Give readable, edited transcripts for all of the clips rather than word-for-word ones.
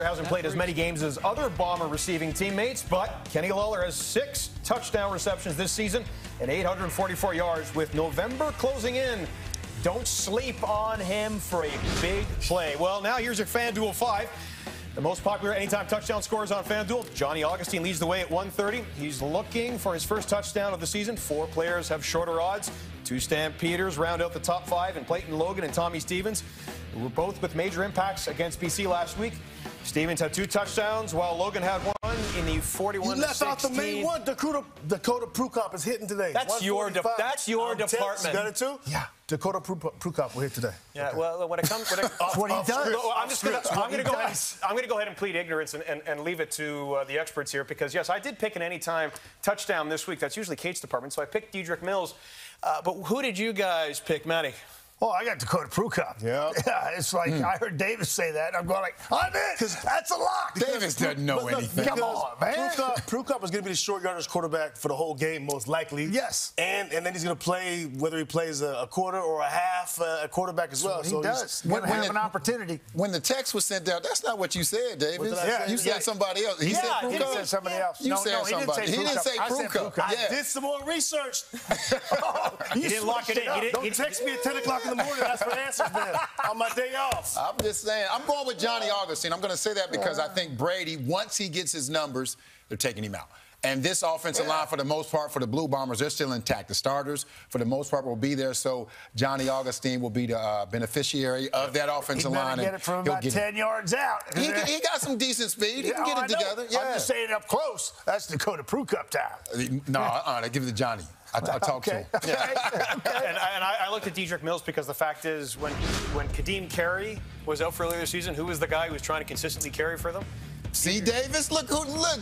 Hasn't played as many games as other Bomber receiving teammates, but Kenny Lawler has 6 touchdown receptions this season and 844 yards with November closing in. Don't sleep on him for a big play. Well, now here's your FanDuel 5. The most popular anytime touchdown scorers on FanDuel. Johnny Augustine leads the way at 130. He's looking for his first touchdown of the season. 4 players have shorter odds. 2 Stampeders round out the top 5, and Clayton Logan and Tommy Stevens, who were both with major impacts against BC last week. Stevens had 2 touchdowns, while Logan had 1 in the 41-16. You left out the main one. Dakota Prukop is hitting today. That's your department. You got it too? Yeah. Dakota Prukop will hit today. Yeah. Okay. Well, when it comes, that's what he does. I'm going to go ahead and plead ignorance and leave it to the experts here, because yes, I did pick an anytime touchdown this week. That's usually Kate's department, so I picked Dedrick Mills. But who did you guys pick, Matty? Oh, I got Dakota Prukop. Yeah. It's like, I heard Davis say that. I'm going like, I'm in, because that's a lock. Davis doesn't know anything. Come on, man. Prukop is going to be the short yardage quarterback for the whole game, most likely. Yes. And then he's going to play, whether he plays a quarter or a half, a quarterback as well. So he does. When have an opportunity. When the text was sent out, that's not what you said, Davis. You said somebody else. He said Prukop. He said somebody else. You said somebody. He didn't say Prukop. I did some more research. You didn't lock it in. Don't text me at 10 o'clock in the morning. That's for the answers then. On my day off. I'm just saying. I'm going with Johnny Augustine. I'm going to say that because I think Brady, once he gets his numbers, they're taking him out. And this offensive line, for the most part, for the Blue Bombers, they're still intact. The starters, for the most part, will be there. So Johnny Augustine will be the beneficiary of that offensive line. He get it from about 10 yards out. He got some decent speed. He can get it together. Yeah. I'm just saying up close. That's Dakota Prukop time. No, I give it to Johnny. I talked to him. Yeah. And I looked at Dedrick Mills because the fact is, when Kadeem Carey was out for earlier this season, who was the guy who was trying to consistently carry for them? See, Davis? Look,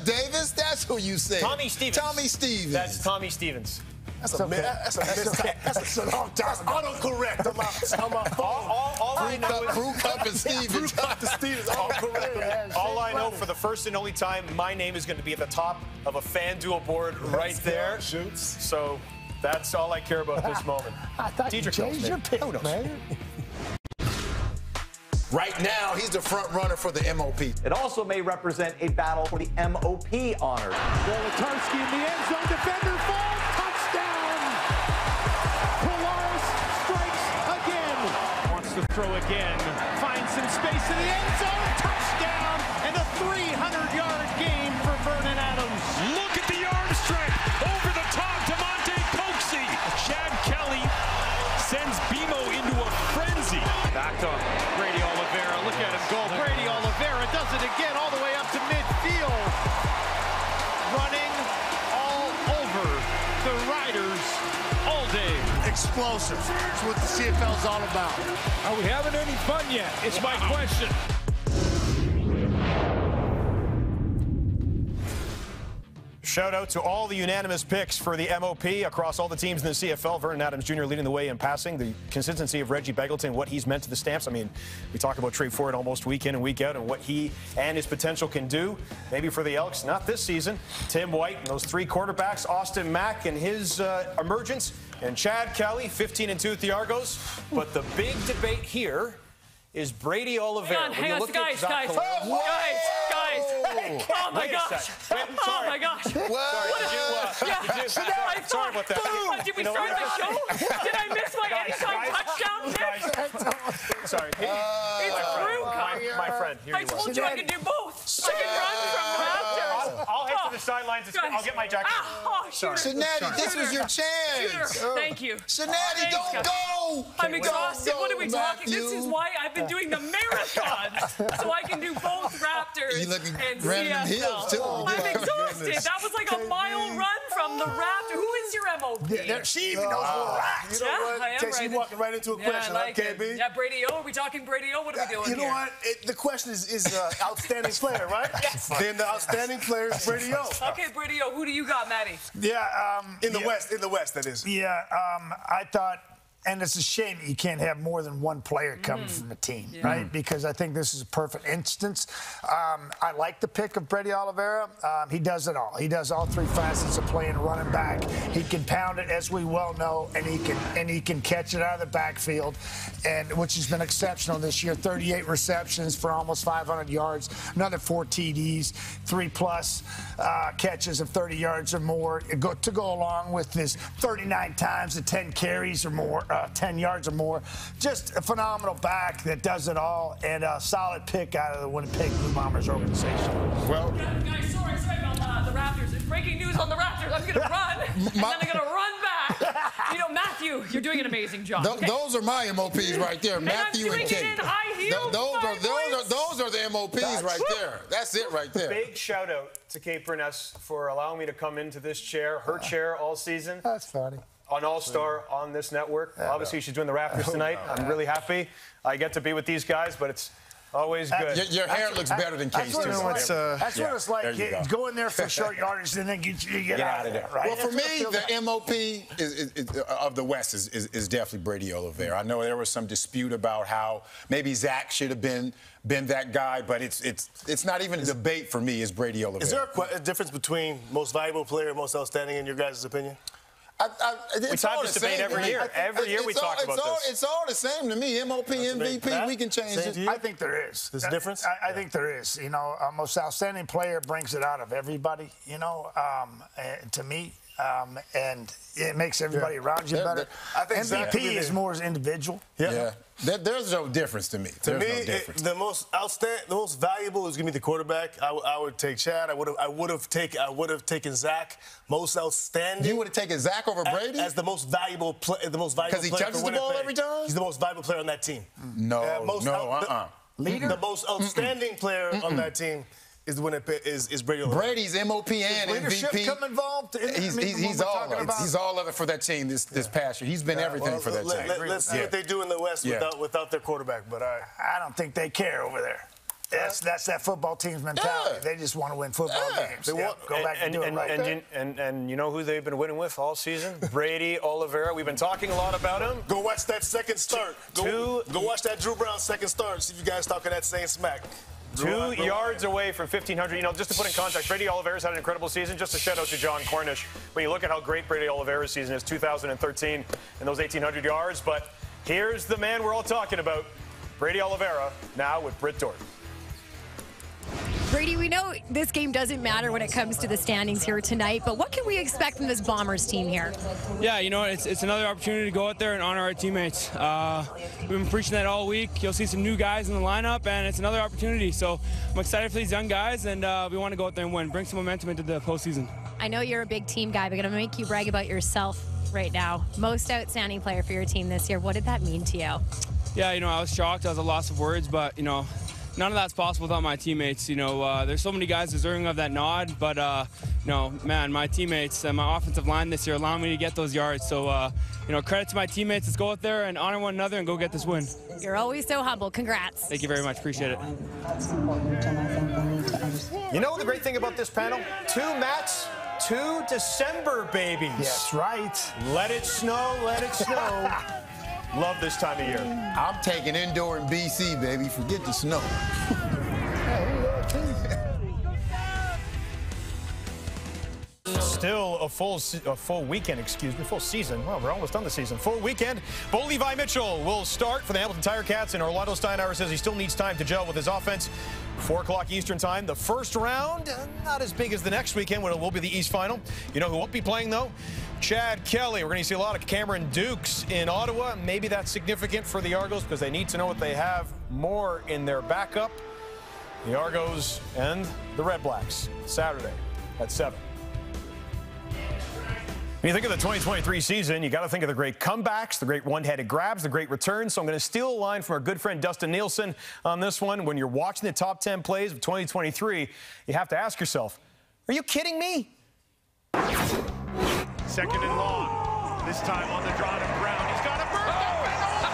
Davis, that's who you said. Tommy Stevens. Tommy Stevens. That's Tommy Stevens. That's a long time. That's autocorrect on my phone. All I know is Prukop and Stevens. Prukop to Stevens. All I know, for the first and only time, my name is going to be at the top of a FanDuel board right there. Shoots. So that's all I care about this moment. I thought you changed your pick, man. Right now, he's the front runner for the MOP. It also may represent a battle for the MOP honors. Volotarski in the end zone. Defender falls. Touchdown. Polaris strikes again. Wants to throw again. Finds some space in the end zone. Touchdown. And a 300-yard game for Vernon Adams. Look at the arm strength. Over the top to Monte Coxie. Chad Kelly sends BMO into a frenzy. Back to Brady Oliveira. Look at him go. Brady Oliveira does it again all the way up to midfield. Running all over the Riders all day. Explosives. That's what the CFL is all about. Are we having any fun yet? It's my question. Shout out to all the unanimous picks for the MOP across all the teams in the CFL. Vernon Adams Jr. leading the way in passing. The consistency of Reggie Begelton, what he's meant to the Stamps. I mean, we talk about Trey Ford almost week in and week out and what he and his potential can do. Maybe for the Elks, not this season. Tim White and those 3 quarterbacks, Austin Mack and his emergence, and Chad Kelly, 15-2 at the Argos. But the big debate here is Brady Oliveira. Hang on, guys. Oh my gosh. Oh my gosh. Sorry about that. Did we start the show? Did I miss my anytime touchdown pick? Sorry. It's Prukop. My friend, here I told you I could do both. I can run from Raptors. I'll head to the sidelines. I'll get my jacket. Shanati, this was your chance. Thank you. Shanati, don't go. I'm exhausted. What are we talking? This is why I've been doing the marathons, so I can do both Raptors and CFL. I'm exhausted. That was like a mile run from the Raptor. Who is your MOP? She even knows more rats. You know what? Casey walking right into a question, KB. Yeah, Brady O. Are we talking Brady O? What are we doing here? You know what? The question is outstanding player, right? Yes. Then the outstanding player is Brady O. Okay, Brady O. Who do you got, Matty? Yeah. In the West, that is. Yeah. I thought And it's a shame that you can't have more than one player coming from the team, right? Because I think this is a perfect instance. I like the pick of Brady Oliveira. He does it all. He does all three facets of playing running back. He can pound it, as we well know, and he can catch it out of the backfield, and which has been exceptional this year. 38 receptions for almost 500 yards, another 4 TDs, 3+ catches of 30 yards or more to go along with his 39 times to 10 carries or more. 10 yards or more. Just a phenomenal back that does it all, and a solid pick out of the Winnipeg Blue Bombers organization. Well, guys, sorry about the Raptors. It's breaking news on the Raptors. I'm going to run, and then I'm going to run back. You know, Matthew, you're doing an amazing job. Those are my MOPs right there, Matthew and Kate. Those are the MOPs right there. That's it right there. Big shout out to Kate Burness for allowing me to come into this chair, her chair all season. That's funny. An all-star on this network. Obviously, she's doing the Raptors tonight. I'm really happy. I get to be with these guys, but it's always good. Your hair looks better than Kate's. That's what it's like. Go in there for short yardage and then get out of there. Right? Well, for me, the MOP of the West is definitely Brady Oliveira. I know there was some dispute about how maybe Zach should have been that guy, but it's not even a debate for me. It's Brady Oliveira. Is there a difference between most valuable player and most outstanding in your guys' opinion? It's all this debate every year. Every year we talk about this. It's all the same to me. MOP, MVP, we can change it. I think there is. There's a difference? I think there is. You know, most outstanding player brings it out of everybody, you know, to me. And it makes everybody around you better. I think MVP is more as individual. Yeah. There's no difference to me. To me, the most valuable is going to be the quarterback. I would take Chad. I would have taken Zach. Most outstanding. You would have taken Zach over Brady as the most valuable player. Because he touches the ball every time. He's the most valuable player on that team. Leader. The most outstanding player on that team is Brady Oliveira. Brady's MOP and MVP. Come involved. He's all of it for that team this past year. He's been everything for that team. Let's see what they do in the West without their quarterback. But I don't think they care over there. That's that football team's mentality. They just want to win football games. They want go back and do it right. And you know who they've been winning with all season? Brady Oliveira. We've been talking a lot about him. Go watch that second start. Go watch that Drew Brown second start. See if you guys talking that same smack. 2 yards away from 1,500. You know, just to put in context, Brady Oliveira's had an incredible season. Just a shout out to John Cornish. When you look at how great Brady Oliveira's season is, 2013 and those 1,800 yards. But here's the man we're all talking about, Brady Oliveira, now with Britt Dorton. Brady, we know this game doesn't matter when it comes to the standings here tonight, but what can we expect from this Bombers team here? Yeah, you know, it's another opportunity to go out there and honor our teammates. We've been preaching that all week. You'll see some new guys in the lineup, and it's another opportunity. So I'm excited for these young guys, and we want to go out there and win, bring some momentum into the postseason. I know you're a big team guy, but I'm going to make you brag about yourself right now. Most outstanding player for your team this year. What did that mean to you? Yeah, you know, I was shocked. I was a loss of words, but, you know, none of that's possible without my teammates. You know, there's so many guys deserving of that nod, but, you know, man, my teammates and my offensive line this year allowed me to get those yards. So, you know, credit to my teammates. Let's go out there and honor one another and go get this win. You're always so humble. Congrats. Thank you very much. Appreciate it. You know the great thing about this panel? 2 Matts, 2 December babies. Yes, right. Let it snow, let it snow. Love this time of year. I'm taking indoor in BC, baby. Forget the snow. Still a full weekend, full season. Well, we're almost done the season. Full weekend. Bo Levi Mitchell will start for the Hamilton Tiger Cats, and Orlando Steinauer says he still needs time to gel with his offense. 4 o'clock Eastern time. The first round, not as big as the next weekend when it will be the East Final. You know who won't be playing, though? Chad Kelly. We're going to see a lot of Cameron Dukes in Ottawa. Maybe that's significant for the Argos because they need to know what they have more in their backup. The Argos and the Red Blacks, Saturday at 7. When you think of the 2023 season, you got to think of the great comebacks, the great one-headed grabs, the great returns. So I'm going to steal a line from our good friend Dustin Nielsen on this one. When you're watching the top 10 plays of 2023, you have to ask yourself, are you kidding me? 2nd and long. This time on the draw to Brown. He's got a burst up and over.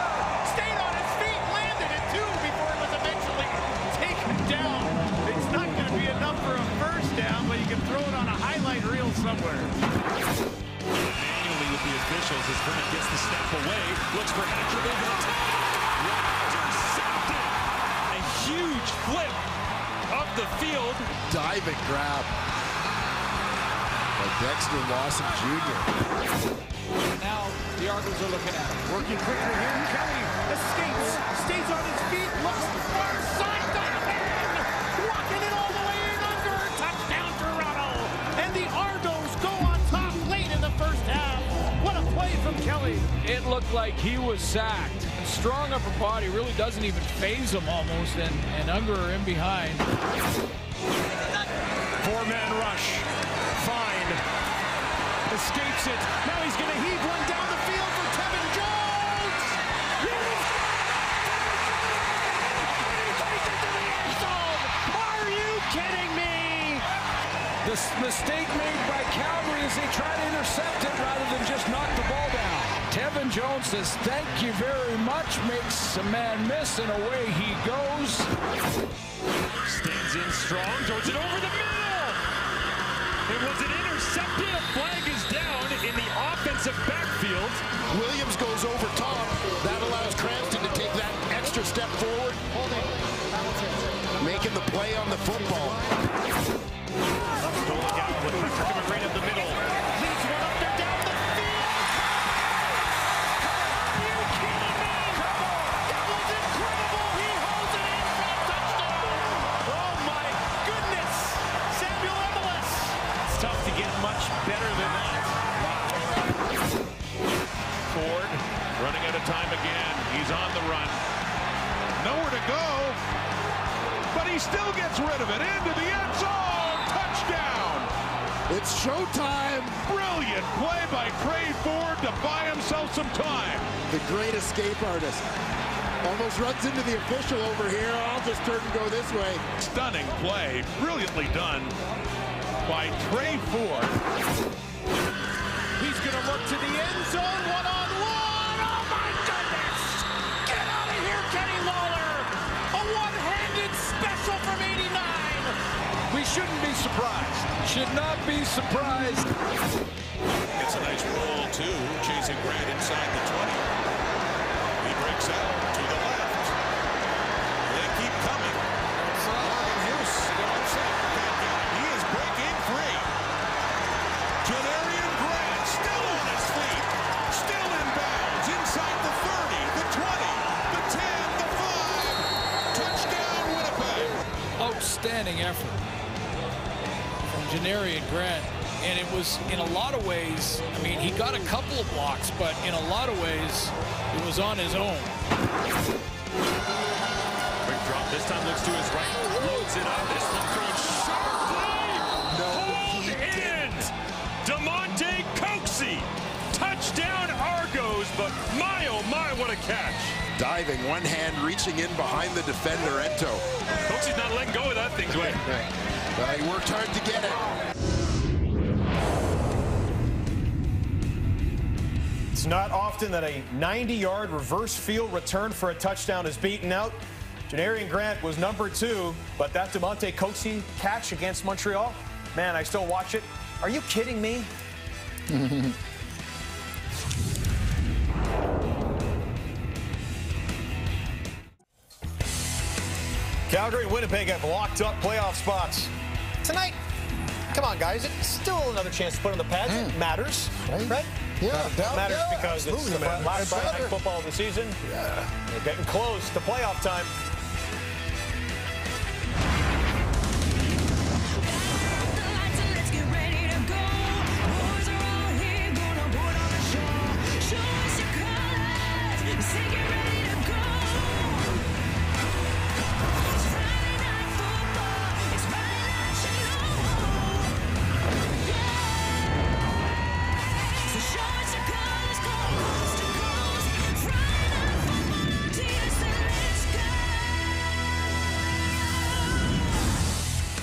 Stayed on his feet, landed at 2 before it was eventually taken down. It's not going to be enough for a first down, but you can throw it on a highlight reel somewhere. Manually with the official. officials as Vernon gets the snap away, looks for Hatcher over the top. Intercepted. A huge flip up the field. Diving grab by Dexter Lawson Jr. Now the Argos are looking at him. Working quickly here. Kelly escapes, stays on his feet, looks far side, Donovan! Walking it all the way in under. Touchdown Toronto. And the Argos go on top late in the first half. What a play from Kelly. It looked like he was sacked. Strong upper body really doesn't even phase him almost, and Unger are in behind. Four-man rush. Fine. Escapes it. Now he's going to heave one down the field for Tevin Jones. Are you kidding me? The mistake made by Calgary is they try to intercept it rather than just knock the ball down. Tevin Jones says, thank you very much, makes a man miss, and away he goes. Stands in strong, throws it over the middle. It was an intercepted. A flag is down in the offensive backfield. Williams goes over top. That allows Cranston to take that extra step forward. Making the play on the football. Going out with Patrick right up the middle. Leads one up and down the field. Are you kidding me? That was incredible. He holds it in for a touchdown. Oh my goodness. Samuel Emelis. It's tough to get much better than that. Ford running out of time again. He's on the run. Nowhere to go. But he still gets rid of it into the end zone. Touchdown. It's showtime. Brilliant play by Craig Ford to buy himself some time. The great escape artist. Almost runs into the official over here. I'll just turn and go this way. Stunning play. Brilliantly done by Trey Ford. He's going to look to the end zone. One-on-one. Oh, my goodness. Get out of here, Kenny Lawler. A one-handed special from 89. We shouldn't be surprised. Should not be surprised. Gets a nice roll, too. Chasing Grant inside the 20. He breaks out to the left. They keep coming. He is breaking free. Janarian Grant still on his feet. Still in bounds. Inside the 30, the 20, the 10, the 5. Touchdown, Winnipeg. Outstanding effort from Janarian Grant. And it was, in a lot of ways, I mean, he got a couple of blocks, but in a lot of ways, it was on his own. Quick drop. This time looks to his right. Loads it up. This one throws sharply. Hold in. DeMonte Coxie. Touchdown Argos, but my, oh my, what a catch. Diving, one hand reaching in behind the defender, Ento. Coxie's not letting go of that thing, Dwayne. He worked hard to get it. It's not often that a 90-yard reverse field return for a touchdown is beaten out. Janarian Grant was number 2, but that DeMonte Coxie catch against Montreal, man, I still watch it. Are you kidding me? Calgary and Winnipeg have locked up playoff spots. Tonight, come on, guys, it's still another chance to put on the pads. It matters, right? Yeah, It matters because it's the last Friday night football of the season. Yeah. We're getting close to playoff time.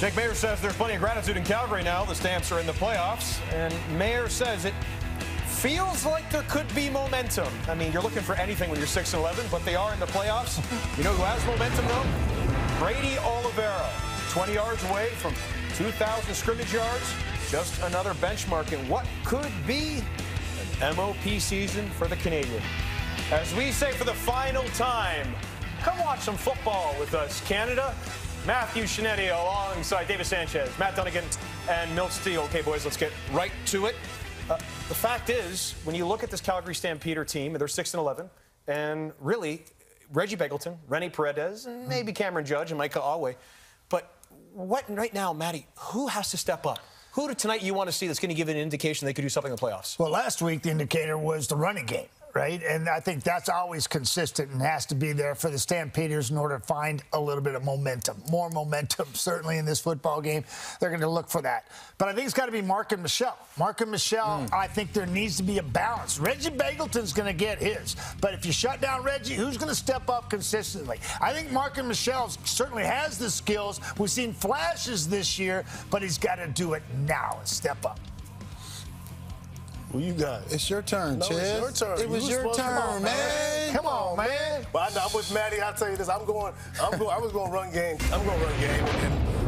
Jake Mayer says there's plenty of gratitude in Calgary now. The Stamps are in the playoffs. And Mayer says it feels like there could be momentum. I mean, you're looking for anything when you're 6-11, but they are in the playoffs. You know who has momentum, though? Brady Oliveira, 20 yards away from 2,000 scrimmage yards. Just another benchmark in what could be a MOP season for the Canadian. As we say for the final time, come watch some football with us, Canada. Matthew Shinetti alongside David Sanchez, Matt Dunnigan, and Milt Steele. Okay, boys, let's get right to it. The fact is, when you look at this Calgary Stampeder team, they're 6-11, and really, Reggie Begelton, Rene Paredes, and maybe Cameron Judge and Micah Alway. But what right now, Matty, who has to step up? Who tonight you want to see that's going to give an indication they could do something in the playoffs? Well, last week the indicator was the running game, right? And I think that's always consistent and has to be there for the Stampeders in order to find a little bit of momentum. More momentum, certainly, in this football game. They're going to look for that. But I think it's got to be Mark and Michelle. Mark and Michelle, I think there needs to be a balance. Reggie Begelton's going to get his. But if you shut down Reggie, who's going to step up consistently? I think Mark and Michelle certainly has the skills. We've seen flashes this year, but he's got to do it now and step up. Who you got? It's your turn, no, Chad. It's your turn. It was your turn, man. Come on, man. But I'm with Matty. I'll tell you this. I was going run game. I'm going run game.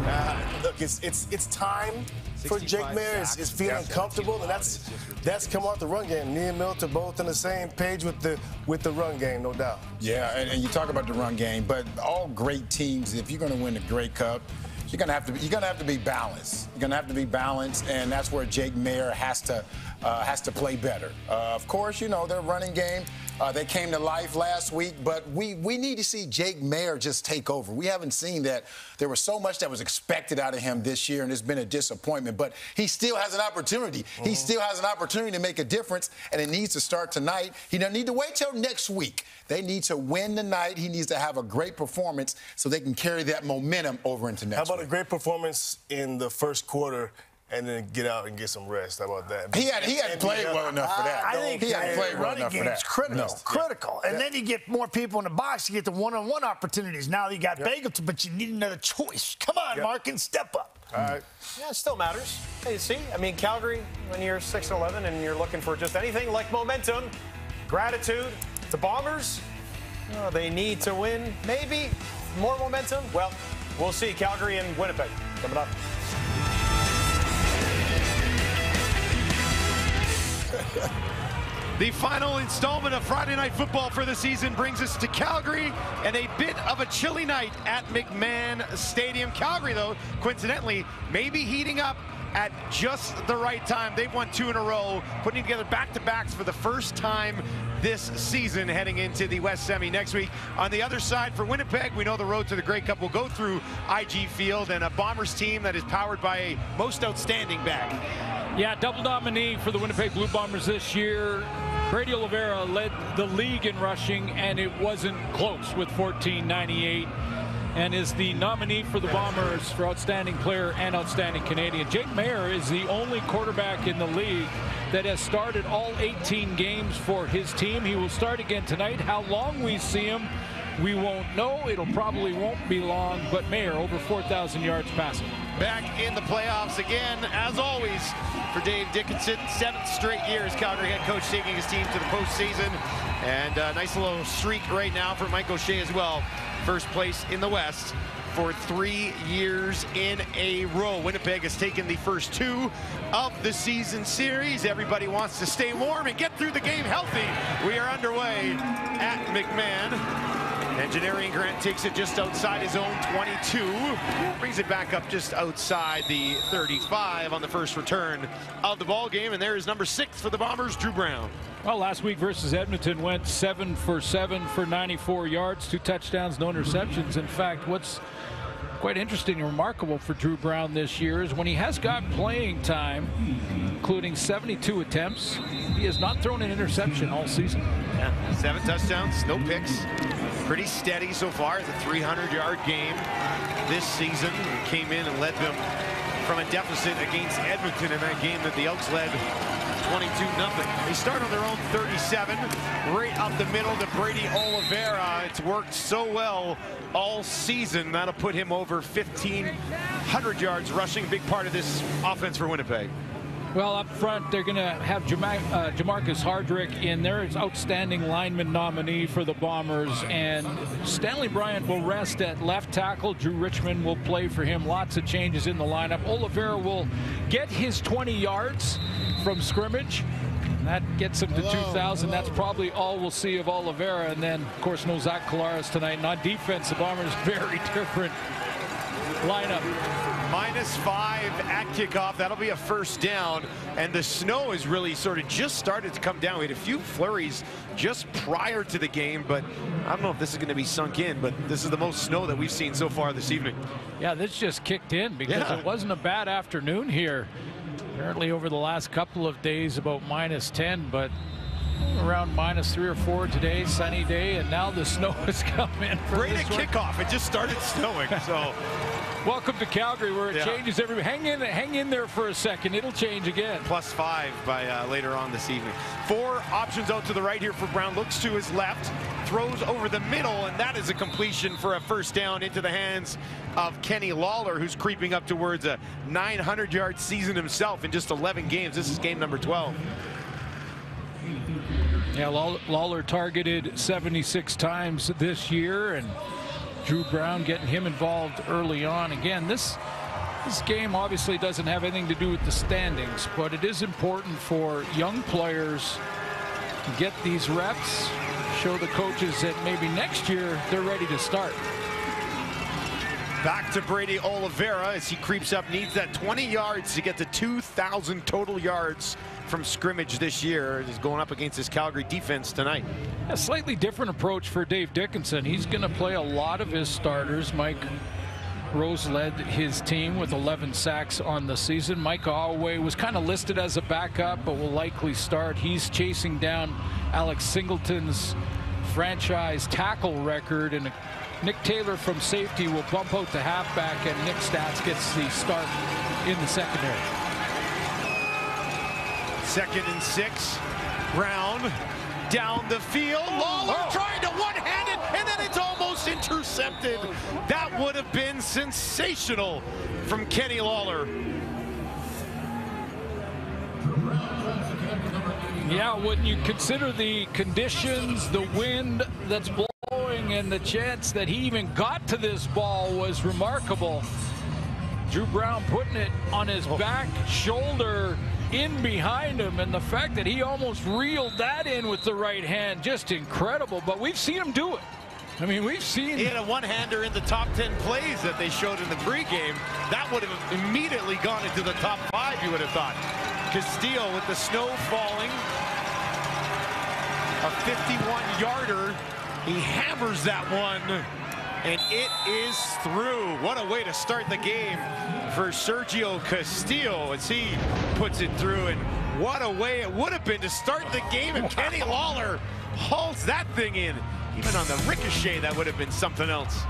And look, it's time for Jake Maier. Is feeling comfortable, and that's come out the run game. Me and Milt are both on the same page with the run game, no doubt. Yeah, and you talk about the run game, but all great teams, if you're going to win the Grey Cup, you're gonna have to be balanced. You're gonna have to be balanced, and that's where Jake Maier has to play better. Of course, you know, their running game, they came to life last week, but we need to see Jake Maier just take over. We haven't seen that. There was so much that was expected out of him this year, and it's been a disappointment, but he still has an opportunity. He still has an opportunity to make a difference, and it needs to start tonight. He doesn't need to wait till next week. They need to win tonight. He needs to have a great performance so they can carry that momentum over into next week. How about a great performance in the first quarter and then get out and get some rest? How about that? He hadn't played well enough for that. I think he hadn't played well enough for that. Critical. And then you get more people in the box. You get the one-on-one opportunities. Now you got Begelton, but you need another choice. Come on, Mark, and step up. All right. Yeah, it still matters. Hey, you see, I mean, Calgary, when you're 6-11 and you're looking for just anything like momentum, gratitude, the Bombers, they need to win. Maybe more momentum. Well, we'll see. Calgary and Winnipeg coming up. The final installment of Friday Night Football for the season brings us to Calgary and a bit of a chilly night at McMahon Stadium. Calgary, though, coincidentally, may be heating up at just the right time. They've won 2 in a row, putting together back-to-backs for the first time this season, heading into the West Semi next week. On the other side for Winnipeg, we know the road to the Grey Cup will go through IG Field, and a Bombers team that is powered by a most outstanding back. Yeah, double nominee for the Winnipeg Blue Bombers this year. Brady Oliveira led the league in rushing, and it wasn't close with 1498, and is the nominee for the Bombers for Outstanding Player and Outstanding Canadian. Jake Maier is the only quarterback in the league that has started all 18 games for his team. He will start again tonight. How long we see him, we won't know. It'll probably won't be long, but Maier over 4,000 yards passing. Back in the playoffs again, as always, for Dave Dickinson. 7th straight year as Calgary head coach, taking his team to the postseason. And a nice little streak right now for Mike O'Shea as well. First place in the West for 3 years in a row. Winnipeg has taken the first 2 of the season series. Everybody wants to stay warm and get through the game healthy. We are underway at McMahon. Engineering Grant takes it just outside his own 22. Brings it back up just outside the 35 on the first return of the ball game. And there is number 6 for the Bombers, Drew Brown. Well, last week versus Edmonton went 7 for 7 for 94 yards, 2 touchdowns, no interceptions. In fact, what's quite interesting and remarkable for Drew Brown this year is when he has got playing time, including 72 attempts, he has not thrown an interception all season. Yeah, 7 touchdowns, no picks. Pretty steady so far. It's a 300-yard game this season. He came in and led them from a deficit against Edmonton in that game that the Elks led 22-0. They start on their own 37, right up the middle to Brady Oliveira. It's worked so well all season. That'll put him over 1,500 yards rushing. Big part of this offense for Winnipeg. Well, up front, they're going to have Jamarcus Hardrick in there. It's outstanding lineman nominee for the Bombers. And Stanley Bryant will rest at left tackle. Drew Richmond will play for him. Lots of changes in the lineup. Oliveira will get his 20 yards from scrimmage. And that gets him to 2,000. That's probably all we'll see of Oliveira. And then, of course, no Zach Collaros tonight. And on defense, the Bombers very different lineup. -5 at kickoff. That'll be a first down. And the snow has really sort of just started to come down. We had a few flurries just prior to the game, but I don't know if this is going to be sunk in, but this is the most snow that we've seen so far this evening. Yeah, this just kicked in because it wasn't a bad afternoon here. Apparently over the last couple of days about -10, but around -3 or 4 today, sunny day, and now the snow has come in. Right at kickoff, it just started snowing, so. Welcome to Calgary, where it changes every. Hang in there for a second. It'll change again. +5 by later on this evening. 4 options out to the right here for Brown. Looks to his left, throws over the middle, and that is a completion for a first down into the hands of Kenny Lawler, who's creeping up towards a 900-yard season himself in just 11 games. This is game number 12. Yeah, Lawler targeted 76 times this year, and Drew Brown getting him involved early on. Again, this game obviously doesn't have anything to do with the standings, but it is important for young players to get these reps, show the coaches that maybe next year they're ready to start. Back to Brady Oliveira as he creeps up, needs that 20 yards to get to 2,000 total yards from scrimmage this year. He's going up against his Calgary defense tonight. A slightly different approach for Dave Dickinson. He's going to play a lot of his starters. Mike Rose led his team with 11 sacks on the season. Mike Holloway was kind of listed as a backup, but will likely start. He's chasing down Alex Singleton's franchise tackle record, and Nick Taylor from safety will bump out to halfback, and Nick Stats gets the start in the secondary. 2nd and 6. Brown down the field. Lawler trying to one-hand it, and then it's almost intercepted. That would have been sensational from Kenny Lawler. Yeah, when you consider the conditions, the wind that's blowing, and the chance that he even got to this ball was remarkable. Drew Brown putting it on his back shoulder in behind him, and the fact that he almost reeled that in with the right hand, just incredible. But we've seen him do it. I mean, we've seen. He had a one-hander in the top 10 plays that they showed in the pregame. That would have immediately gone into the top 5, you would have thought. Castillo with the snow falling. A 51-yarder. He hammers that one, and it is through. What a way to start the game for Sergio Castillo as he puts it through, and what a way it would have been to start the game if Kenny Lawler hauls that thing in. Even on the ricochet, that would have been something else.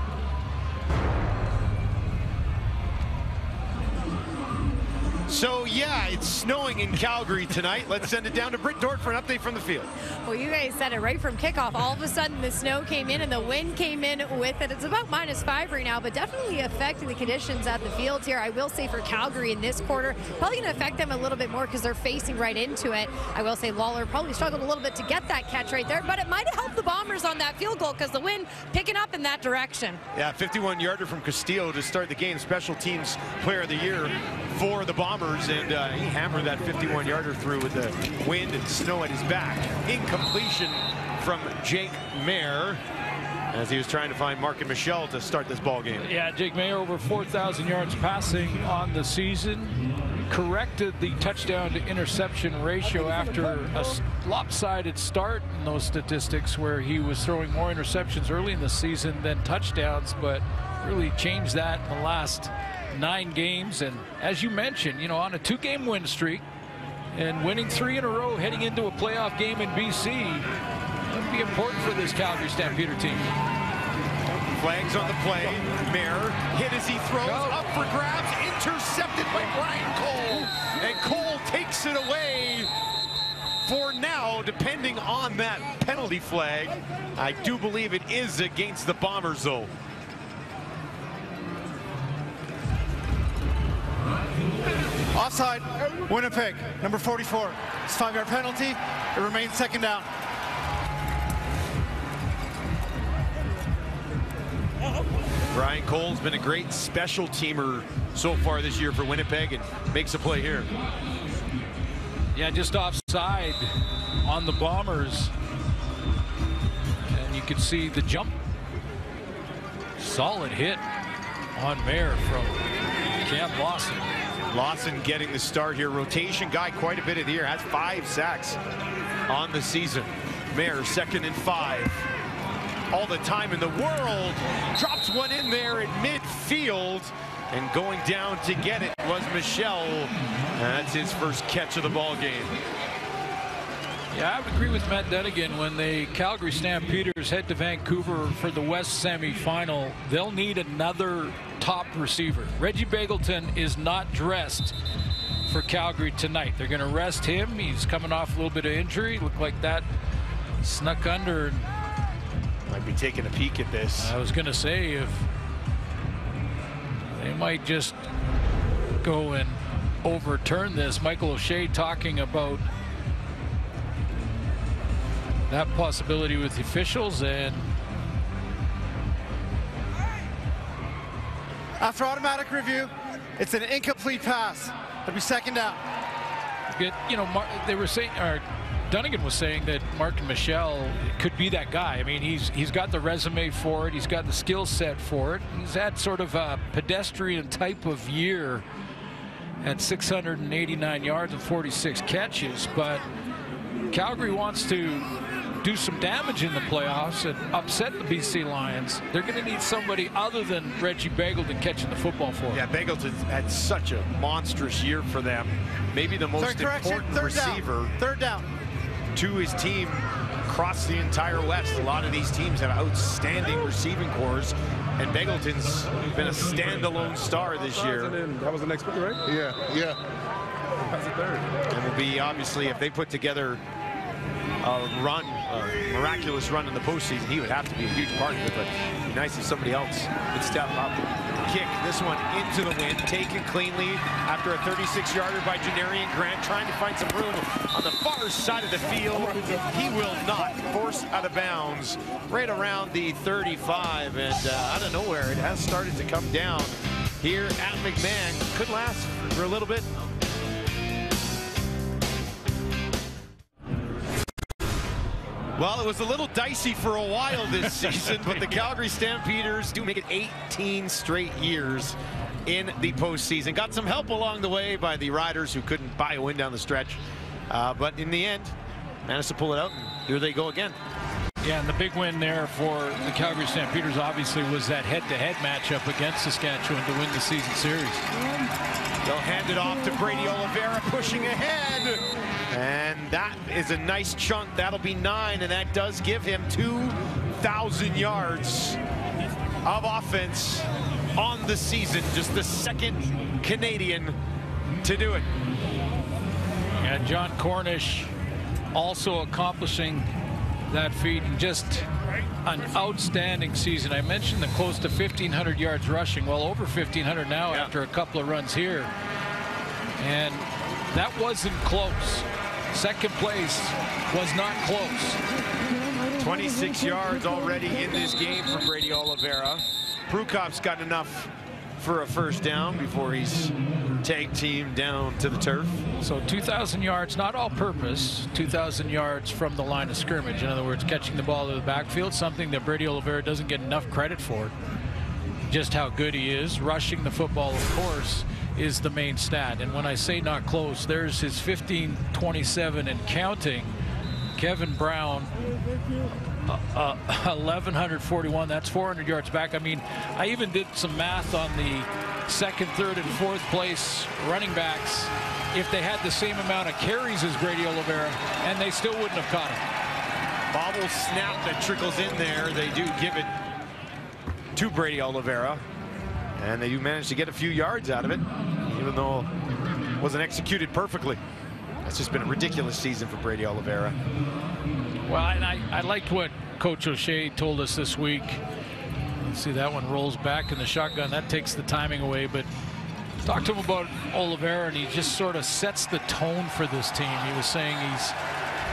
So, yeah, it's snowing in Calgary tonight. Let's send it down to Britt Dort for an update from the field. Well, you guys said it right from kickoff. All of a sudden, the snow came in and the wind came in with it. It's about -5 right now, but definitely affecting the conditions at the field here. I will say for Calgary in this quarter, probably going to affect them a little bit more because they're facing right into it. I will say Lawler probably struggled a little bit to get that catch right there, but it might have helped the Bombers on that field goal because the wind picking up in that direction. Yeah, 51-yarder from Castillo to start the game. Special teams player of the year for the Bombers, and he hammered that 51-yarder through with the wind and snow at his back. Incompletion from Jake Mayer as he was trying to find Mark and Michelle to start this ball game. Yeah, Jake Mayer over 4,000 yards passing on the season. Corrected the touchdown to interception ratio after a lopsided start in those statistics where he was throwing more interceptions early in the season than touchdowns, but really changed that in the last 9 games. And as you mentioned, you know, on a 2-game win streak and winning 3 in a row heading into a playoff game in BC, that would be important for this Calgary Stampeder team. Flags on the play. Mayer hit as he throws, up for grabs, intercepted by Brian Cole, and Cole takes it away for now, depending on that penalty flag. I do believe it is against the Bombers, though. Offside, Winnipeg, number 44. It's a 5-yard penalty. It remains 2nd down. Brian Cole's been a great special teamer so far this year for Winnipeg and makes a play here. Yeah, just offside on the Bombers. And you can see the jump. Solid hit on Mayer from Cam Lawson. Lawson getting the start here. Rotation guy quite a bit of the year. Has 5 sacks on the season. Mayer 2nd and 5. All the time in the world. Drops one in there at midfield. And going down to get it was Michel. That's his first catch of the ball game. Yeah, I would agree with Matt Dunnigan. When the Calgary Stampeders head to Vancouver for the West semifinal, they'll need another top receiver. Reggie Begelton is not dressed for Calgary tonight. They're going to rest him. He's coming off a little bit of injury. Looked like that snuck under. Might be taking a peek at this. I was going to say, if they might just go and overturn this. Michael O'Shea talking about that possibility with the officials. And after automatic review, it's an incomplete pass. It'll be 2nd down. Good. You know, they were saying, or Dunnigan was saying, that Martin Michel could be that guy. I mean, he's got the resume for it. He's got the skill set for it. He's had sort of a pedestrian type of year at 689 yards and 46 catches. But Calgary wants to do some damage in the playoffs and upset the BC Lions. They're going to need somebody other than Reggie Begelton catching the football for them. Yeah, Begelton had such a monstrous year for them. Maybe the most important receiver. 3rd down. To his team across the entire West. A lot of these teams have outstanding receiving cores, and Begelton's been a standalone star this year. That was the next one, right? Yeah. That's the 3rd. And will be, obviously, if they put together a run, a miraculous run in the postseason, he would have to be a huge part of it, but it'd be nice if somebody else would step up. Kick this one into the wind, taken cleanly after a 36-yarder by Janarian Grant, trying to find some room on the far side of the field. He will not. Forced out of bounds right around the 35, and out of nowhere it has started to come down here at McMahon. Could last for a little bit. Well, it was a little dicey for a while this season, but the Calgary Stampeders do make it 18 straight years in the postseason. Got some help along the way by the Riders, who couldn't buy a win down the stretch. But in the end, managed to pull it out, and here they go again. Yeah, and the big win there for the Calgary Stampeders obviously was that head-to-head matchup against Saskatchewan to win the season series. They'll hand it off to Brady Oliveira, pushing ahead. And that is a nice chunk. That'll be 9, and that does give him 2,000 yards of offense on the season. Just the 2nd Canadian to do it. And John Cornish also accomplishing that feat, and just an outstanding season. I mentioned the close to 1,500 yards rushing. Well, over 1,500 now after a couple of runs here. And that wasn't close. 2nd place was not close. 26 yards already in this game for Brady Oliveira. Prukop's got enough for a 1st down before he's tag team down to the turf. So 2,000 yards, not all purpose, 2,000 yards from the line of scrimmage. In other words, catching the ball to the backfield, something that Brady Oliveira doesn't get enough credit for. Just how good he is. Rushing the football, of course, is the main stat. And when I say not close, there's his 15-27 and counting. Kevin Brown, 1,141. That's 400 yards back. I mean, I even did some math on the 2nd, 3rd, and 4th place running backs if they had the same amount of carries as Brady Oliveira, and they still wouldn't have caught him. Bobble snap that trickles in there. They do give it to Brady Oliveira, and they do manage to get a few yards out of it, even though it wasn't executed perfectly. It's just been a ridiculous season for Brady Oliveira. Well, and I liked what Coach O'Shea told us this week. Let's see, that one rolls back in the shotgun. That takes the timing away, but talk to him about Oliveira, and he just sort of sets the tone for this team. He was saying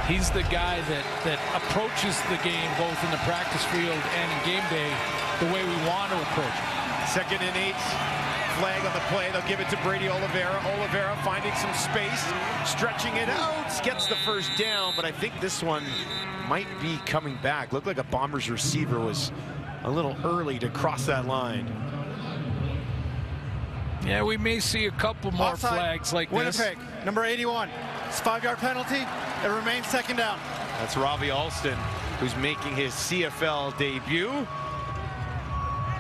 he's the guy that approaches the game both in the practice field and in game day the way we want to approach it. 2nd and 8 flag on the play. They'll give it to Brady Oliveira. Oliveira finding some space, stretching it out, gets the first down, but I think this one might be coming back. Looked like a Bombers receiver was a little early to cross that line. Yeah, we may see a couple more Offside. flags like Winnipeg, number 81. It's a 5-yard penalty. It remains second down. That's Robbie Alston, who's making his CFL debut.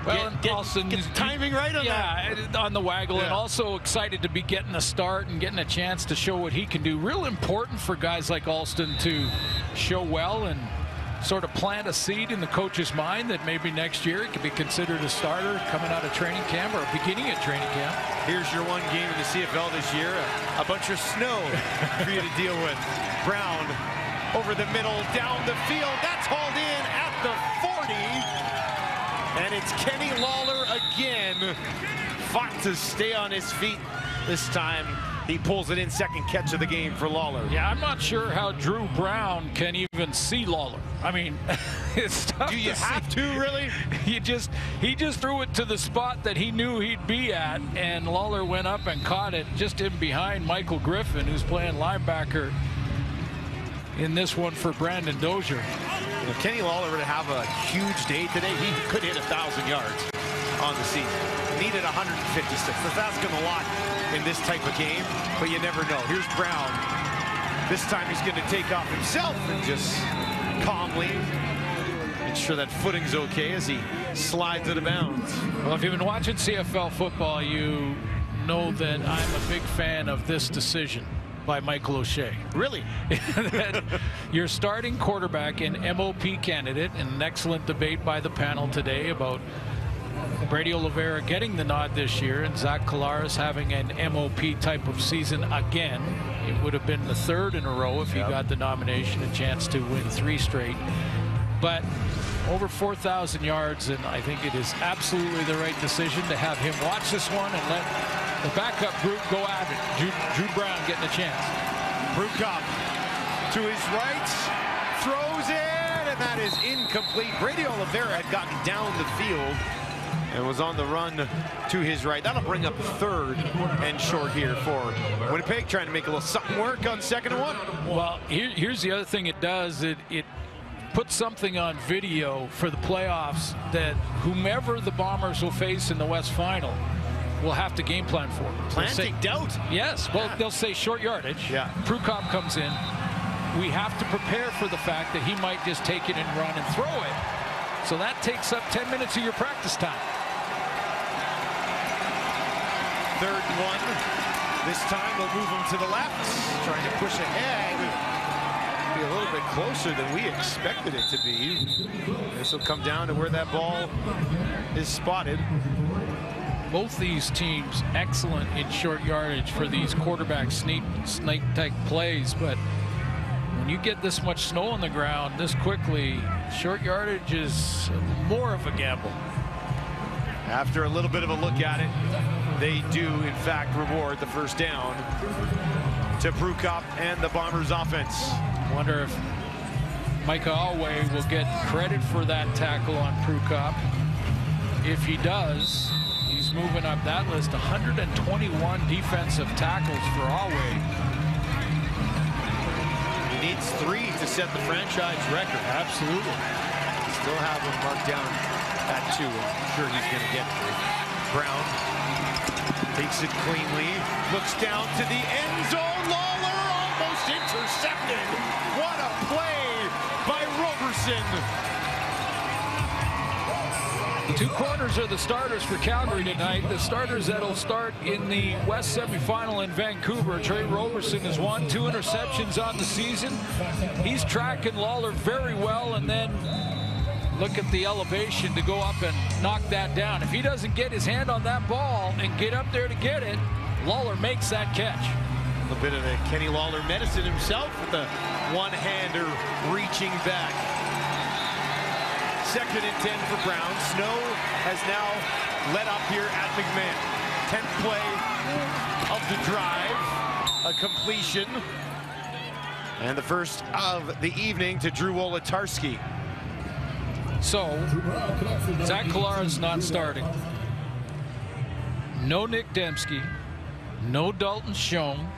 Well, Alston gets timing right on that. Yeah, on the waggle, and also excited to be getting a start and getting a chance to show what he can do. Real important for guys like Alston to show well and sort of plant a seed in the coach's mind that maybe next year it could be considered a starter coming out of training camp or beginning at training camp. Here's your one game in the CFL this year, a bunch of snow for you to deal with. Brown over the middle, down the field. That's hauled in at the 40. And it's Kenny Lawler again. Fought to stay on his feet this time. He pulls it in, second catch of the game for Lawler. Yeah, I'm not sure how Drew Brown can even see Lawler. I mean, it's tough. Do you have to, really? He just threw it to the spot that he knew he'd be at, and Lawler went up and caught it just in behind Michael Griffin, who's playing linebacker in this one for Brandon Dozier. If Kenny Lawler were to have a huge day today, he could hit 1,000 yards on the season. Needed 156. That's asking a lot in this type of game, but you never know. Here's Brown. This time he's going to take off himself and just calmly ensure that footing's okay as he slides out of bounds. Well, if you've been watching CFL football, you know that I'm a big fan of this decision by Michael O'Shea. Really? Your starting quarterback and MOP candidate, in an excellent debate by the panel today about Brady Oliveira getting the nod this year and Zach Collaros having an MOP type of season again. It would have been the third in a row if he got the nomination, a chance to win 3 straight. But over 4,000 yards, and I think it is absolutely the right decision to have him watch this one and let the backup group go at it. Drew Brown getting a chance. Brukop to his right, throws it, and that is incomplete. Brady Oliveira had gotten down the field and was on the run to his right. That'll bring up third and short here for Winnipeg, trying to make a little something work on 2nd and 1. Well, here's the other thing it does. It puts something on video for the playoffs that whomever the Bombers will face in the West Final will have to game plan for. Planting doubt. Yes. Well, they'll say short yardage. Yeah. Prukop comes in. We have to prepare for the fact that he might just take it and run and throw it. So that takes up 10 minutes of your practice time. 3rd and 1. This time they'll move him to the left, trying to push ahead. Be a little bit closer than we expected it to be. This will come down to where that ball is spotted. Both these teams excellent in short yardage for these quarterback snake type plays, but when you get this much snow on the ground this quickly, short yardage is more of a gamble. After a little bit of a look at it, they do in fact reward the first down to Prukop and the Bombers offense. Wonder if Micah Alway will get credit for that tackle on Prukop. If he does, he's moving up that list. 121 defensive tackles for Alway. He needs 3 to set the franchise record. Absolutely. Still have him marked down at 2. I'm sure he's going to get there. Brown takes it cleanly, looks down to the end zone. Lawler almost intercepted. What a play by Roberson. The 2 corners are the starters for Calgary tonight. The starters that'll start in the West semifinal in Vancouver. Trey Roberson has won 2 interceptions on the season. He's tracking Lawler very well, and then look at the elevation to go up and knock that down. If he doesn't get his hand on that ball and get up there to get it, Lawler makes that catch. A little bit of the Kenny Lawler medicine himself with the one-hander reaching back. 2nd and 10 for Brown. Snow has now let up here at McMahon. 10th play of the drive. A completion. And the first of the evening to Drew Wolodarski. So, Zach Collaros not starting. no Nick Dembski, no Dalton Schoen.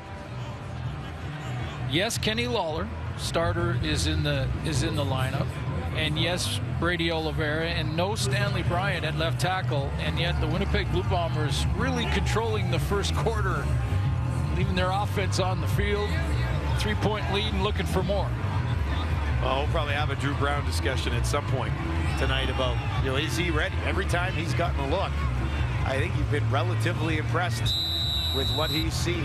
Yes, Kenny Lawler, starter, is in the lineup. And yes, Brady Oliveira, and no Stanley Bryant at left tackle. And yet the Winnipeg Blue Bombers really controlling the first quarter, leaving their offense on the field, 3-point lead and looking for more. Well, we'll probably have a Drew Brown discussion at some point tonight about, is he ready? Every time he's gotten a look, I think you've been relatively impressed with what he's seen.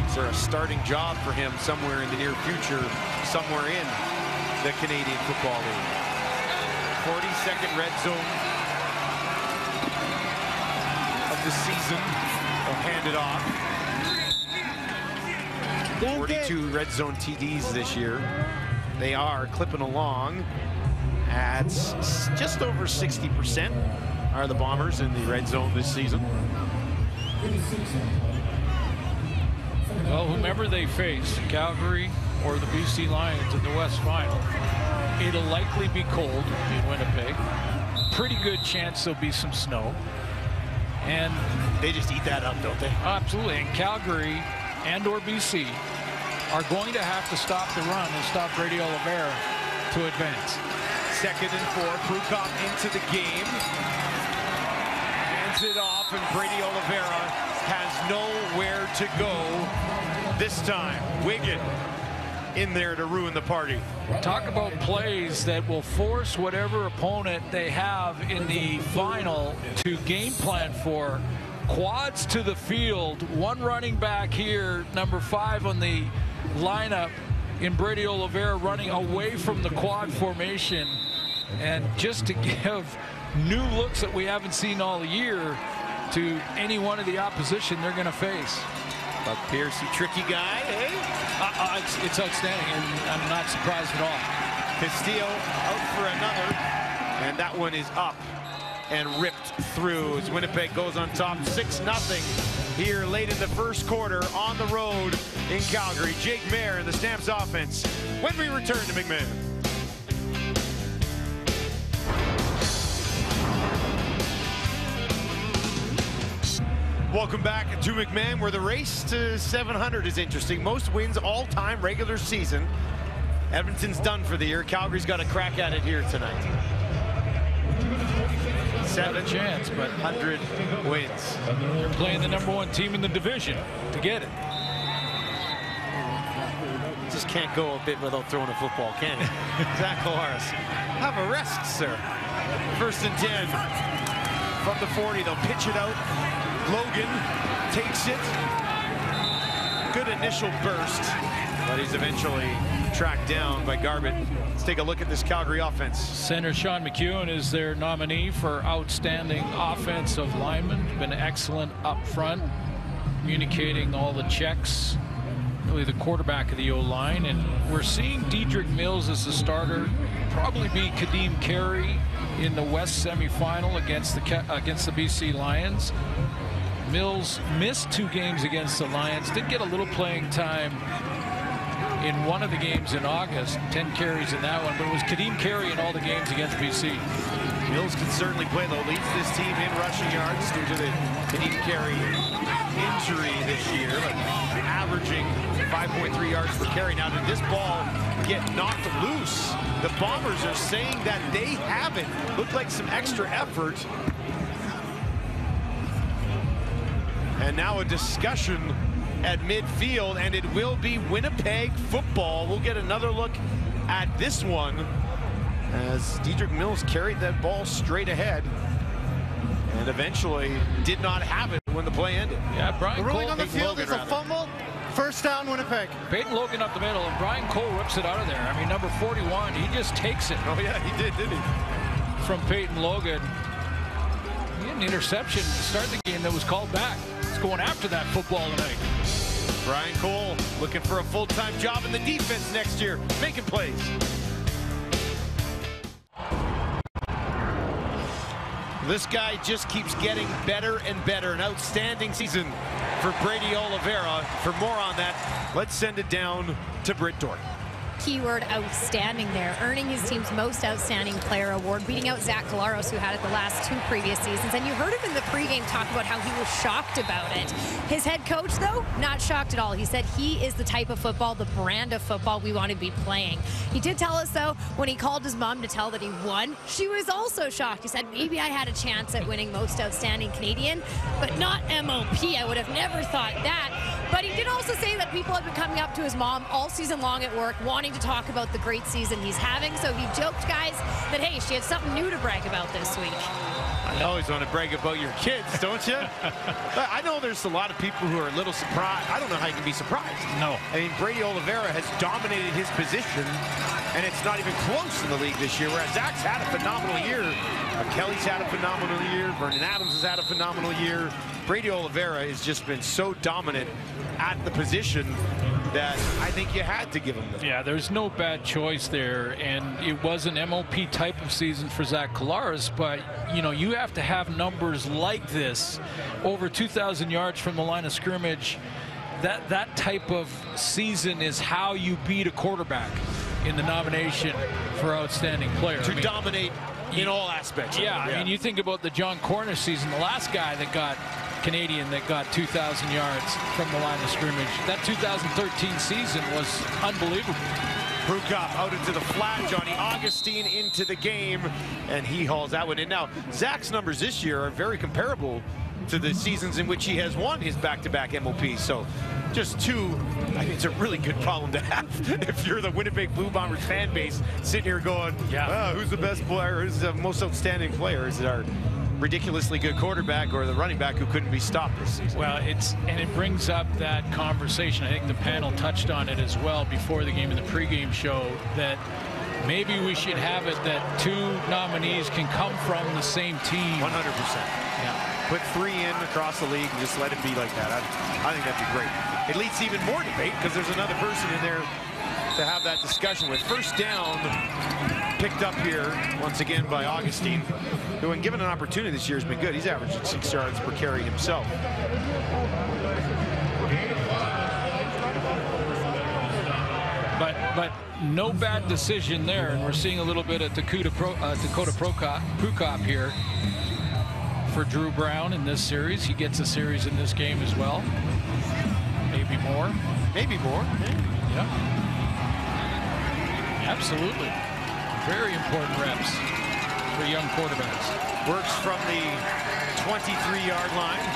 Is there a starting job for him somewhere in the near future, somewhere in the Canadian Football League? 42nd red zone of the season. They'll hand it off. 42 red zone TDs this year. They are clipping along at just over 60% are the Bombers in the red zone this season. Well, whomever they face, Calgary or the BC Lions in the West Final, it'll likely be cold in Winnipeg. Pretty good chance there'll be some snow. And they just eat that up, don't they? Absolutely. And Calgary and or BC are going to have to stop the run and stop Brady Oliveira to advance. 2nd and 4. Prukop into the game. Hands it off, and Brady Oliveira has nowhere to go this time. Wigan in there to ruin the party. Talk about plays that will force whatever opponent they have in the final to game plan for. Quads to the field. One running back here, number 5 on the lineup, in Brady Oliveira, running away from the quad formation, and just to give new looks that we haven't seen all year to any one of the opposition they're going to face. Buck Piercy, tricky guy, eh? It's outstanding, and I'm not surprised at all. Castillo out for another, and that one is up and ripped through as Winnipeg goes on top 6-0 here late in the first quarter on the road in Calgary. Jake Maier and the Stamps offense when we return to McMahon. Welcome back to McMahon, where the race to 700 is interesting. Most wins all-time regular season. Edmonton's done for the year. Calgary's got a crack at it here tonight. 700 wins. They're playing the #1 team in the division to get it. Just can't go a bit without throwing a football, can you? Zach Collaros, have a rest, sir. 1st and 10 from the 40. They'll pitch it out. Logan takes it. Good initial burst, but he's eventually tracked down by Garbutt. Let's take a look at this Calgary offense. Center Sean McEwen is their nominee for outstanding offensive lineman. Been excellent up front, communicating all the checks. Really the quarterback of the O-line, and we're seeing Dedrick Mills as the starter. Probably be Kadeem Carey in the West semifinal against the BC Lions. Mills missed 2 games against the Lions. Did get a little playing time in one of the games in August, 10 carries in that one, but it was Kadeem Carey in all the games against BC. Mills can certainly play, though. Leads this team in rushing yards due to the Kadeem Carey injury this year, but averaging 5.3 yards per carry. Now, did this ball get knocked loose? The Bombers are saying that they haven't. Looked like some extra effort. And now a discussion at midfield, and it will be Winnipeg football. We'll get another look at this one as Dedrick Mills carried that ball straight ahead and eventually did not have it when the play ended. Yeah, Brian The ruling Cole, on the field is a fumble. First down, Winnipeg. Peyton Logan up the middle, and Brian Cole rips it out of there. I mean, number 41, he just takes it. Oh, yeah, he did, didn't he? From Peyton Logan. He had an interception to start the game that was called back. He's going after that football tonight. Brian Cole looking for a full-time job in the defense next year, making plays. This guy just keeps getting better and better. An outstanding season for Brady Oliveira. For more on that, let's send it down to Britt Dork. keyword outstanding there, earning his team's most outstanding player award, beating out Zach Collaros, who had it the last 2 previous seasons. And you heard him in the pregame talk about how he was shocked about it. His head coach, though, not shocked at all. He said he is the type of football, the brand of football we want to be playing. He did tell us, though, when he called his mom to tell that he won, she was also shocked. He said, maybe I had a chance at winning most outstanding Canadian, but not MOP. I would have never thought that. But he did also say that people have been coming up to his mom all season long at work wanting to talk about the great season he's having. So he joked, guys, that, hey, she had something new to brag about this week. I always want to brag about your kids, don't you? I know there's a lot of people who are a little surprised. I don't know how you can be surprised. No. I mean, Brady Oliveira has dominated his position, and it's not even close in the league this year, whereas Zach's had a phenomenal year. Kelly's had a phenomenal year. Vernon Adams has had a phenomenal year. Brady Oliveira has just been so dominant at the position that I think you had to give him this. Yeah, there's no bad choice there, and it was an MOP type of season for Zach Collaros, but you know, you have to have numbers like this, over 2,000 yards from the line of scrimmage. That type of season is how you beat a quarterback in the nomination for outstanding player. To dominate in all aspects. Yeah, I mean, you think about the John Cornish season, the last guy that got Canadian that got 2,000 yards from the line of scrimmage. That 2013 season was unbelievable. Prukop out into the flat, Johnny Augustine into the game, and he hauls that one in. Now, Zach's numbers this year are very comparable to the seasons in which he has won his back-to-back MOPs. So just two, I think it's a really good problem to have if you're the Winnipeg Blue Bombers fan base sitting here going, yeah, who's the best player, who's the most outstanding player? Is it our ridiculously good quarterback or the running back who couldn't be stopped this season? Well, it brings up that conversation. I think the panel touched on it as well before the game in the pregame show, that maybe we should have it that 2 nominees can come from the same team. 100%. Yeah. Put 3 in across the league and just let it be like that. I think that'd be great. It leads to even more debate because there's another person in there to have that discussion with. First down picked up here once again by Augustine, who, when given an opportunity this year, has been good. He's averaging 6 yards per carry himself. But no bad decision there, and we're seeing a little bit of Dakota Prukop here for Drew Brown in this series. He gets a series in this game as well. Maybe more. Maybe more. Yeah. Absolutely. Very important reps for young quarterbacks. Works from the 23-yard line.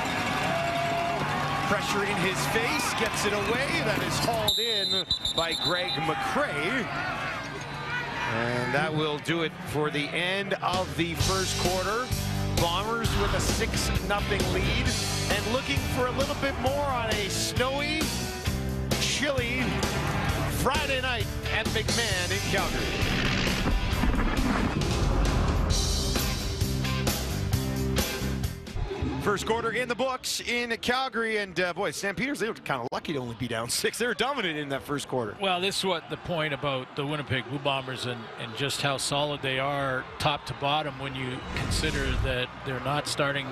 Pressure in his face, gets it away. That is hauled in by Greg McCray. And that will do it for the end of the first quarter. Bombers with a 6-0 lead and looking for a little bit more on a snowy, chilly Friday night at McMahon in Calgary. First quarter in the books in Calgary, and boy, Stampeders, they were kind of lucky to only be down 6. They were dominant in that first quarter. Well, this is what the point about the Winnipeg Blue Bombers and just how solid they are top to bottom when you consider that they're not starting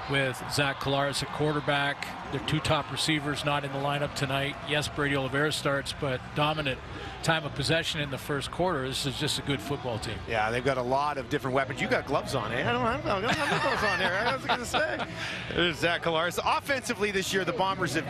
with Zach Collaros at quarterback. Their 2 top receivers not in the lineup tonight. Yes, Brady Oliveira starts, but dominant time of possession in the first quarter. This is just a good football team. Yeah, they've got a lot of different weapons. You got gloves on, eh? I don't know gloves on there. I was going to say. There's Zach Collaros. Offensively this year, the Bombers have,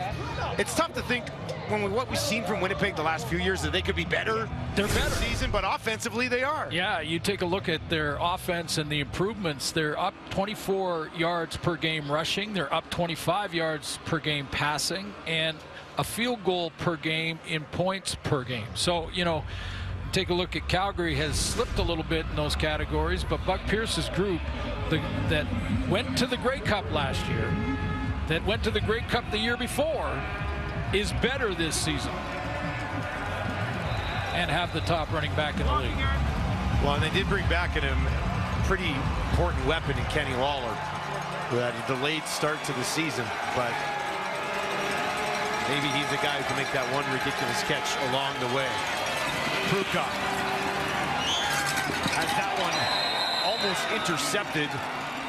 it's tough to think when what we've seen from Winnipeg the last few years that they could be better. They're better this season, but offensively they are. Yeah, you take a look at their offense and the improvements. They're up 24 yards per game rushing. They're up 25 yards per game passing, and a field goal per game in points per game. So, you know, take a look at Calgary has slipped a little bit in those categories, but Buck Pierce's group that went to the Grey Cup last year, that went to the Grey Cup the year before, is better this season and have the top running back in the league. Well, and they did bring back a pretty important weapon in Kenny Lawler, who had a delayed start to the season, but maybe he's the guy who can make that one ridiculous catch along the way. Prukop has that one almost intercepted,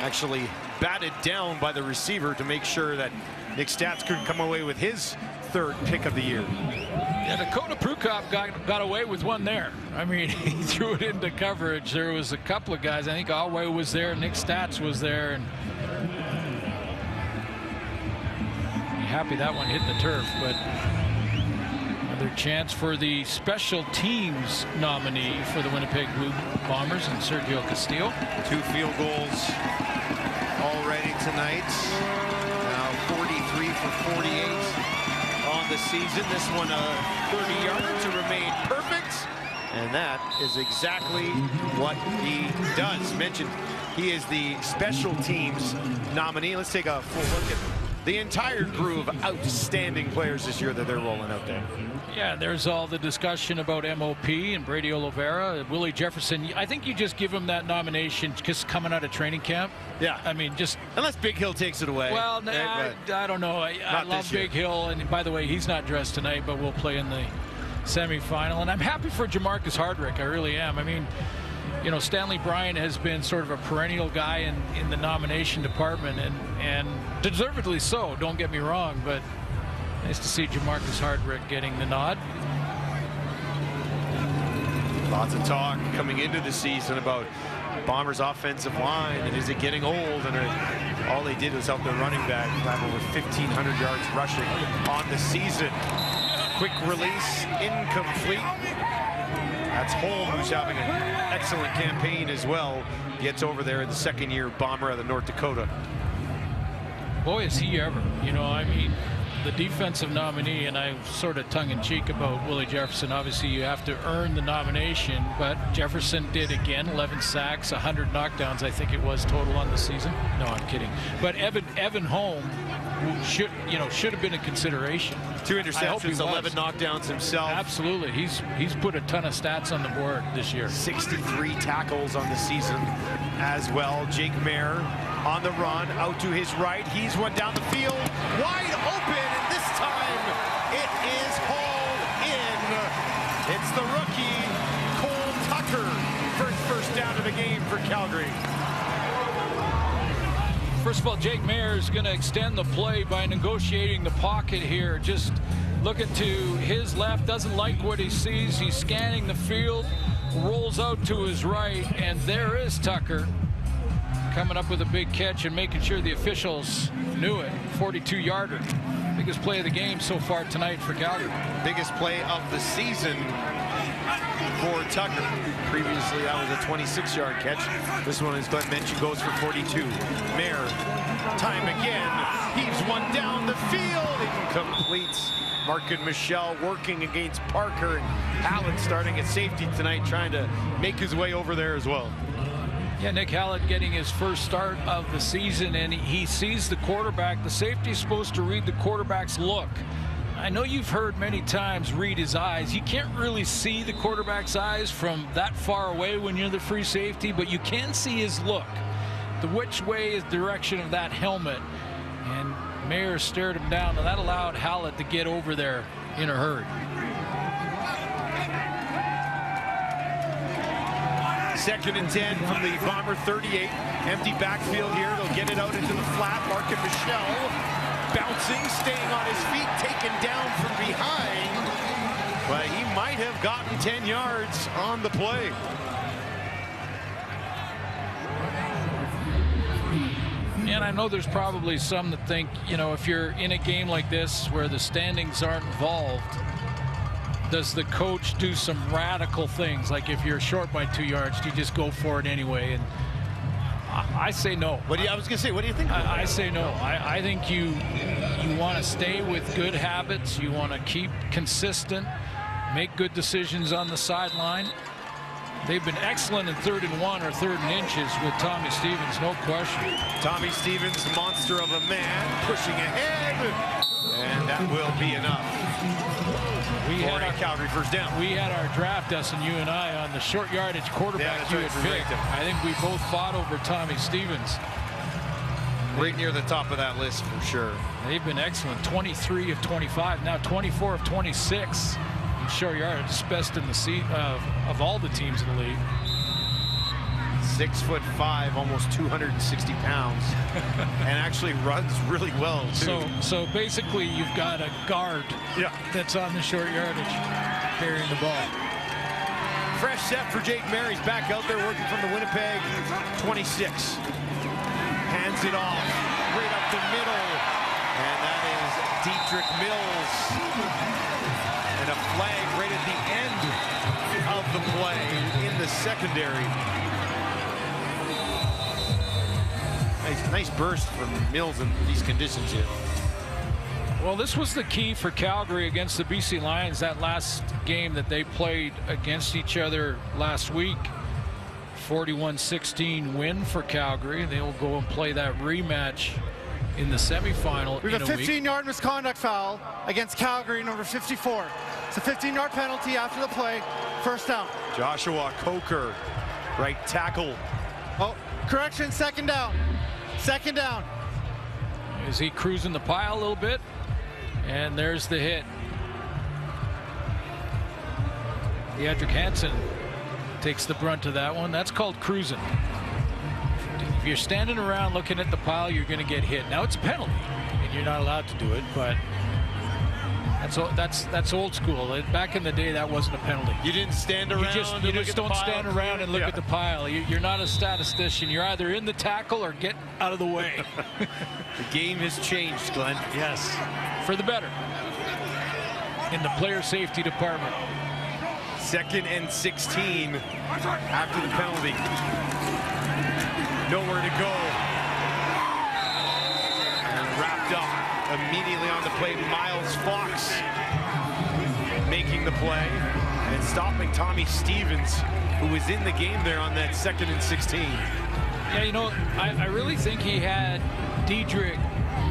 actually batted down by the receiver to make sure that Nick Stats couldn't come away with his third pick of the year. Yeah, Dakota Prukop got away with one there. I mean, he threw it into coverage. There was a couple of guys. I think Alway was there. Nick Stats was there. And happy that one hit the turf. But another chance for the special teams nominee for the Winnipeg Blue Bombers and Sergio Castillo. 2 field goals already tonight. Now 43 for 48 on the season. This one a 30-yarder to remain perfect. And that is exactly what he does. Mentioned he is the special teams nominee. Let's take a full look at the entire crew of outstanding players this year that they're rolling out there. Yeah, there's all the discussion about MOP and Brady Oliveira, Willie Jefferson. I think you just give him that nomination just coming out of training camp. Yeah. I mean, just... Unless Big Hill takes it away. Well, I don't know. I love Big Hill. And by the way, he's not dressed tonight, but we'll play in the semifinal. And I'm happy for Jamarcus Hardrick. I really am. I mean, you know, Stanley Bryan has been sort of a perennial guy in the nomination department, and deservedly so, don't get me wrong, but nice to see Jamarcus Hardrick getting the nod. Lots of talk coming into the season about Bombers' offensive line, and is it getting old? And all they did was help their running back have over 1,500 yards rushing on the season. Quick release, incomplete. That's Holm, who's having an excellent campaign as well. Gets over there in the second-year Bomber out of North Dakota. Boy, is he ever. You know, I mean, the defensive nominee, and I'm sort of tongue-in-cheek about Willie Jefferson. Obviously, you have to earn the nomination, but Jefferson did again. 11 sacks, 100 knockdowns, I think it was total on the season. No, I'm kidding. But Evan Holm should have been a consideration. 2 interceptions, 11 knockdowns himself. Absolutely. He's put a ton of stats on the board this year. 63 tackles on the season as well. Jake Mayer on the run, out to his right. He's one down the field, wide open, and this time it is hauled in. It's the rookie, Cole Tucker, first down of the game for Calgary. First of all, Jake Mayer is going to extend the play by negotiating the pocket here. Just looking to his left, doesn't like what he sees. He's scanning the field, rolls out to his right, and there is Tucker coming up with a big catch and making sure the officials knew it. 42-yarder. Biggest play of the game so far tonight for Calgary. Biggest play of the season for Tucker. Previously, that was a 26-yard catch. This one, as Glenn mentioned, goes for 42. Mayer, time again. Heaves one down the field. Incomplete. Markin Michel working against Parker. And Allen starting at safety tonight, trying to make his way over there as well. Yeah, Nick Hallett getting his first start of the season, and he sees the quarterback. The safety's supposed to read the quarterback's look. I know you've heard many times read his eyes. You can't really see the quarterback's eyes from that far away when you're the free safety, but you can see his look. The which way is the direction of that helmet. And Mayer stared him down, and that allowed Hallett to get over there in a hurry. Second and 10 from the Bomber 38. Empty backfield here. They'll get it out into the flat. Markin Michel bouncing, staying on his feet, taken down from behind. But he might have gotten 10 yards on the play. And I know there's probably some that think, you know, if you're in a game like this where the standings aren't involved, does the coach do some radical things? Like if you're short by 2 yards, do you just go for it anyway? And I say no. I was going to say, what do you think? I say no. I think you want to stay with good habits. You want to keep consistent, make good decisions on the sideline. They've been excellent in 3rd and 1 or 3rd and inches with Tommy Stevens, no question. Tommy Stevens, monster of a man, pushing ahead, and that will be enough. We had our Calgary first down. We had our draft, Dustin, you and I, on the short yardage quarterback you had picked. I think we both fought over Tommy Stevens. Right near the top of that list for sure. They've been excellent. 23 of 25, now 24 of 26 in short yardage. Best in the seat of all the teams in the league. 6'5", almost 260 pounds, and actually runs really well too. So basically, you've got a guard that's on the short yardage carrying the ball. Fresh set for Jake Mary's back out there working from the Winnipeg 26. Hands it off right up the middle, and that is Dietrich Mills. And a flag right at the end of the play in the secondary. Nice burst from Mills in these conditions here. Well, this was the key for Calgary against the BC Lions, that last game that they played against each other last week. 41-16 win for Calgary. They will go and play that rematch in the semifinal. We have a 15-yard misconduct foul against Calgary, number 54. It's a 15-yard penalty after the play. First down. Joshua Coker, right tackle. Oh, correction, second down. Second down. Is he cruising the pile a little bit? And there's the hit. Dietrich Hansen takes the brunt of that one. That's called cruising. If you're standing around looking at the pile, you're going to get hit. Now it's a penalty, and you're not allowed to do it, but that's old school. Back in the day, that wasn't a penalty. You didn't stand around. You just don't stand around and look at the pile. You're not a statistician. You're either in the tackle or get out of the way. The game has changed, Glenn. Yes, for the better in the player safety department. 2nd and 16 after the penalty. Nowhere to go. And wrapped up immediately on the play. Miles Fox making the play and stopping Tommy Stevens, who was in the game there on that 2nd and 16. Yeah, you know, I really think he had Dietrich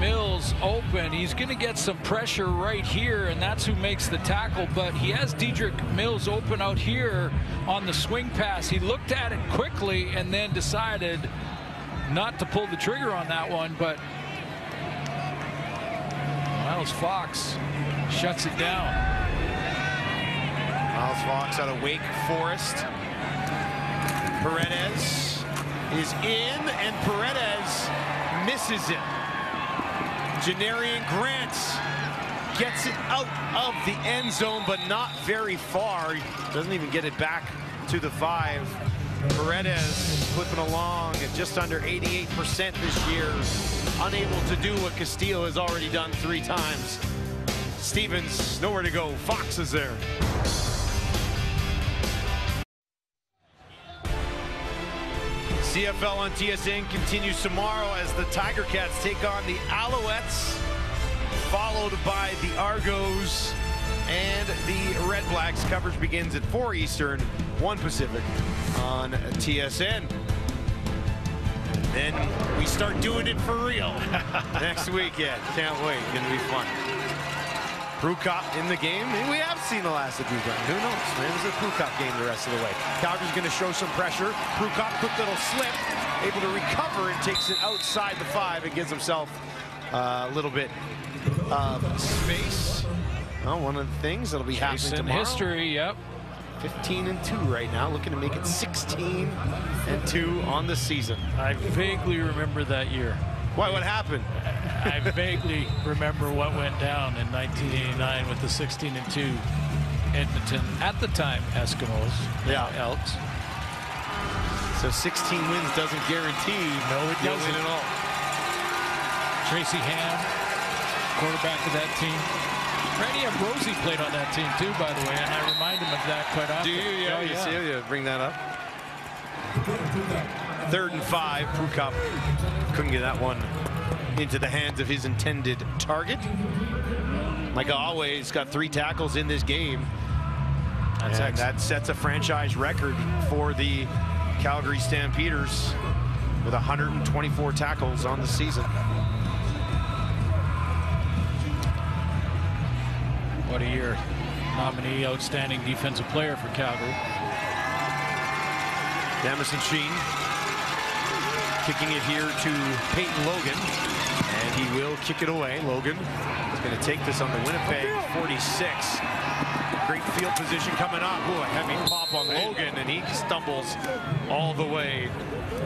Mills open. He's going to get some pressure right here, and that's who makes the tackle, but he has Dietrich Mills open out here on the swing pass. He looked at it quickly and then decided not to pull the trigger on that one, but Miles Fox shuts it down. Miles Fox out of Wake Forest. Paredes is in, and Paredes misses it. Janarian Grant gets it out of the end zone, but not very far. Doesn't even get it back to the 5. Paredes flipping along at just under 88% this year. Unable to do what Castillo has already done 3 times. Stevens, nowhere to go. Fox is there. CFL on TSN continues tomorrow as the Tiger Cats take on the Alouettes, followed by the Argos and the Red Blacks. Coverage begins at 4 Eastern, 1 Pacific on TSN. And then we start doing it for real next weekend. Can't wait. Gonna be fun. Prukop in the game. Maybe we have seen the last of Prukop. Who knows? Maybe it's a Prukop game the rest of the way. Calgary's going to show some pressure. Prukop, quick little slip, able to recover and takes it outside the 5 and gives himself a little bit of space. Well, one of the things that'll be happening tomorrow. History, yep. 15-2 right now, looking to make it 16-2 on the season. I vaguely remember that year. Why? What happened? I vaguely remember what went down in 1989 with the 16-2 Edmonton, at the time, Eskimos. Elks. So 16 wins doesn't guarantee it doesn't win at all. Tracy Ham, quarterback of that team. Randy Ambrosi played on that team too, by the way, and I remind him of that quite often. Do you? Yeah, you see, you bring that up. 3rd and 5, Prukop couldn't get that one into the hands of his intended target. Like always, got 3 tackles in this game. And that sets a franchise record for the Calgary Stampeders with 124 tackles on the season. What a year. Nominee outstanding defensive player for Calgary. Jamison Sheen kicking it here to Peyton Logan, and he will kick it away. Logan is going to take this on the Winnipeg 46. Great field position coming up. Ooh, a heavy pop on Logan, and he stumbles all the way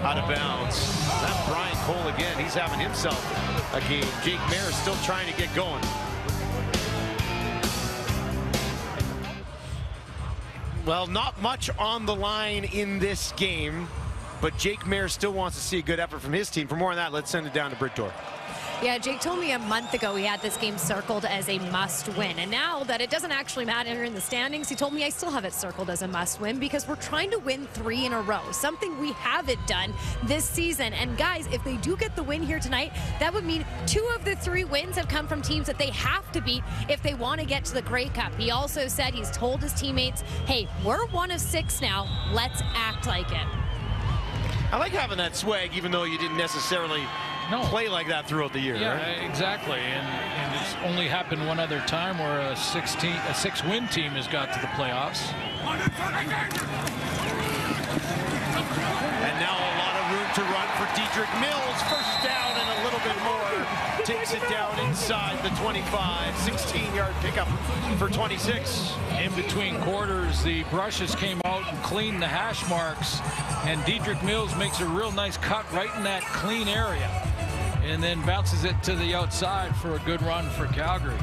out of bounds. That's Brian Cole again. He's having himself a game. Jake Mayer still trying to get going. Well, not much on the line in this game, but Jake Mayer still wants to see a good effort from his team. For more on that, let's send it down to Britt. Yeah, Jake told me a month ago he had this game circled as a must-win. And now that it doesn't actually matter in the standings, he told me I still have it circled as a must-win because we're trying to win 3 in a row, something we haven't done this season. And guys, if they do get the win here tonight, that would mean 2 of the 3 wins have come from teams that they have to beat if they want to get to the Grey Cup. He also said he's told his teammates, hey, we're 1 of 6 now. Let's act like it. I like having that swag, even though you didn't necessarily play like that throughout the year. Yeah, right? Exactly. And it's only happened one other time where a 6-win team has got to the playoffs. And now a lot of room to run for Dedrick Mills. First down and a little bit more. Takes it down inside the 25. 16-yard pickup for 26. In between quarters, the brushes came out and cleaned the hash marks. And Dedrick Mills makes a real nice cut right in that clean area. And then bounces it to the outside for a good run for Calgary.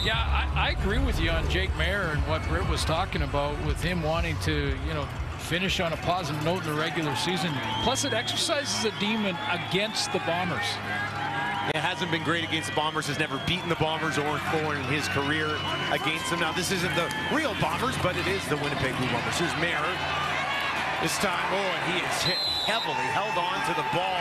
Yeah, I agree with you on Jake Mayer and what Britt was talking about with him wanting to, finish on a positive note in the regular season. Plus, it exercises a demon against the Bombers. It hasn't been great against the Bombers, has never beaten the Bombers or 4 in his career against them. Now, this isn't the real Bombers, but it is the Winnipeg Blue Bombers. Here's Mayer. This time, and he is hit heavily, held on to the ball.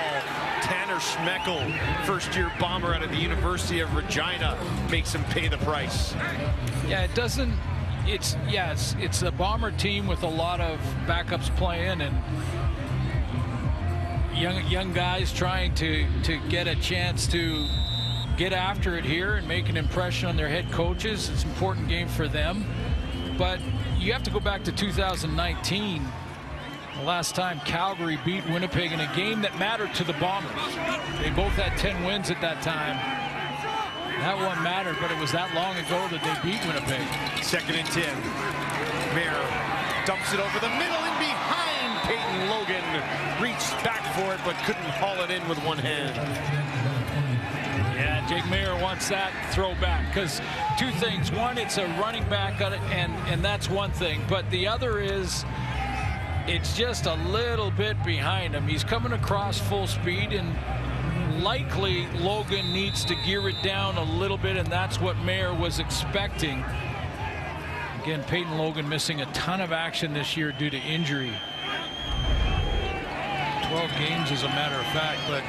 Tanner Schmeckel, first-year Bomber out of the University of Regina, makes him pay the price. Yeah, it doesn't. It's a Bomber team with a lot of backups playing and young guys trying to get a chance to get after it here and make an impression on their head coaches. It's an important game for them, but you have to go back to 2019. The last time Calgary beat Winnipeg in a game that mattered to the Bombers. They both had 10 wins at that time. That one mattered, but it was that long ago that they beat Winnipeg. 2nd and 10. Mayer dumps it over the middle and behind Peyton Logan. Reached back for it, but couldn't haul it in with one hand. Yeah, Jake Mayer wants that throwback because 2 things. One, it's a running back on it, and that's one thing. But the other is it's just a little bit behind him. He's coming across full speed, and likely Logan needs to gear it down a little bit, and that's what Mayer was expecting. Again, Peyton Logan missing a ton of action this year due to injury. 12 games as a matter of fact, but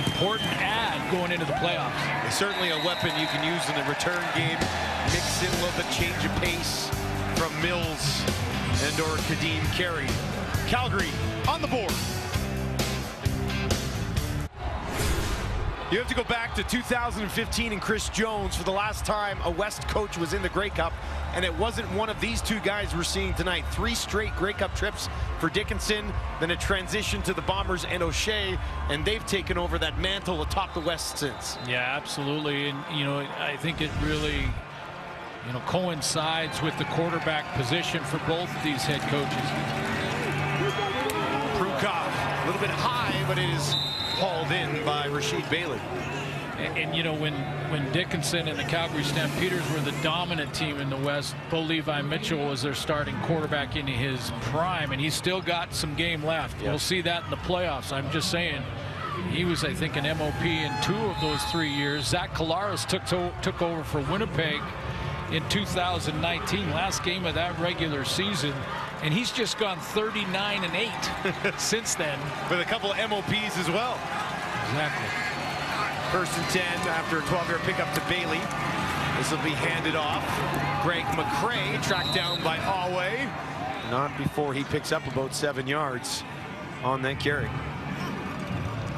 important add going into the playoffs. It's certainly a weapon you can use in the return game. Mix in a little bit, change of pace from Mills and or Kadeem Carey. Calgary on the board. You have to go back to 2015 and Chris Jones for the last time a West coach was in the Grey Cup, and it wasn't one of these 2 guys we're seeing tonight. 3 straight Grey Cup trips for Dickinson, then a transition to the Bombers and O'Shea, and they've taken over that mantle atop the West since. Yeah, absolutely, and I think it really coincides with the quarterback position for both of these head coaches. Prukop, a little bit high, but it is hauled in by Rasheed Bailey. And when Dickinson and the Calgary Stampeders were the dominant team in the West, Bo Levi Mitchell was their starting quarterback into his prime, and he's still got some game left. Yep. We'll see that in the playoffs. I'm just saying, he was, I think, an MOP in 2 of those 3 years. Zach Collaros took over for Winnipeg in 2019, last game of that regular season, and he's just gone 39-8 since then. With a couple of MOPs as well. Exactly. 1st and 10 after a 12-yard pickup to Bailey. This will be handed off. Greg McCray tracked down by Awe. Not before he picks up about 7 yards on that carry.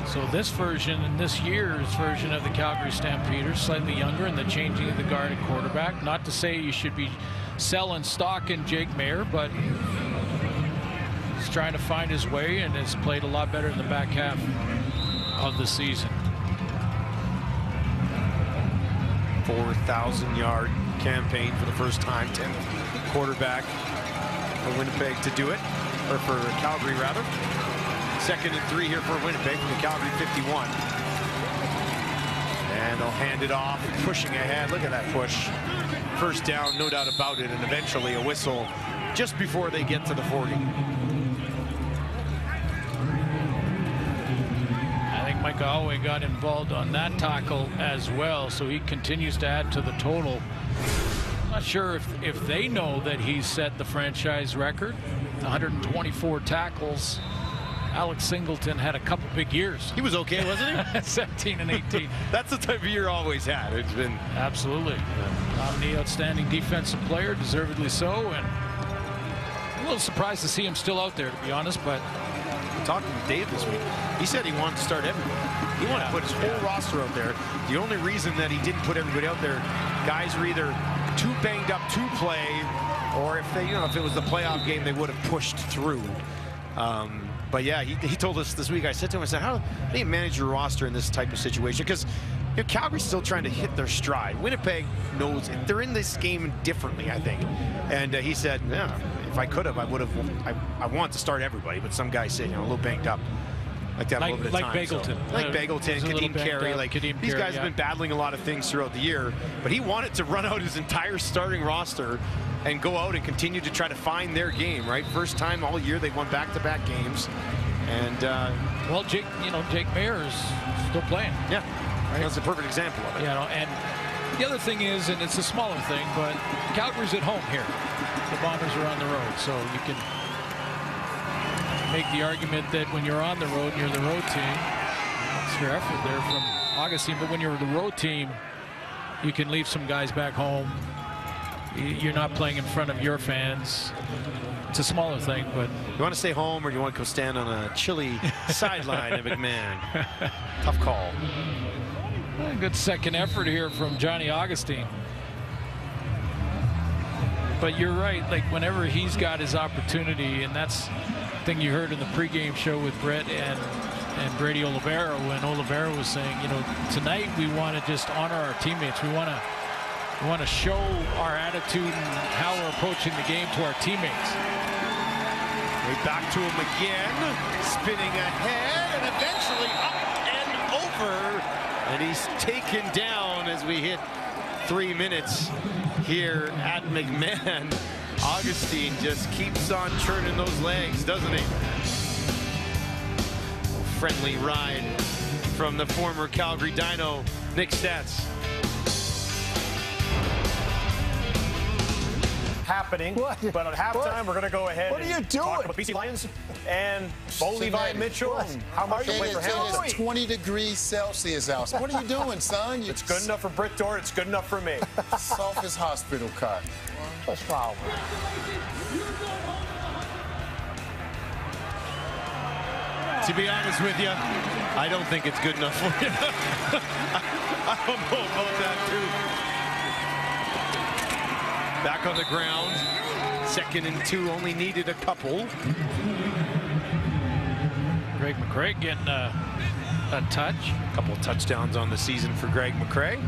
So this version and this year's version of the Calgary Stampeders, slightly younger, and the changing of the guard at quarterback. Not to say you should be selling stock in Jake Mayer, but he's trying to find his way and has played a lot better in the back half of the season. 4,000-yard campaign for the first time. 10th quarterback for Winnipeg to do it, or for Calgary rather. 2nd and 3 here for Winnipeg from the Calgary 51. And they'll hand it off, pushing ahead. Look at that push. First down, no doubt about it, and eventually a whistle just before they get to the 40. I think Micah Howe got involved on that tackle as well, so he continues to add to the total. I'm not sure if they know that he's set the franchise record, 124 tackles. Alex Singleton had a couple big years. He was okay, wasn't he? 17 and 18. That's the type of year always had. It's been absolutely. Nominee outstanding defensive player, deservedly so, and a little surprised to see him still out there, to be honest. But talking to Dave this week, he said he wanted to start everybody. He wanted to put his whole roster out there. The only reason that he didn't put everybody out there, guys were either too banged up to play, or if they, if it was the playoff game, they would have pushed through. But yeah, he told us this week. I said to him, I said, how do you manage your roster in this type of situation? Because Calgary's still trying to hit their stride. Winnipeg knows it. They're in this game differently, I think. And he said, yeah, if I could have, I would have. I want to start everybody, but some guys say, a little banged up. Like that a little bit of time. Like Bagleton. So, like Bagleton, Kadeem Carey. These guys have been battling a lot of things throughout the year, but he wanted to run out his entire starting roster and go out and continue to try to find their game, right? First time all year they won back-to-back games. And well, Jake Mayer is still playing. Yeah, right? That's a perfect example of it. And the other thing is, and it's a smaller thing, but Calgary's at home here. The Bombers are on the road, so you can make the argument that when you're on the road and you're the road team, it's your effort there from Augustine, but when you're the road team, you can leave some guys back home. You're not playing in front of your fans. It's a smaller thing, but you want to stay home or you want to go stand on a chilly sideline at McMahon? Tough call. A good second effort here from Johnny Augustine. But you're right, like whenever he's got his opportunity, and that's the thing you heard in the pregame show with Brett and Brady Oliveira, when Oliveira was saying, tonight we want to just honor our teammates. We want to show our attitude and how we're approaching the game to our teammates. Way back to him again, spinning ahead and eventually up and over. And he's taken down as we hit 3 minutes here at McMahon. Augustine just keeps on churning those legs, doesn't he? Friendly ride from the former Calgary Dino, Nick Stats. Happening, but at halftime we're going to go ahead and talk about BC Lions and Bo Levi Mitchell and how much to play for Hamilton. It's 20 degrees Celsius out. What are you doing, son? It's good enough for Britt Dort. It's good enough for me. Softest hospital cot. What's wrong? To be honest with you, I don't think it's good enough for you. I don't know about that, too. Back on the ground. 2nd and 2, only needed a couple. Greg McCrae getting a touch. A couple of touchdowns on the season for Greg McCrae.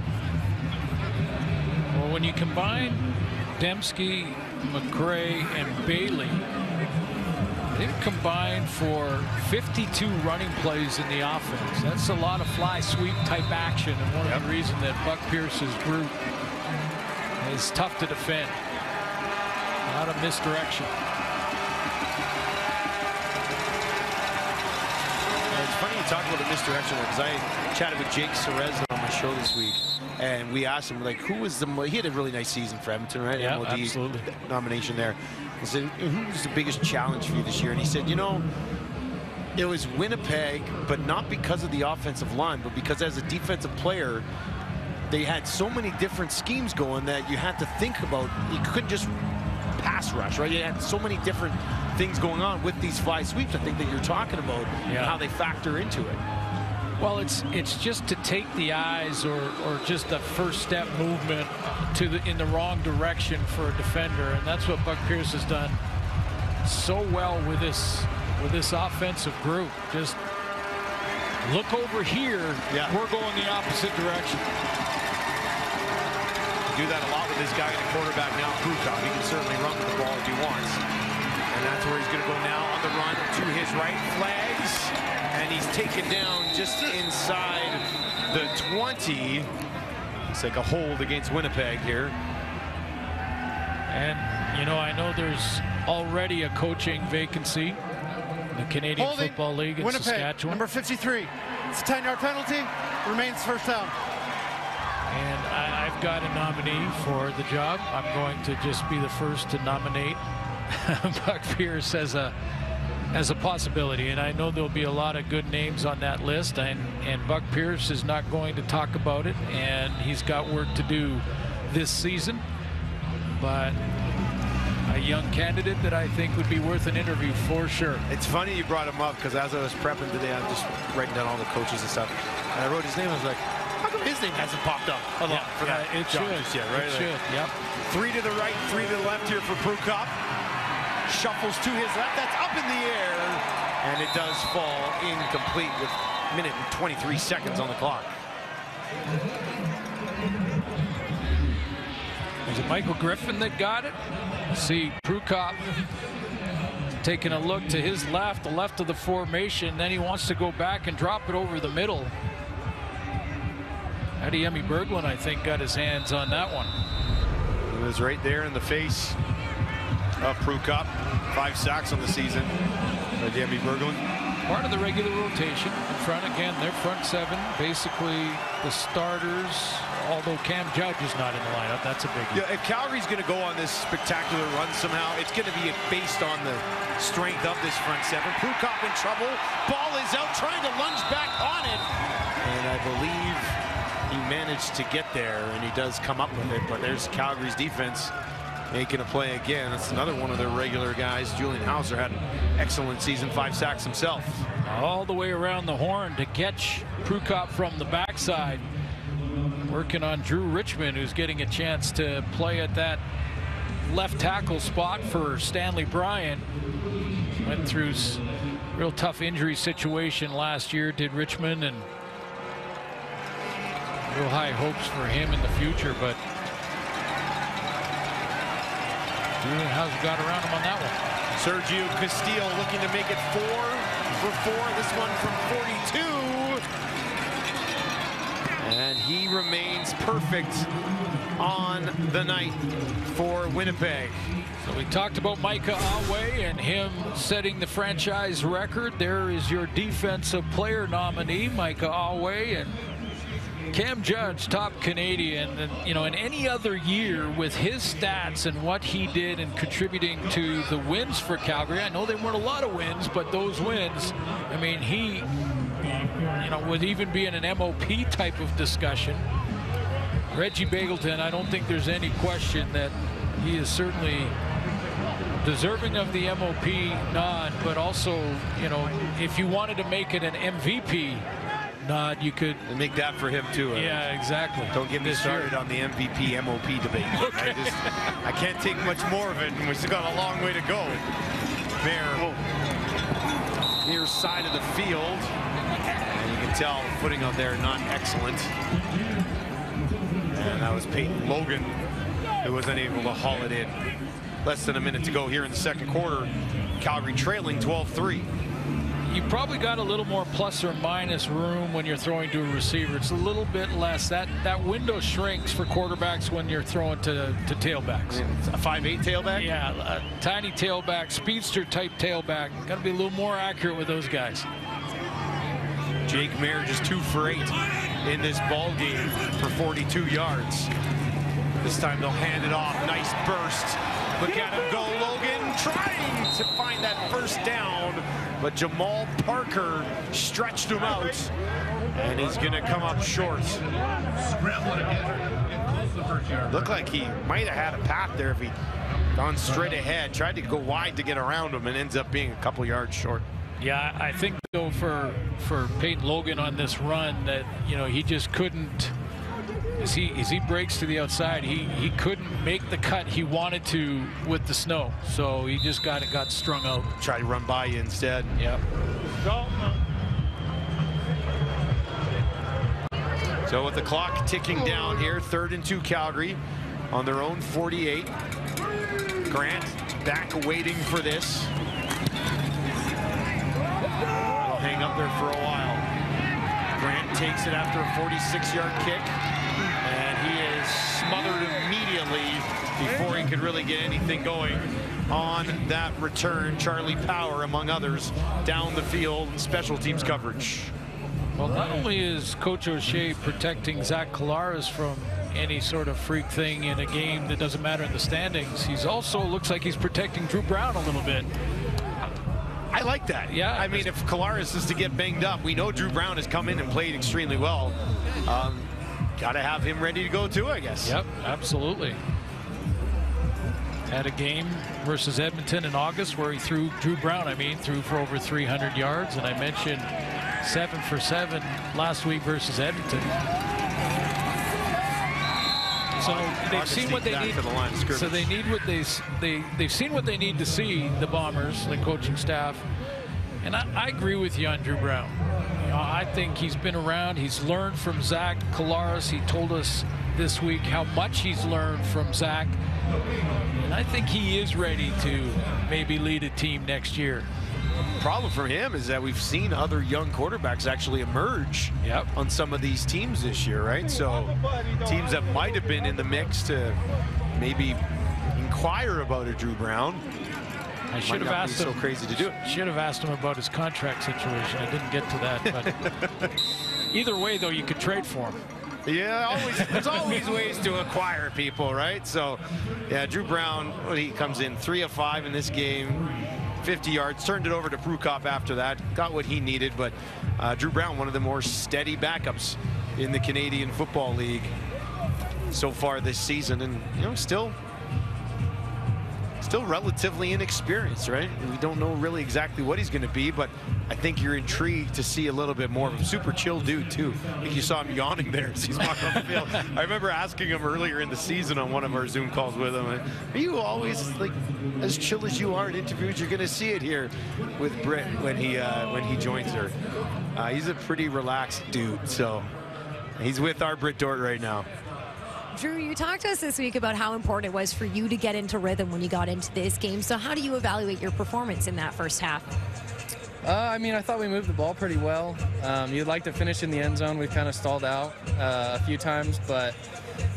Well, when you combine Dembski, McCrae, and Bailey, they've combined for 52 running plays in the offense. That's a lot of fly sweep type action, and one of the reasons that Buck Pierce's group is tough to defend. A lot of misdirection. It's funny you talk about the misdirection because I chatted with Jake Cereza on my show this week, and we asked him, like, who was he had a really nice season for Edmonton, right? Yeah, MLD absolutely. Nomination there. I said, who's the biggest challenge for you this year? And he said, it was Winnipeg, but not because of the offensive line, but because as a defensive player, they had so many different schemes going that you had to think about. You couldn't just pass rush, right? You had so many different things going on with these fly sweeps, I think, that you're talking about, and how they factor into it. Well, it's just to take the eyes or just a first step movement in the wrong direction for a defender, and that's what Buck Pierce has done so well with this offensive group. Just look over here. We're going the opposite direction. can do that a lot with this guy in the quarterback now, Prukop. He can certainly run with the ball if he wants. And that's where he's going to go now on the run to his right. Flags, and he's taken down just inside the 20. It's like a hold against Winnipeg here. And, you know, I know there's already a coaching vacancy in the Canadian Football League in Winnipeg, Saskatchewan. number 53. It's a 10-yard penalty. Remains first down. And I've got a nominee for the job. I'm going to just be the first to nominate Buck Pierce as a possibility. And I know there'll be a lot of good names on that list. And Buck Pierce is not going to talk about it. And he's got work to do this season. But a young candidate that I think would be worth an interview for sure. It's funny you brought him up, because as I was prepping today, I'm just writing down all the coaches and stuff. And I wrote his name. I was like, how come his name hasn't popped up a lot for that? It should. Yet, right? It should. Yep. 3 to the right, 3 to the left here for Prukop. Shuffles to his left. That's up in the air. And it does fall incomplete with a minute and 23 seconds on the clock. Was it Michael Griffin that got it? See Prukop taking a look to his left, the left of the formation. Then he wants to go back and drop it over the middle. Adeyemi Berglund, I think, got his hands on that one. It was right there in the face of Prukop. 5 sacks on the season. Adeyemi Berglund. Part of the regular rotation in front. Again, their front 7, basically the starters, although Cam Judge is not in the lineup. That's a biggie. Yeah, if Calgary's going to go on this spectacular run somehow, it's going to be based on the strength of this front 7. Prukop in trouble. Ball is out, trying to lunge back on it. And I believe he managed to get there, and he does come up with it. But there's Calgary's defense making a play again. That's another one of their regular guys. Julian Hauser had an excellent season, 5 sacks himself. All the way around the horn to catch Prukop from the backside. Working on Drew Richmond, who's getting a chance to play at that left tackle spot for Stanley Bryant. Went through a real tough injury situation last year, did Richmond, and real high hopes for him in the future, but Julian Hauser got around him on that one. Sergio Castillo looking to make it 4 for 4. This one from 42. And he remains perfect on the night for Winnipeg. So we talked about Micah Awe and him setting the franchise record. There is your defensive player nominee, Micah Awe, and Cam Judge, top Canadian. And, you know, in any other year with his stats and what he did in contributing to the wins for Calgary, I know they weren't a lot of wins, but those wins, I mean, he, you know, would even be in an MOP type of discussion. Reggie Begelton, I don't think there's any question that he is certainly deserving of the MOP nod, but also, you know, if you wanted to make it an MVP nod, you could make that for him too. Yeah, exactly. Don't get me started on the MVP MOP debate. Okay. I can't take much more of it, and we still got a long way to go. There, near side of the field, and you can tell footing out there not excellent. And that was Peyton Logan who wasn't able to haul it in. Less than a minute to go here in the second quarter. Calgary trailing 12-3. You probably got a little more plus or minus room when you're throwing to a receiver. It's a little bit less. That window shrinks for quarterbacks when you're throwing to tailbacks. A 5'8" tailback? Yeah, a tiny tailback, speedster type tailback. Got to be a little more accurate with those guys. Jake Mayer just 2 for 8 in this ball game for 42 yards. This time they'll hand it off. Nice burst. Look at him go, Logan, trying to find that first down, but Jamal Parker stretched him out, and he's going to come up short. Looked like he might have had a path there if he'd gone straight ahead. Tried to go wide to get around him and ends up being a couple yards short. Yeah, I think, though, for Peyton Logan on this run that, you know, he just couldn't, as he breaks to the outside, he couldn't make the cut he wanted to with the snow. So he just got strung out. Try to run by you instead. Yep. So So with the clock ticking down here, 3rd and 2 Calgary on their own 48. Grant back waiting for this. It'll hang up there for a while. Grant takes it after a 46-yard kick, and he is smothered immediately before he could really get anything going on that return. Charlie Power, among others, down the field, special teams coverage. Well, not only is Coach O'Shea protecting Zach Collaros from any sort of freak thing in a game that doesn't matter in the standings, he's also looks like he's protecting Drew Brown a little bit. I like that. Yeah. I mean, if Collaros is to get banged up, we know Drew Brown has come in and played extremely well. Got to have him ready to go too, I guess. Yep, absolutely. Had a game versus Edmonton in August where he threw Drew Brown, threw for over 300 yards, and I mentioned 7 for 7 last week versus Edmonton. So they've seen what they need. So they need what they've seen what they need to see, the Bombers, the coaching staff. And I agree with you on Drew Brown. I think he's been around. He's learned from Zach Collaros. He told us this week how much he's learned from Zach. And I think he is ready to maybe lead a team next year. Problem for him is that we've seen other young quarterbacks actually emerge on some of these teams this year, right? So teams that might have been in the mix to maybe inquire about a Drew Brown. I should have asked him. So crazy to do it. Should have asked him about his contract situation. I didn't get to that, but either way, though, you could trade for him. Yeah, there's always ways to acquire people, right? So, yeah, Drew Brown, when he comes in 3 of 5 in this game, 50 yards, turned it over to Prukop after that, got what he needed. But Drew Brown, one of the more steady backups in the Canadian Football League so far this season, and still relatively inexperienced, right? We don't know really exactly what he's going to be, but I think you're intrigued to see a little bit more of him. Super chill dude too. I think you saw him yawning there as he's walking on the field. I remember asking him earlier in the season on one of our Zoom calls with him, are you always like as chill as you are in interviews? You're going to see it here with Britt when he joins her. He's a pretty relaxed dude, so he's with our Britt Dort right now. Drew, you talked to us this week about how important it was for you to get into rhythm when you got into this game. So how do you evaluate your performance in that first half? I thought we moved the ball pretty well. You'd like to finish in the end zone. We kind of stalled out a few times, but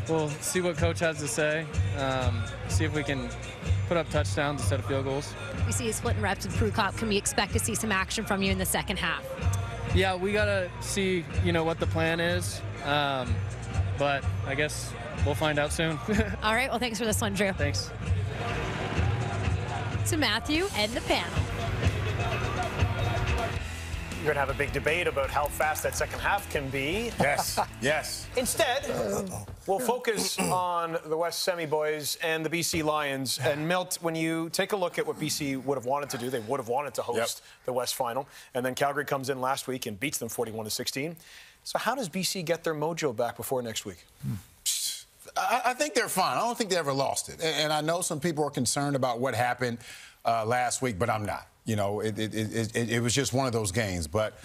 we'll see what coach has to say. See if we can put up touchdowns instead of field goals. We see you splitting reps with Prukop. Can we expect to see some action from you in the second half? Yeah, we got to see, what the plan is. But I guess we'll find out soon. All right. Well, thanks for this one, Drew. Thanks. To Matthew and the panel. You're going to have a big debate about how fast that second half can be. Yes, yes. Instead, we'll focus on the West Semi boys and the BC Lions. And Milt, when you take a look at what BC would have wanted to do, they would have wanted to host the West Final. And then Calgary comes in last week and beats them 41-16. So how does BC get their mojo back before next week? I think they're fine. I don't think they ever lost it. And I know some people are concerned about what happened last week, but I'm not. It was just one of those games. But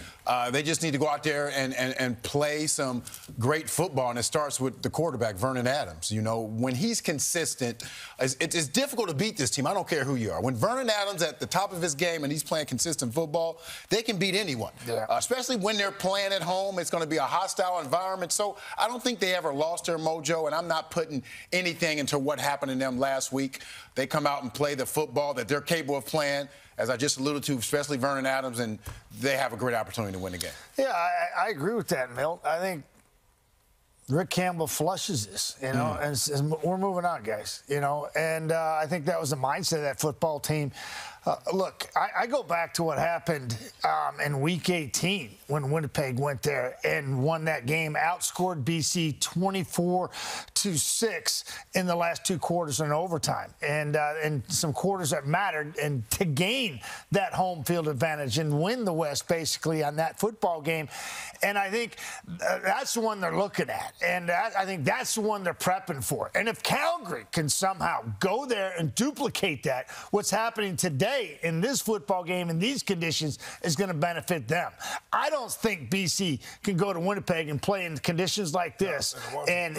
they just need to go out there and play some great football. And it starts with the quarterback, Vernon Adams. When he's consistent, it's difficult to beat this team. I don't care who you are. When Vernon Adams at the top of his game and he's playing consistent football, they can beat anyone. Yeah. Especially when they're playing at home. It's going to be a hostile environment. So I don't think they ever lost their mojo. And I'm not putting anything into what happened to them last week. They come out and play the football that they're capable of playing, as I just alluded to, especially Vernon Adams, and they have a great opportunity to win the game. Yeah, I agree with that, Milt. I think Rick Campbell flushes this, and we're moving on, guys, and I think that was the mindset of that football team. Look, I go back to what happened in Week 18 when Winnipeg went there and won that game, outscored BC 24-6 in the last 2 quarters in overtime, and some quarters that mattered, and to gain that home field advantage and win the West basically on that football game. And I think that's the one they're looking at, and I think that's the one they're prepping for. And if Calgary can somehow go there and duplicate that, what's happening today, today in this football game in these conditions is going to benefit them. I don't think BC can go to Winnipeg and play in conditions like this, and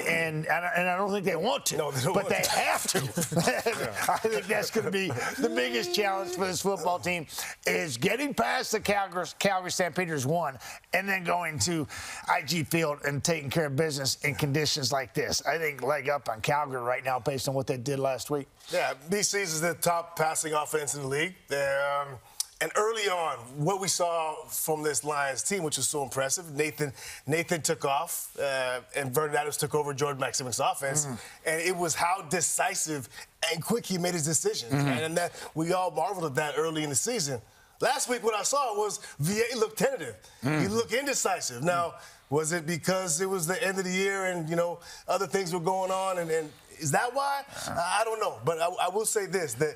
I don't think they want to, but they have to. I think that's going to be the biggest challenge for this football team is getting past the Calgary Stampeders 1 and then going to IG Field and taking care of business in conditions like this. I think leg up on Calgary right now based on what they did last week. Yeah, BC's is the top passing offense in the league. And early on, what we saw from this Lions team, which was so impressive, Nathan took off, and Vernon Adams took over Jordan Maximic's offense, and it was how decisive and quick he made his decisions. And that we all marveled at that early in the season. Last week, what I saw was VA looked tentative. He looked indecisive. Now, was it because it was the end of the year and, you know, other things were going on? And is that why? I don't know. But I will say this, that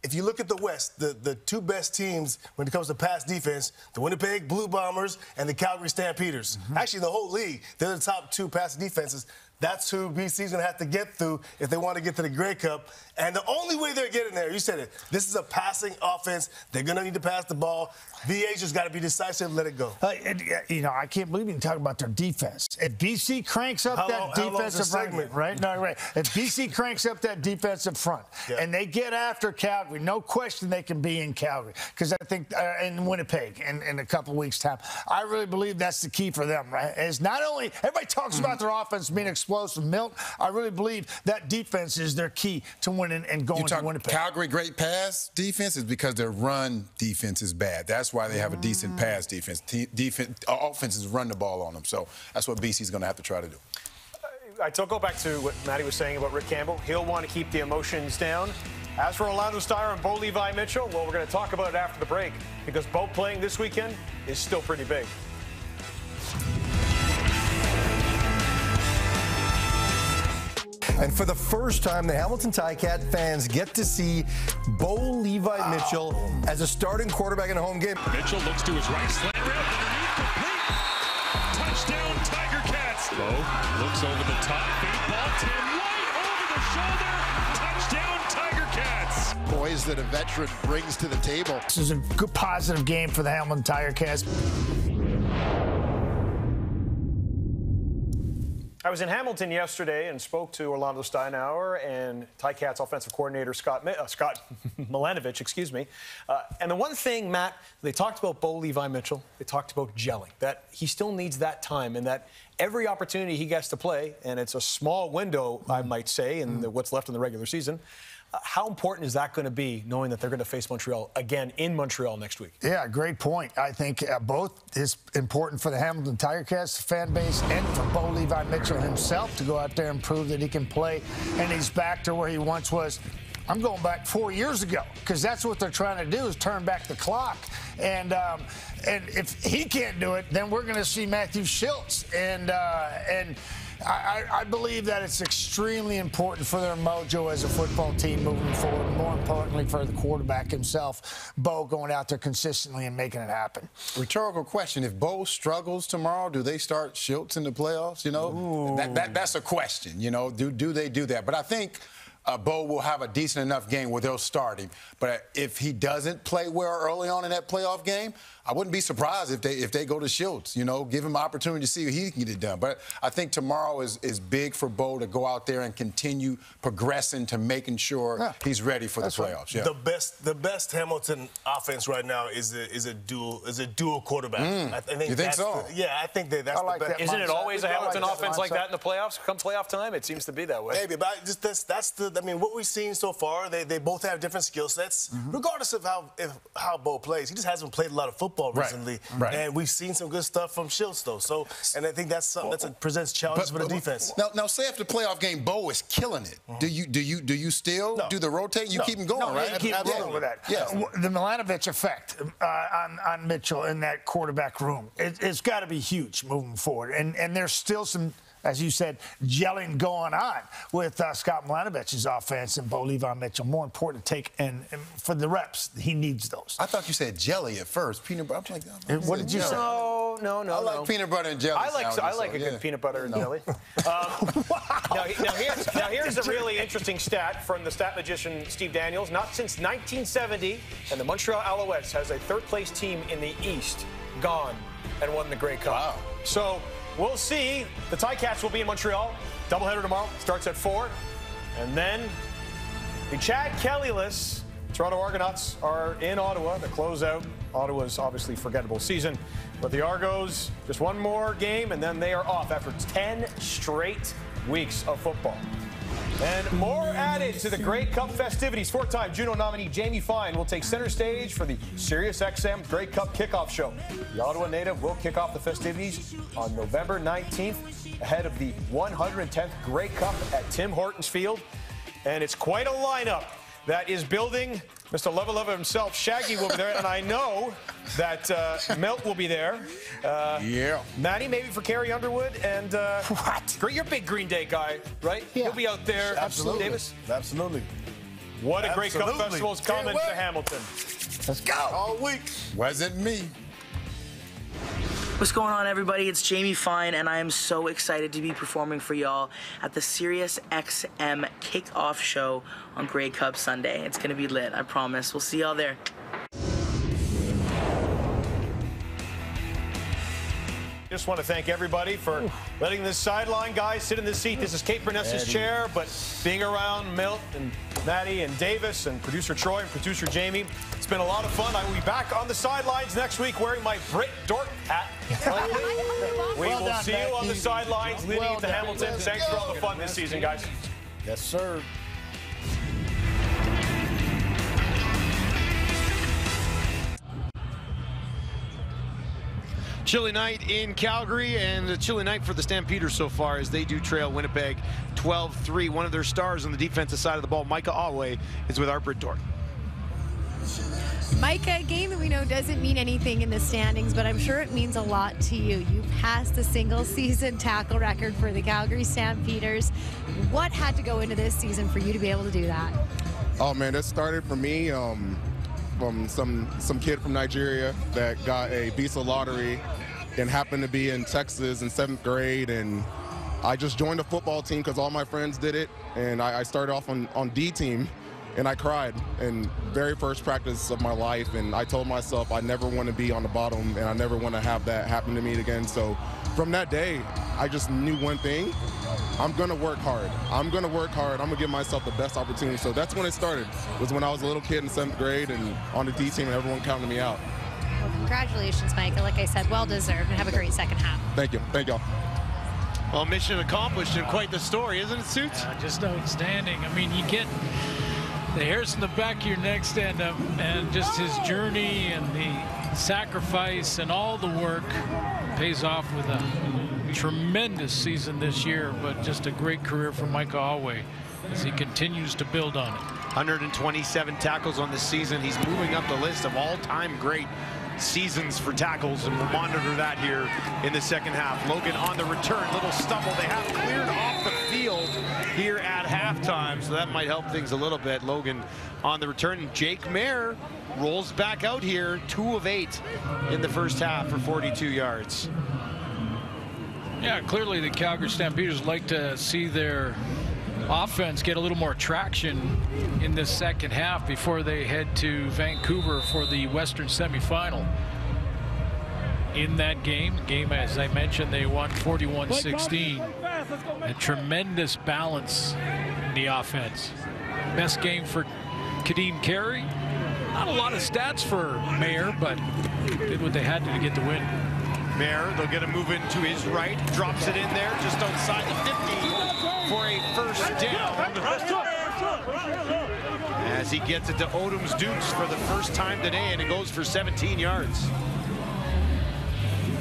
if you look at the West, the two best teams when it comes to pass defense, the Winnipeg Blue Bombers and the Calgary Stampeders. Actually, the whole league, they're the top two pass defenses. That's who BC's going to have to get through if they want to get to the Grey Cup. And the only way they're getting there, you said it, this is a passing offense. They're going to need to pass the ball. VA's just got to be decisive and let it go. You know, I can't believe you can talk about their defense. If BC cranks up that defensive segment, right? No, right. If BC cranks up that defensive front and they get after Calgary, no question they can be in Calgary. Because I think in Winnipeg in a couple of weeks' time, I really believe that's the key for them, right? It's not only, everybody talks about their offense being explosive, Milt. I really believe that defense is their key to winning and going to Winnipeg. Calgary great pass defense is because their run defense is bad. That's why they have a decent pass defense. Offenses run the ball on them. So that's what BC's going to have to try to do. I go back to what Matty was saying about Rick Campbell. He'll want to keep the emotions down. As for Orlando Steyer and Bo Levi Mitchell, well, we're going to talk about it after the break because Bo playing this weekend is still pretty big. And for the first time, the Hamilton Ticat fans get to see Bo Levi Mitchell as a starting quarterback in a home game. Mitchell looks to his right, slant route underneath, complete. Touchdown, Tiger Cats. Bo looks over the top, big ball, Tim White over the shoulder. Touchdown, Tiger Cats. Poise that a veteran brings to the table. This is a good, positive game for the Hamilton Tiger Cats. I was in Hamilton yesterday and spoke to Orlando Steinauer and Ticats offensive coordinator Scott Milanovich, excuse me. And the one thing, Matt, they talked about Bo Levi Mitchell. They talked about gelling, that he still needs that time and that every opportunity he gets to play, and it's a small window, I might say, in what's left in the regular season. How important is that going to be, knowing that they're going to face Montreal again in Montreal next week? Yeah, great point. I think both is important for the Hamilton Tiger Cats fan base and for Bo Levi Mitchell himself to go out there and prove that he can play, and he's back to where he once was. I'm going back 4 years ago because that's what they're trying to do is turn back the clock. And if he can't do it, then we're going to see Matthew Schultz. And I believe that it's extremely important for their mojo as a football team moving forward. More importantly, for the quarterback himself, Bo, going out there consistently and making it happen. Rhetorical question: if Bo struggles tomorrow, do they start Schultz in the playoffs? You know, that's a question. You know, do they do that? But I think Bo will have a decent enough game where they'll start him. But if he doesn't play well early on in that playoff game, I wouldn't be surprised if they go to Schultz, you know, give him an opportunity to see if he can get it done. But I think tomorrow is big for Bo to go out there and continue progressing to making sure he's ready for the playoffs. Yeah. The best Hamilton offense right now is a dual quarterback. I think you think so? I think that's the best. Isn't it always a Hamilton offense like that in the playoffs? Come playoff time, it seems to be that way. Maybe, but I mean, what we've seen so far, they both have different skill sets. Regardless of how Bo plays, he just hasn't played a lot of football recently, and we've seen some good stuff from Schultz though. So, and I think that's something that presents challenges for the defense. Now, say after the playoff game, Bo is killing it. Do you still do the rotate? You keep him going, right? You keep going with that. Yeah. The Milanovich effect on Mitchell in that quarterback room, it's got to be huge moving forward. And there's still some, as you said, gelling going on with Scott Milanovich's offense and Bo Levi Mitchell. More important to take, and for the reps, he needs those. I thought you said jelly at first. Peanut butter. I'm like, what did you say? No. I like peanut butter and jelly. I like a good peanut butter and jelly. Now here's a really interesting stat from the stat magician Steve Daniels. Not since 1970, and the Montreal Alouettes has a third-place team in the East gone and won the Grey Cup. Wow. So we'll see. The Ticats will be in Montreal. Doubleheader tomorrow. Starts at 4. And then the Chad Kelly-less Toronto Argonauts are in Ottawa to close out Ottawa's obviously forgettable season. But the Argos, just one more game, and then they are off after 10 straight weeks of football. And more added to the Grey Cup festivities. 4-time Juno nominee Jamie Fine will take center stage for the SiriusXM Grey Cup kickoff show. The Ottawa native will kick off the festivities on November 19th ahead of the 110th Grey Cup at Tim Hortons Field. And it's quite a lineup that is building. Mr. Leva himself, Shaggy, will be there, and I know that Milt will be there. Yeah. Matty, maybe for Carrie Underwood, and what? You're a big Green Day guy, right? Yeah. You'll be out there. Absolutely. Davis? Absolutely. What a great Cup festival is coming to Hamilton. Let's go. All week. Wasn't me. What's going on, everybody? It's Jamie Fine, and I am so excited to be performing for y'all at the SiriusXM Kickoff Show on Grey Cup Sunday. It's gonna be lit, I promise. We'll see y'all there. Just want to thank everybody for letting this sideline guy sit in this seat. This is Kate Burness's chair, but being around Milt and Maddie and Davis and producer Troy and producer Jamie, it's been a lot of fun. I will be back on the sidelines next week wearing my Brit Dort hat. We will see you on the sidelines leading into Hamilton. Thanks for all the fun this season, guys. Yes, sir. Chilly night in Calgary, and a chilly night for the Stampeders so far as they do trail Winnipeg 12-3. One of their stars on the defensive side of the ball, Micah Alway, is with our Brit Dort. Micah, a game that we know doesn't mean anything in the standings, but I'm sure it means a lot to you. You passed the single-season tackle record for the Calgary Stampeders. What had to go into this season for you to be able to do that? Oh, man, that started for me from some kid from Nigeria that got a visa lottery and happened to be in Texas in 7th grade, and I just joined the football team because all my friends did it, and I started off on D team, and I cried in very first practice of my life, and I told myself I never want to be on the bottom, and I never want to have that happen to me again. So from that day, I just knew one thing: I'm going to work hard. I'm going to work hard. I'm going to give myself the best opportunity. So that's when it started. It was when I was a little kid in 7th grade and on the D team, and everyone counted me out. Well, congratulations, Micah. Like I said, well deserved, and have a great second half. Thank you. Thank y'all. Well, mission accomplished, and quite the story, isn't it, Suits? Just outstanding. I mean, you get the hairs in the back of your neck stand up, and just his journey and the sacrifice and all the work pays off with a tremendous season this year, but just a great career for Micah Alway as he continues to build on it. 127 tackles on the season. He's moving up the list of all-time great seasons for tackles, and we'll monitor that here in the second half. Logan on the return, little stumble. They have cleared off the field here at halftime, so that might help things a little bit. Logan on the return. Jake Mayer rolls back out here, 2 of 8 in the first half for 42 yards. Yeah, clearly the Calgary Stampeders like to see their offense get a little more traction in this second half before they head to Vancouver for the Western semifinal. In that game, as I mentioned, they won 41-16. A tremendous balance in the offense. Best game for Kadeem Carey. Not a lot of stats for Mayer, but did what they had to get the win. Mayer, they'll get a move into his right, drops it in there just outside the 50 for a first down. As he gets it to Odom's Dukes for the first time today, and it goes for 17 yards.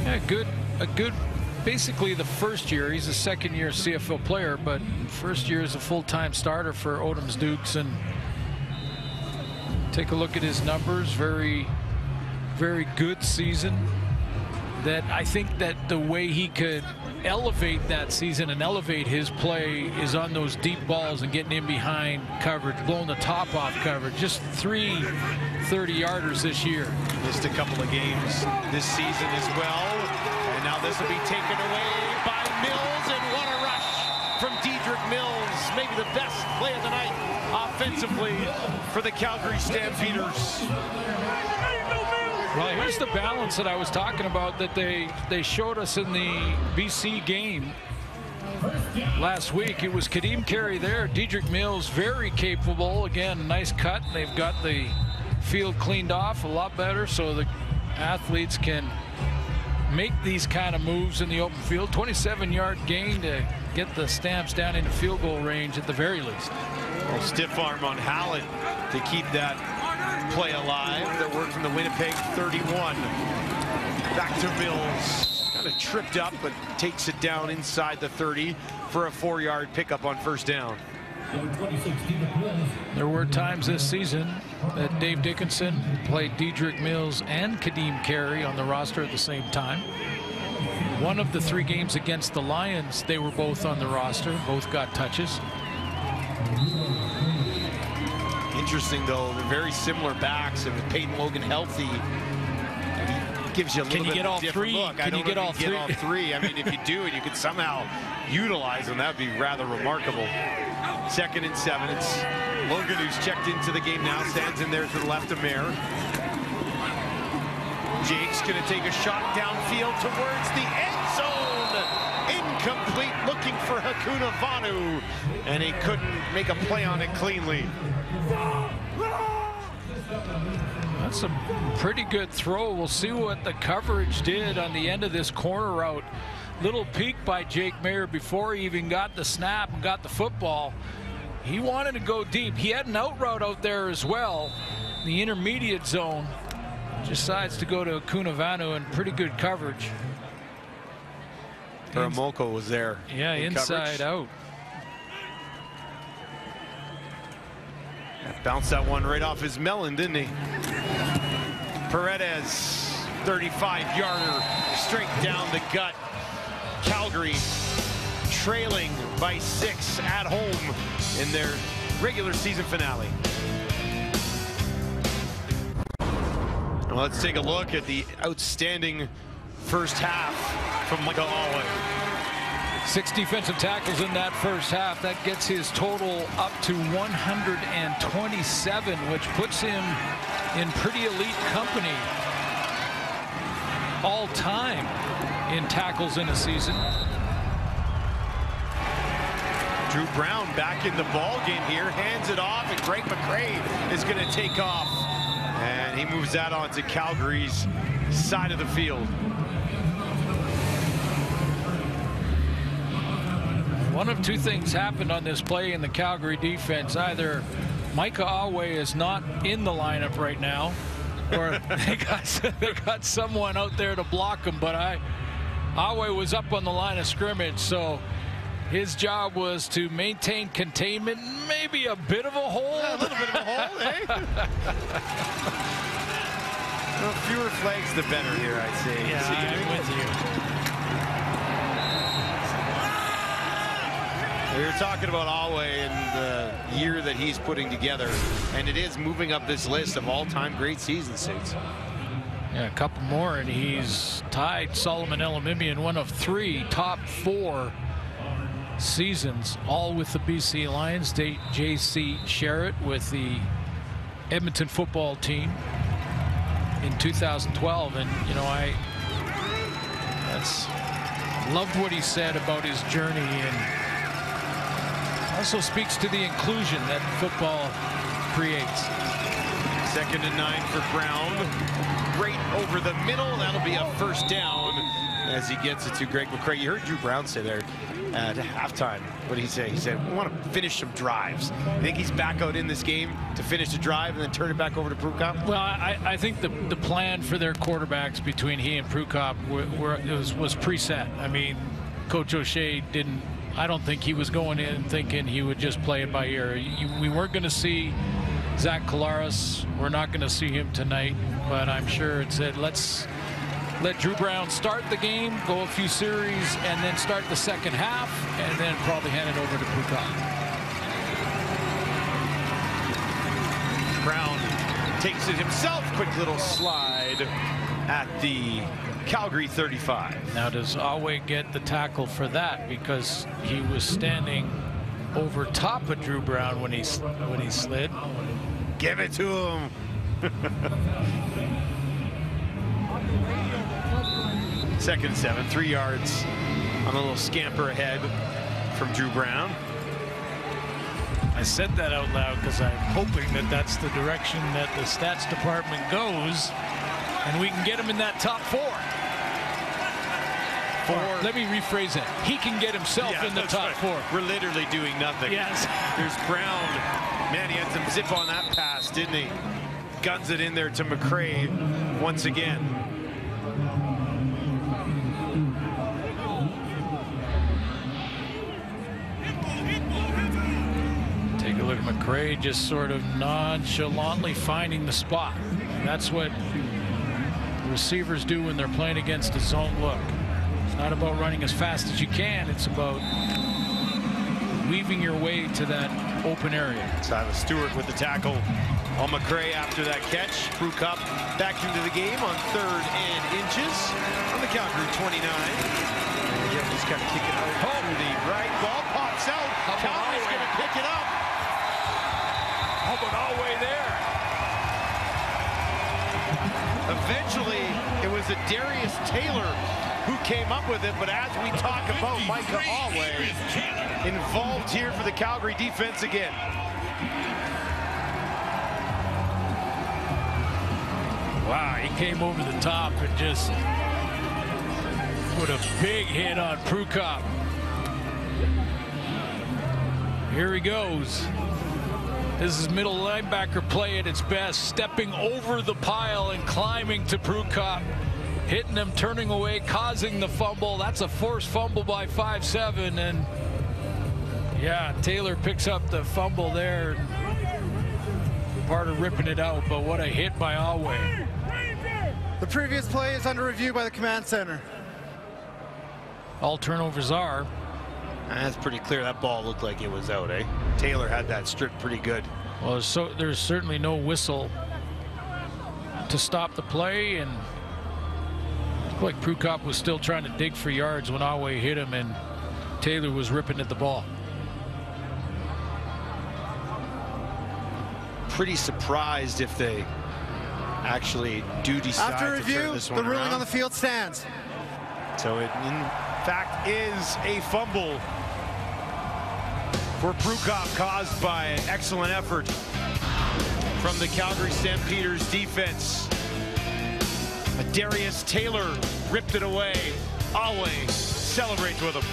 Yeah, a good, basically the first year. He's a second-year CFL player, but first year as a full-time starter for Odom's Dukes. And take a look at his numbers. Very, very good season. That I think that the way he could elevate that season and elevate his play is on those deep balls and getting in behind coverage, blowing the top off coverage. Just 3 30-yarders this year. Missed a couple of games this season as well. And now this will be taken away by Mills, and what a rush from Dedrick Mills, maybe the best play of the night offensively for the Calgary Stampeders. Well, here's the balance that I was talking about that they showed us in the BC game last week. It was Kadeem Carey there. Dedrick Mills, very capable. Again, nice cut. They've got the field cleaned off a lot better so the athletes can make these kind of moves in the open field. 27-yard gain to get the Stamps down into field goal range at the very least. Well, stiff arm on Hallett to keep that play alive. That worked from the Winnipeg 31. Back to Mills. Kind of tripped up, but takes it down inside the 30 for a 4-yard pickup on first down. There were times this season that Dave Dickinson played Dedrick Mills and Kadeem Carey on the roster at the same time. One of the 3 games against the Lions, they were both on the roster. Both got touches. Interesting, though, they're very similar backs, and with Peyton Logan healthy, it gives you a little bit of a different look. Can you get all three? I mean, if you do, and you can somehow utilize them, that would be rather remarkable. 2nd and 7. It's Logan who's checked into the game now, stands in there to the left of Mayer. Jake's going to take a shot downfield towards the end zone. Incomplete, looking for Hakuna Vanu, and he couldn't make a play on it cleanly. That's a pretty good throw. We'll see what the coverage did on the end of this corner route. Little peek by Jake Mayer before he even got the snap and got the football. He wanted to go deep. He had an out route out there as well. The intermediate zone. Decides to go to Hakuna Vanu and pretty good coverage. Paramoko was there. Yeah, inside out. Bounced that one right off his melon, didn't he? Paredes, 35-yarder, straight down the gut. Calgary trailing by 6 at home in their regular season finale. Well, let's take a look at the outstanding first half from Michael Alway. 6 defensive tackles in that first half. That gets his total up to 127, which puts him in pretty elite company all time in tackles in a season. Drew Brown back in the ball game here, hands it off, and Greg McCray is going to take off. And he moves that onto Calgary's side of the field. One of 2 things happened on this play in the Calgary defense. Either Micah Alway is not in the lineup right now, or they got someone out there to block him. But Alway was up on the line of scrimmage, so his job was to maintain containment, maybe a bit of a hold. Yeah, a little bit of a hold, eh? Well, fewer flags, the better here, I'd say. Yeah, I'm with you. We were talking about Alway and the year that he's putting together, and it is moving up this list of all-time great season suits. Yeah, a couple more, and he's tied Solomon Elimimian, one of 3 top 4 seasons, all with the BC Lions. J.C. Sherritt with the Edmonton football team in 2012, and you know, I loved what he said about his journey, and also speaks to the inclusion that football creates. 2nd and 9 for Brown. Right over the middle. That'll be a first down as he gets it to Greg McCray. You heard Drew Brown say there at halftime. What did he say? He said, we want to finish some drives. I think he's back out in this game to finish the drive and then turn it back over to Prukop. Well, I think the plan for their quarterbacks between he and Prukop was preset. I mean, Coach O'Shea didn't. I don't think he was going in thinking he would just play it by ear. We weren't going to see Zach Collaros. We're not going to see him tonight, but I'm sure it said, let's let Drew Brown start the game, go a few series, and then start the second half, and then probably hand it over to Prukop. Brown takes it himself. Quick little slide at the Calgary 35. Now, does Alway get the tackle for that? Because he was standing over top of Drew Brown when he slid. Give it to him. Second and 7, 3 yards on a little scamper ahead from Drew Brown. I said that out loud because I'm hoping that that's the direction that the stats department goes, and we can get him in that top 4. Let me rephrase that. He can get himself in the top 4. We're literally doing nothing. Yes. There's Brown. Man, he had some zip on that pass, didn't he? Guns it in there to McCray once again. Take a look at McCray just sort of nonchalantly finding the spot. That's what receivers do when they're playing against a zone look. It's not about running as fast as you can. It's about weaving your way to that open area. Silas Stewart with the tackle on McCray after that catch. Brew Cup back into the game on 3rd and inches on the Calgary 29. And again, just kind of kick it out to the right. Ball pops out. Calgary's going to pick it up. How about Alway there? Eventually, it was a Darius Taylor who came up with it, but as we talk about Micah Alway, involved here for the Calgary defense again. Wow, he came over the top and just put a big hit on Prukop. Here he goes. This is middle linebacker play at its best, stepping over the pile and climbing to Prukop, hitting him, turning away, causing the fumble. That's a forced fumble by 5'7", and yeah, Taylor picks up the fumble there. Part of ripping it out, but what a hit by Alway. The previous play is under review by the command center. All turnovers are. That's pretty clear. That ball looked like it was out, eh? Taylor had that stripped pretty good. Well, there's certainly no whistle to stop the play, and it looked like Prukop was still trying to dig for yards when Alway hit him, and Taylor was ripping at the ball. Pretty surprised if they actually do decide After to turn review, this one the ruling around. on the field stands. So it, in fact, is a fumble for Prukop, caused by an excellent effort from the Calgary Stampeders defense. Darius Taylor ripped it away. Alway celebrates with him.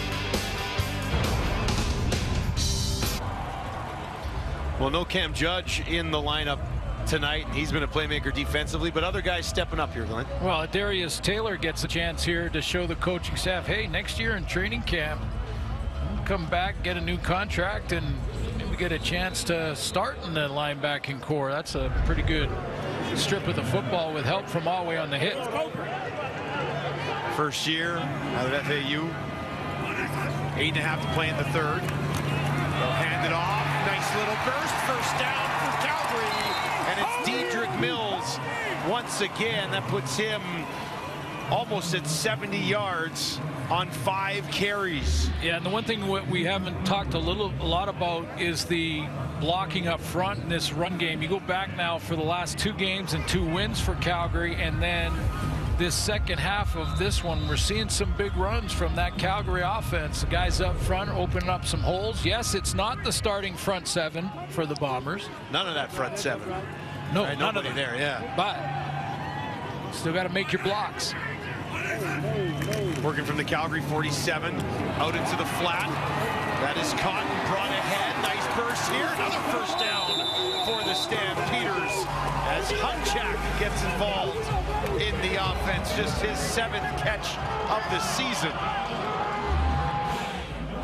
Well, no Cam Judge in the lineup tonight. He's been a playmaker defensively, but other guys stepping up here, Glenn. Well, Darius Taylor gets a chance here to show the coaching staff, hey, next year in training camp, come back, get a new contract, and maybe get a chance to start in the linebacking core. That's a pretty good strip of the football with help from Alway on the hit. First year out of FAU. 8.5 to play in the third. They'll hand it off. Nice little burst. First down for Calgary. And it's Dedrick Mills once again. That puts him almost at 70 yards on 5 carries. Yeah, and the one thing we haven't talked a lot about is the blocking up front in this run game. You go back now for the last 2 games and 2 wins for Calgary, and then this second half of this one, we're seeing some big runs from that Calgary offense. The guys up front opening up some holes. Yes, it's not the starting front 7 for the Bombers. None of that front 7. No, right, none of nobody them. there, yeah. But still got to make your blocks. Working from the Calgary 47, out into the flat. That is caught and brought ahead. Nice burst here. Another first down for the Stampeders as Hunchak gets involved in the offense. Just his 7th catch of the season.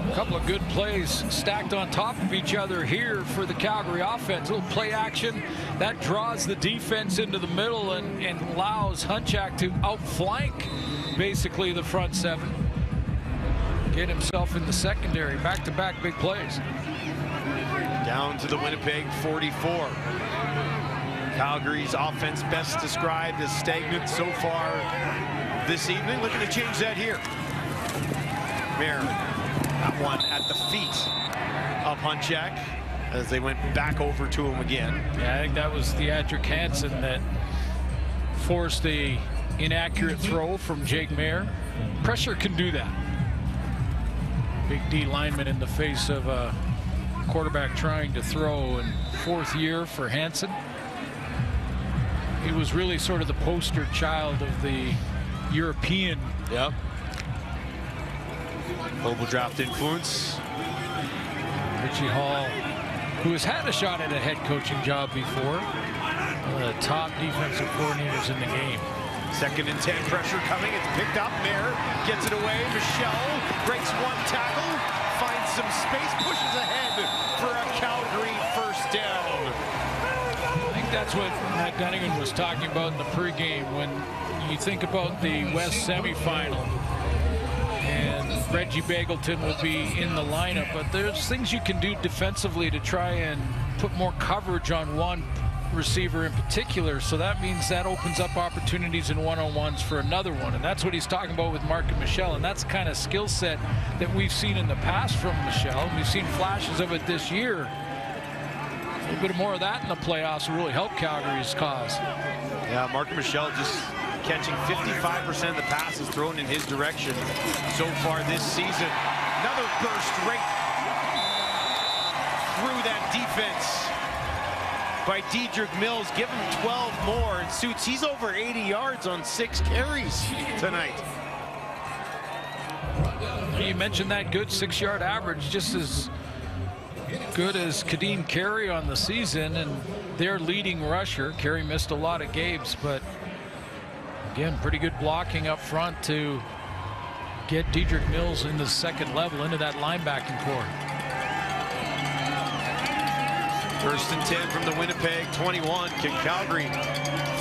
A couple of good plays stacked on top of each other here for the Calgary offense. A little play action that draws the defense into the middle and allows Hunchak to outflank basically the front 7. Get himself in the secondary. Back-to-back big plays. Down to the Winnipeg 44. Calgary's offense best described as stagnant so far this evening. Looking to change that here. Mayer got one at the feet up on check as they went back over to him again. Yeah, I think that was Theodric Hansen that forced the inaccurate throw from Jake Mayer. Pressure can do that. Big D lineman in the face of a quarterback trying to throw, in 4th year for Hansen. He was really sort of the poster child of the European. Yep. Global draft influence. Richie Hall, who has had a shot at a head coaching job before. One of the top defensive coordinators in the game. 2nd and 10, pressure coming. It's picked up. Mayer gets it away. Michelle breaks 1 tackle, finds some space, pushes ahead for a Calgary first down. I think that's what Matt Dunnigan was talking about in the pregame. When you think about the West semifinal, and Reggie Bagleton will be in the lineup, but there's things you can do defensively to try and put more coverage on one receiver in particular, so that means that opens up opportunities in one-on-ones for another one, and that's what he's talking about with Mark and Michelle, and that's the kind of skill set that we've seen in the past from Michelle, and we've seen flashes of it this year. A little bit more of that in the playoffs will really help Calgary's cause. Yeah, Mark and Michelle just catching 55% of the passes thrown in his direction so far this season. Another burst right through that defense by Dedrick Mills. Give him 12 more and Suits. He's over 80 yards on 6 carries tonight. You mentioned that good 6-yard average, just as good as Kadeem Carey on the season, and their leading rusher. Carey missed a lot of games, but again, pretty good blocking up front to get Dedrick Mills in the 2nd level, into that linebacking core. 1st and 10 from the Winnipeg 21. Can Calgary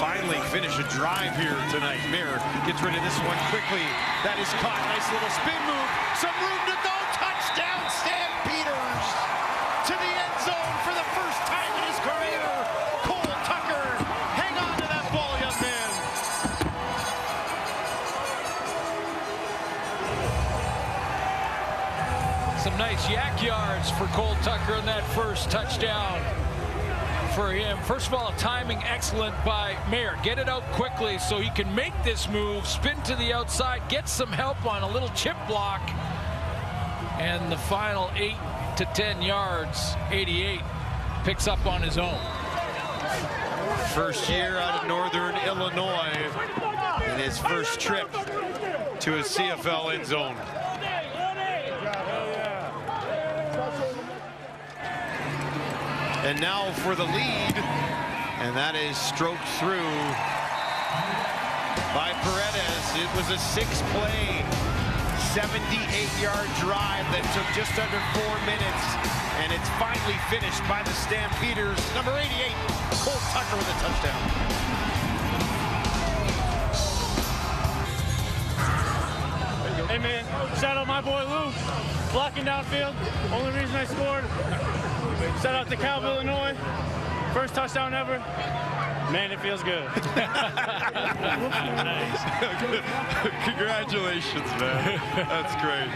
finally finish a drive here tonight? Mayer gets rid of this one quickly. That is caught. Nice little spin move. Some room to go. Touchdown, Stampeders! To the end zone for the first time in his career. Cole Tucker. Hang on to that ball, young man. Some nice yak yards for Cole Tucker in that first touchdown for him. First of all, timing excellent by Mayer. Get it out quickly so he can make this move, spin to the outside, get some help on a little chip block, and the final 8 to 10 yards, 88, picks up on his own. First year out of Northern Illinois in his first trip to a CFL end zone. And now for the lead, and that is stroked through by Paredes. It was a 6-play, 78-yard drive that took just under 4 minutes, and it's finally finished by the Stampeders. Number 88, Cole Tucker with a touchdown. Hey man, shout out my boy Lou, blocking downfield. Only reason I scored. Shout out to Calville, Illinois. First touchdown ever. Man, it feels good. Nice. Congratulations, man. That's great.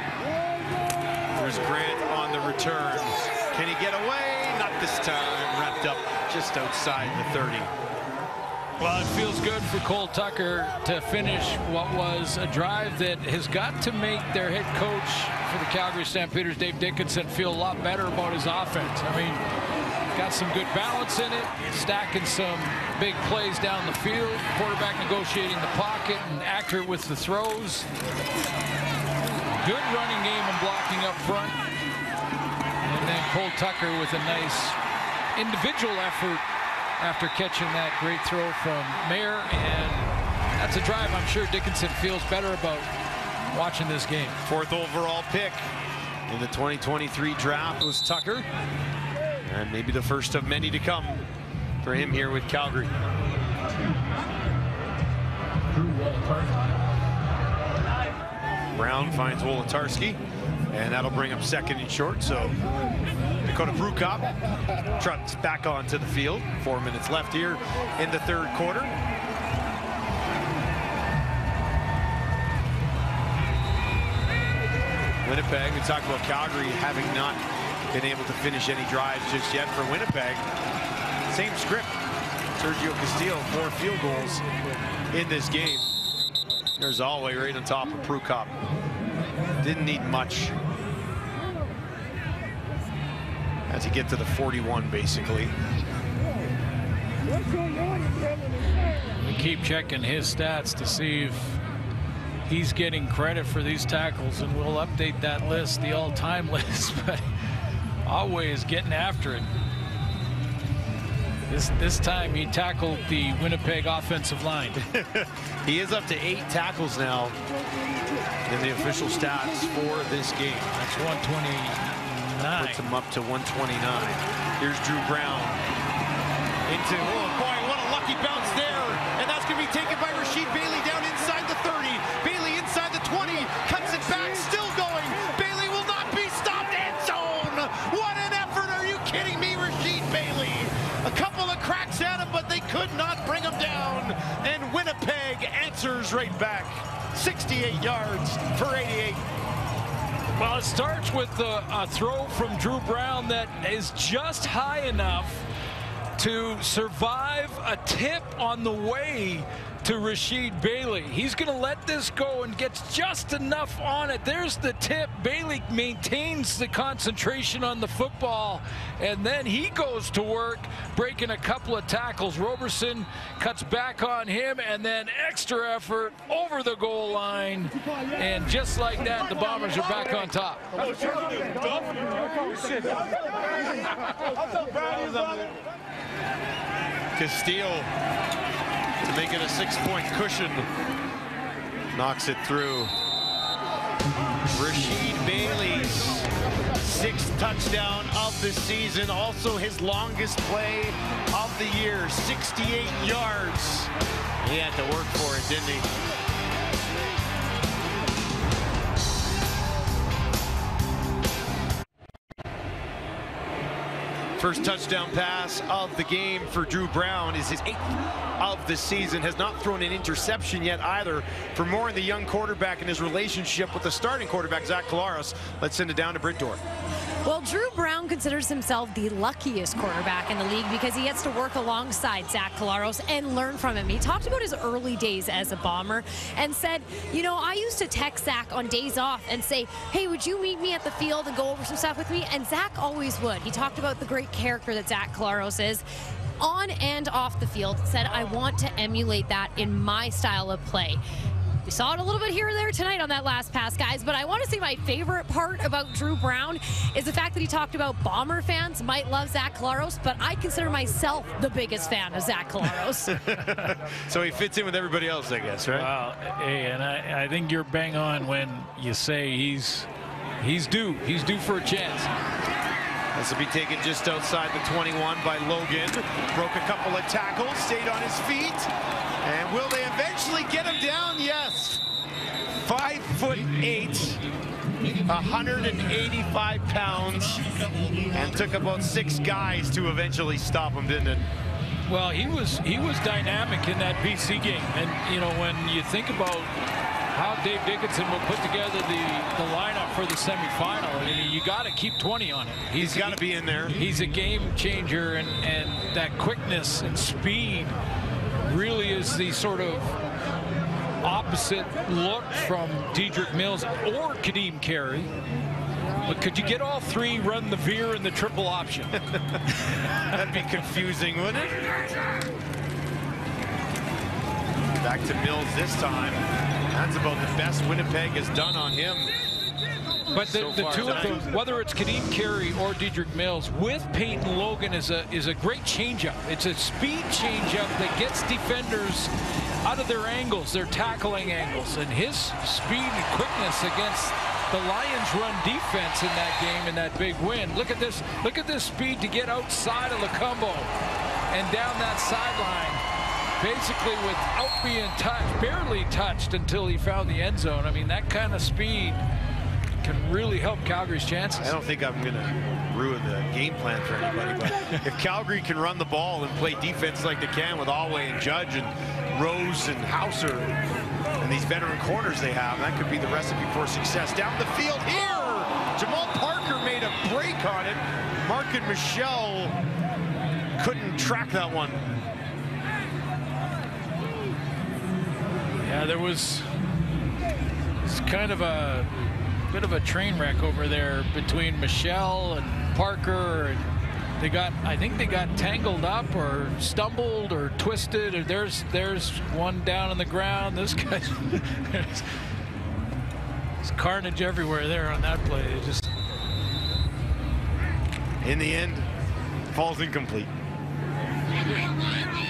There's Grant on the return. Can he get away? Not this time. Wrapped up just outside the 30. Well, it feels good for Cole Tucker to finish what was a drive that has got to make their head coach for the Calgary Stampeders, Dave Dickinson, feel a lot better about his offense. I mean, got some good balance in it, stacking some big plays down the field, quarterback negotiating the pocket and accurate with the throws. Good running game and blocking up front. And then Cole Tucker with a nice individual effort after catching that great throw from Mayer, and that's a drive I'm sure Dickinson feels better about watching this game. 4th overall pick in the 2023 draft was Tucker, and maybe the first of many to come for him here with Calgary. Brown finds Wolotarski, and that'll bring him 2nd and short. So Dakota Brukop trots back onto the field. 4 minutes left here in the 3rd quarter. Winnipeg, we talked about Calgary having not been able to finish any drives just yet for Winnipeg. Same script. Sergio Castillo, 4 field goals in this game. There's Alway right on top of Prukop. Didn't need much. As you get to the 41, basically. We keep checking his stats to see if he's getting credit for these tackles, and we'll update that list, the all-time list, but Alway is getting after it. This time he tackled the Winnipeg offensive line. He is up to 8 tackles now in the official stats for this game. That's 129. Puts him up to 129. Here's Drew Brown. Into, oh boy, what a lucky bounce there. And that's going to be taken by Rasheed Bailey down inside the 30. Bailey inside the 20. Cuts it back, still going. Bailey will not be stopped. End zone. What an effort. Are you kidding me, Rasheed Bailey? A couple of cracks at him, but they could not bring him down. And Winnipeg answers right back. 68 yards for 88. Well, it starts with a throw from Drew Brown that is just high enough to survive a tip on the way to Rasheed Bailey. He's going to let this go and gets just enough on it. There's the tip. Bailey maintains the concentration on the football, and then he goes to work, breaking a couple of tackles. Roberson cuts back on him, and then extra effort over the goal line. And just like that, the Bombers are back on top. Castillo to make it a 6-point cushion. Knocks it through. Rasheed Bailey's 6th touchdown of the season. Also his longest play of the year. 68 yards. He had to work for it, didn't he? First touchdown pass of the game for Drew Brown is his 8th of the season. Has not thrown an interception yet either. For more on the young quarterback and his relationship with the starting quarterback, Zach Collaros, let's send it down to Britt Dorff. Well, Drew Brown considers himself the luckiest quarterback in the league because he gets to work alongside Zach Collaros and learn from him. He talked about his early days as a Bomber and said, you know, I used to text Zach on days off and say, hey, would you meet me at the field and go over some stuff with me? And Zach always would. He talked about the great character that Zach Collaros is on and off the field. Said, I want to emulate that in my style of play. We saw it a little bit here and there tonight on that last pass, guys, but I want to say my favorite part about Drew Brown is the fact that he talked about Bomber fans might love Zach Collaros, but I consider myself the biggest fan of Zach Collaros. So he fits in with everybody else, I guess, right? Well, hey, and I think you're bang on when you say he's due. He's due for a chance. This will be taken just outside the 21 by Logan. Broke a couple of tackles, stayed on his feet. And will they eventually get him down? Yes. 5'8", 185 pounds, and took about 6 guys to eventually stop him, didn't it? Well, he was dynamic in that BC game. And, you know, when you think about how Dave Dickinson will put together the lineup for the semifinal, I mean, you got to keep 20 on it. He's got to be in there. He's a game changer, and that quickness and speed really is the sort of opposite look from Dedrick Mills or Kadeem Carey. But could you get all 3, run the veer and the triple option? That'd be confusing, wouldn't it? Back to Mills this time. That's about the best Winnipeg has done on him. But the two of them, whether it's Kadeem Carey or Dedrick Mills, with Peyton Logan is a great changeup. It's a speed changeup that gets defenders out of their angles, their tackling angles, and his speed and quickness against the Lions' run defense in that game, in that big win. Look at this speed to get outside of Lecumbo and down that sideline, basically without being touched, barely touched until he found the end zone. I mean, that kind of speed can really help Calgary's chances. I don't think I'm going to ruin the game plan for anybody, but if Calgary can run the ball and play defense like they can with Alway and Judge and Rose and Hauser and these veteran corners they have, that could be the recipe for success. Down the field here, Jamal Parker made a break on it. Mark and Michelle couldn't track that one. Yeah, there was kind of a bit of a train wreck over there between Michelle and Parker. And I think they got tangled up or stumbled or twisted. Or there's one down on the ground. This guy's there's carnage everywhere there on that play. It just, in the end, falls incomplete.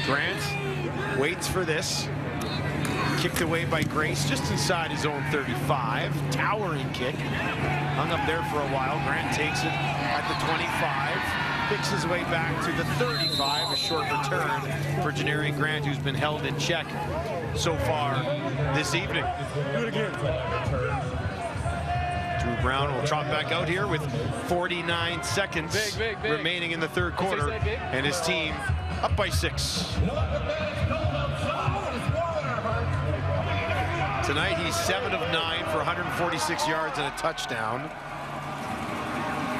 Grant waits for this. Kicked away by Grace just inside his own 35. Towering kick. Hung up there for a while. Grant takes it at the 25. Picks his way back to the 35. A short return for Janarian Grant, who's been held in check so far this evening. Do it again. Drew Brown will trot back out here with 49 seconds remaining in the third quarter. And his team up by 6. Tonight, he's 7 of 9 for 146 yards and a touchdown.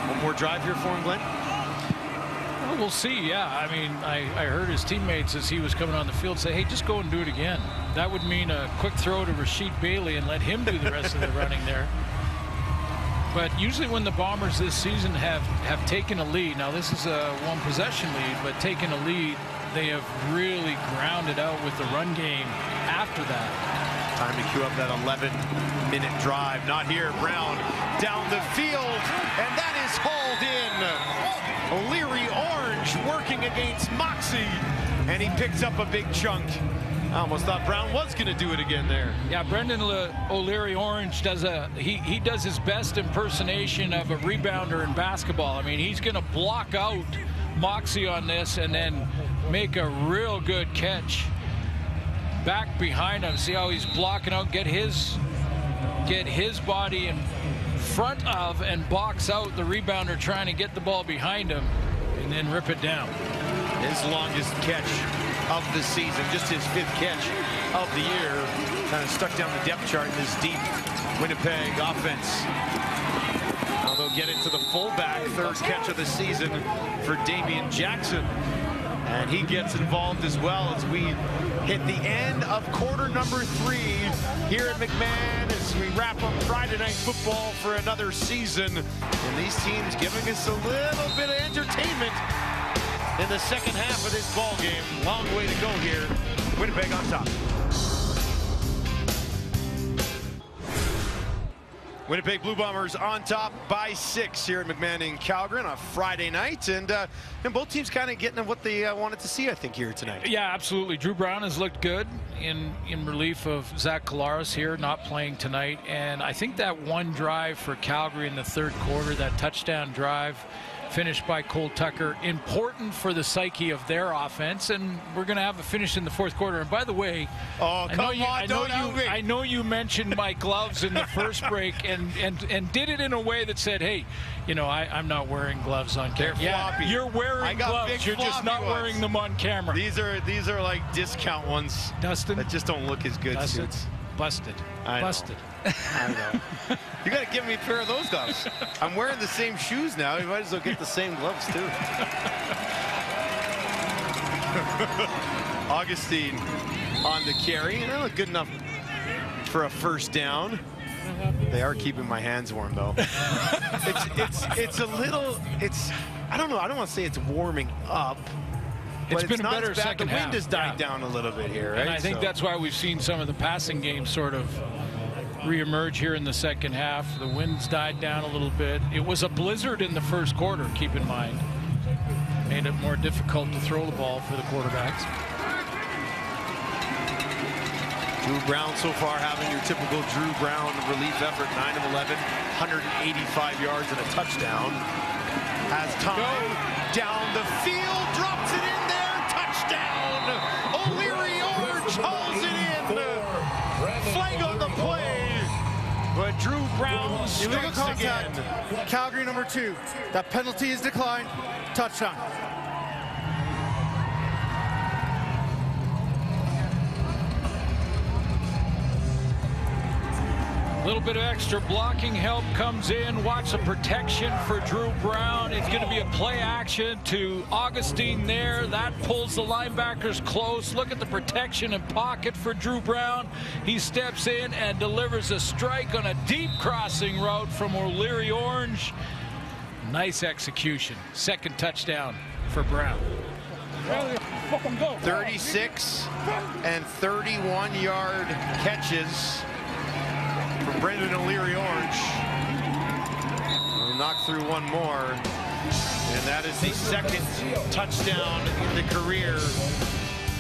One more drive here for him, Glenn? Well, we'll see, yeah. I mean, I heard his teammates as he was coming on the field say, hey, just go and do it again. That would mean a quick throw to Rasheed Bailey and let him do the rest of the running there. But usually when the Bombers this season have taken a lead, now this is a one-possession lead, but taken a lead, they have really grounded out with the run game after that. Time to cue up that 11-minute drive. Not here. Brown down the field, and that is hauled in. O'Leary Orange working against Moxie, and he picks up a big chunk. I almost thought Brown was going to do it again there. Yeah, Brendan O'Leary Orange does he does his best impersonation of a rebounder in basketball. I mean, he's going to block out Moxie on this and then make a real good catch back behind him. See how he's blocking out, get his body in front of and box out the rebounder trying to get the ball behind him and then rip it down. His longest catch of the season, just his 5th catch of the year. Kind of stuck down the depth chart in this deep Winnipeg offense. Now they'll get into the fullback, 3rd catch of the season for Damian Jackson. And he gets involved as well as we hit the end of quarter number 3 here at McMahon as we wrap up Friday Night Football for another season. And these teams giving us a little bit of entertainment in the second half of this ball game. Long way to go here. Winnipeg on top. Winnipeg Blue Bombers on top by 6 here at McMahon in Calgary on a Friday night, and both teams kind of getting what they wanted to see, I think, here tonight. Yeah, absolutely. Drew Brown has looked good in relief of Zach Collaros here, not playing tonight, and I think that one drive for Calgary in the 3rd quarter, that touchdown drive, finished by Cole Tucker, important for the psyche of their offense, and we're going to have a finish in the 4th quarter. And by the way, I know you mentioned my gloves in the first break, and did it in a way that said, hey, you know, I'm not wearing gloves on camera. Yeah, you're wearing gloves. You're just not wearing them on camera. These are like discount ones, Dustin, that just don't look as good. Busted. Busted. I know. You got to give me a pair of those gloves. I'm wearing the same shoes now. You might as well get the same gloves, too. Augustine on the carry. And they look good enough for a first down. They are keeping my hands warm, though. It's a little, I don't know. I don't want to say it's warming up. It's been a better second half. The wind has died down a little bit here, right? And I think that's why we've seen some of the passing games sort of reemerge here in the second half. The wind's died down a little bit. It was a blizzard in the 1st quarter, keep in mind. Made it more difficult to throw the ball for the quarterbacks. Drew Brown so far having your typical Drew Brown relief effort, 9 of 11, 185 yards and a touchdown. Has time down the field, drops it in there, touchdown! O'Leary Orange hauls it in. Flag on the play, but Drew Brown strikes again. Calgary number 2. That penalty is declined. Touchdown. A little bit of extra blocking help comes in. Watch the protection for Drew Brown. It's going to be a play action to Augustine there. That pulls the linebackers close. Look at the protection and pocket for Drew Brown. He steps in and delivers a strike on a deep crossing route from O'Leary Orange. Nice execution. Second touchdown for Brown. 36 and 31-yard catches for Brendan O'Leary Orange. We'll knock through one more, and that is the second touchdown in the career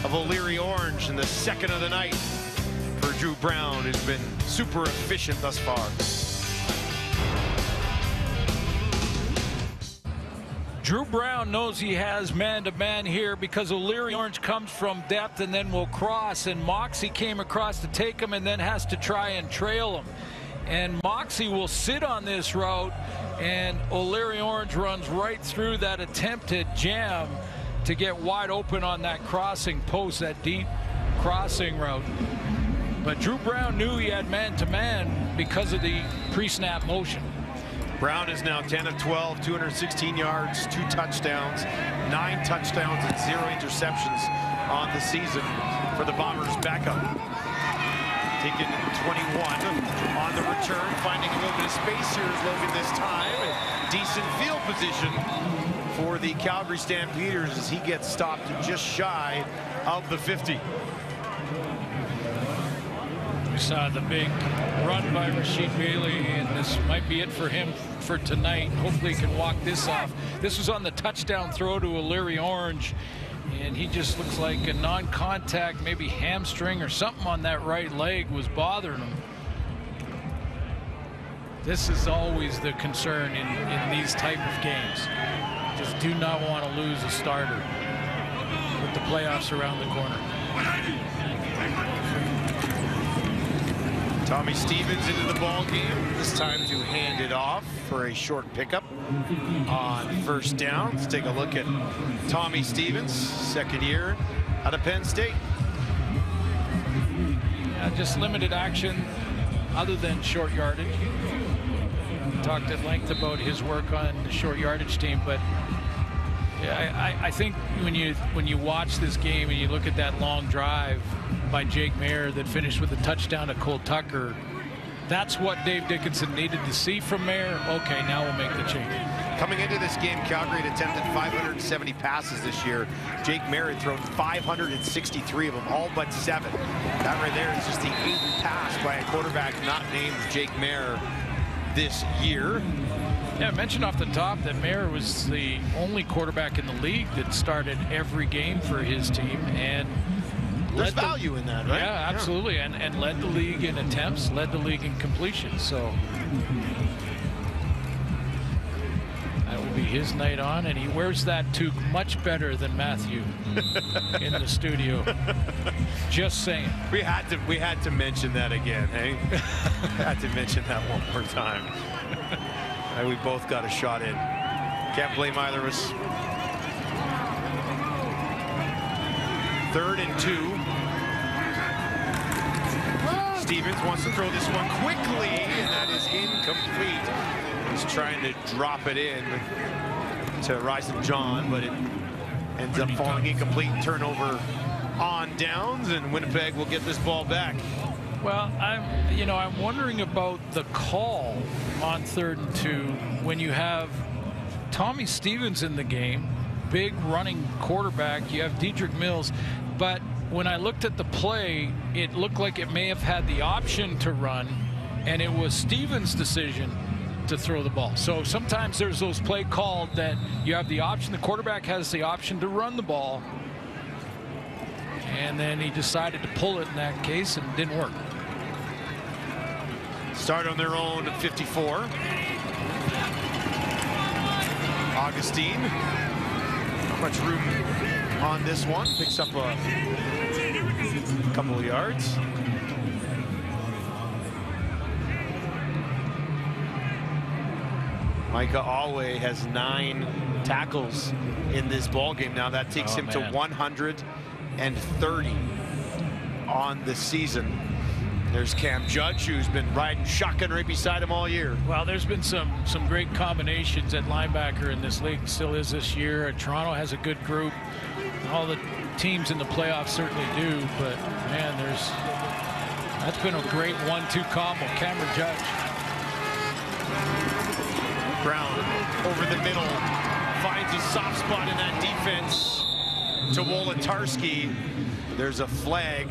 of O'Leary Orange, and the second of the night for Drew Brown, who's been super efficient thus far. Drew Brown knows he has man-to-man here because O'Leary Orange comes from depth and then will cross, and Moxie came across to take him and then has to try and trail him. And Moxie will sit on this route, and O'Leary Orange runs right through that attempted jam to get wide open on that crossing post, that deep crossing route. But Drew Brown knew he had man-to-man because of the pre-snap motion. Brown is now 10 of 12, 216 yards, 2 touchdowns, 9 touchdowns and 0 interceptions on the season for the Bombers' backup. Taking 21 on the return, finding a little bit of space here is Logan this time. And decent field position for the Calgary Stampeders as he gets stopped just shy of the 50. We saw the big run by Rashid Bailey, and this might be it for him for tonight. Hopefully he can walk this off. This was on the touchdown throw to O'Leary Orange, and he just looks like a non-contact, maybe hamstring or something on that right leg was bothering him. This is always the concern in these type of games. Just do not want to lose a starter with the playoffs around the corner. Tommy Stevens into the ball game. This time to hand it off for a short pickup on first down. Let's take a look at Tommy Stevens, second year out of Penn State. Just limited action other than short yardage. Talked at length about his work on the short yardage team, but yeah, I think when you watch this game and you look at that long drive by Jake Mayer that finished with a touchdown to Cole Tucker, that's what Dave Dickinson needed to see from Mayer. Okay, now we'll make the change. Coming into this game, Calgary had attempted 570 passes this year. Jake Mayer had thrown 563 of them, all but 7. That right there is just the 8th pass by a quarterback not named Jake Mayer this year. Yeah, I mentioned off the top that Mayer was the only quarterback in the league that started every game for his team, and there's value in that, right? Yeah, absolutely, yeah. And led the league in attempts, led the league in completions. So that will be his night on, and he wears that toque much better than Matthew in the studio. Just saying. We had to mention that again, hey? Had to mention that one more time. We both got a shot in. Can't blame either of us. 3rd and 2. Stevens wants to throw this one quickly, and that is incomplete. He's trying to drop it in to Ryson John, but it ends up falling incomplete. Turnover on downs, and Winnipeg will get this ball back. Well, I'm wondering about the call on 3rd and 2 when you have Tommy Stevens in the game, big running quarterback. You have Dedrick Mills, but when I looked at the play, it looked like it may have had the option to run, and it was Stevens' decision to throw the ball. So sometimes there's those play called that you have the option, the quarterback has the option to run the ball, and then he decided to pull it in that case, and it didn't work. Start on their own at 54. Augustine. Not much room on this one. Picks up a couple of yards. Micah Alway has 9 tackles in this ball game. Now that takes him to 130 on the season. There's Cam Judge, who's been riding shotgun right beside him all year. Well, there's been some great combinations at linebacker in this league. Still is this year. Toronto has a good group. All the teams in the playoffs certainly do. But, man, that's been a great 1-2 combo. Cameron Judge. Brown over the middle. Finds a soft spot in that defense to Wolotarski. There's a flag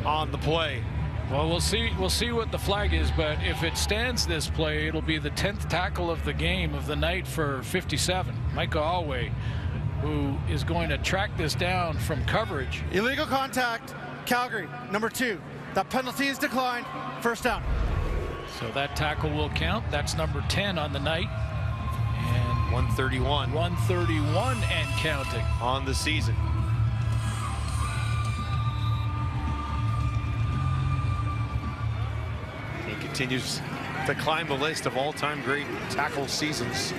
on the play. Well, we'll see what the flag is, but if it stands this play, it'll be the 10th tackle of the game, of the night, for 57. Micah Alway, who is going to track this down from coverage. Illegal contact, Calgary, number 2. That penalty is declined. First down. So that tackle will count. That's number 10 on the night. And 131. 131 and counting. On the season. He continues to climb the list of all-time great tackle seasons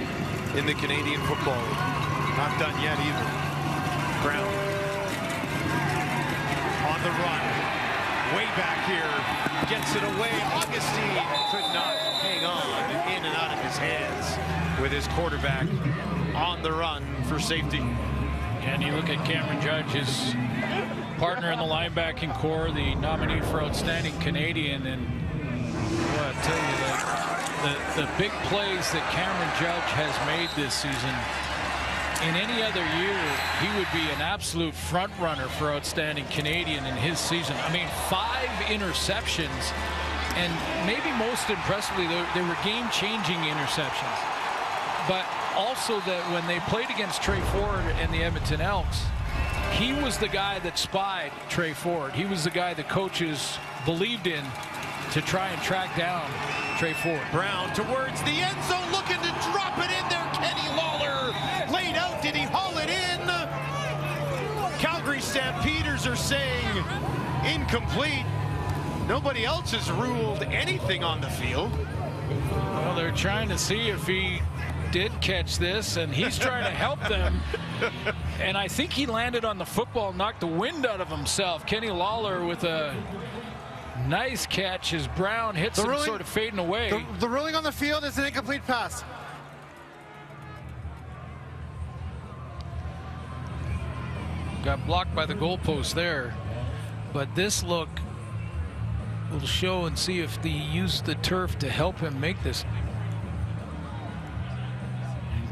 in the Canadian Football League. Not done yet either. Brown on the run. Way back here. Gets it away. Augustine could not hang on. In and out of his hands with his quarterback on the run for safety. And you look at Cameron Judge, his partner in the linebacking core, the nominee for Outstanding Canadian. And well, I tell you, that the big plays that Cameron Judge has made this season, in any other year, he would be an absolute front runner for Outstanding Canadian in his season. I mean, 5 interceptions, and maybe most impressively, they were game-changing interceptions. But also that when they played against Trey Ford and the Edmonton Elks, he was the guy that spied Trey Ford. He was the guy the coaches believed in to try and track down Trey Ford. Brown towards the end zone, looking to drop it in there. Kenny Lawler laid out. Did he haul it in? Calgary Stampeders are saying incomplete. Nobody else has ruled anything on the field. Well, they're trying to see if he did catch this, and he's trying to help them. And I think he landed on the football, knocked the wind out of himself. Kenny Lawler with a nice catch as Brown hits him sort of fading away. The ruling on the field is an incomplete pass. Got blocked by the goalpost there. But this look will show and see if he used the turf to help him make this.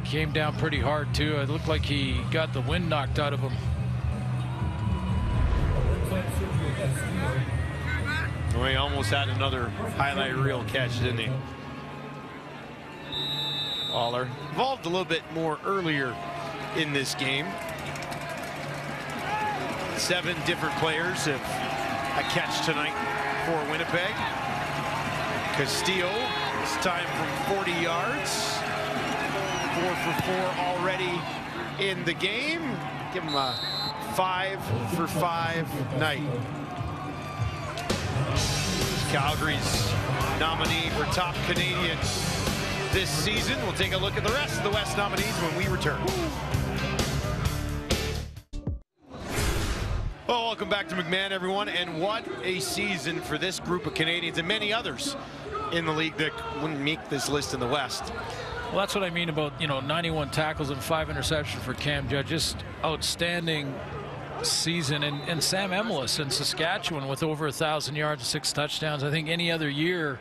He came down pretty hard too. It looked like he got the wind knocked out of him. Well, he almost had another highlight reel catch, didn't he? Lawler involved a little bit more earlier in this game. 7 different players have a catch tonight for Winnipeg. Castillo, this time from 40 yards. 4 for 4 already in the game. Give him a 5 for 5 night. Calgary's nominee for top Canadian this season. We'll take a look at the rest of the West nominees when we return. Well, welcome back to McMahon, everyone. And what a season for this group of Canadians and many others in the league that wouldn't make this list in the West. Well, that's what I mean about, 91 tackles and 5 interceptions for Cam Judge. Just outstanding season. And Sam Emelis in Saskatchewan with over 1,000 yards and 6 touchdowns. I think any other year,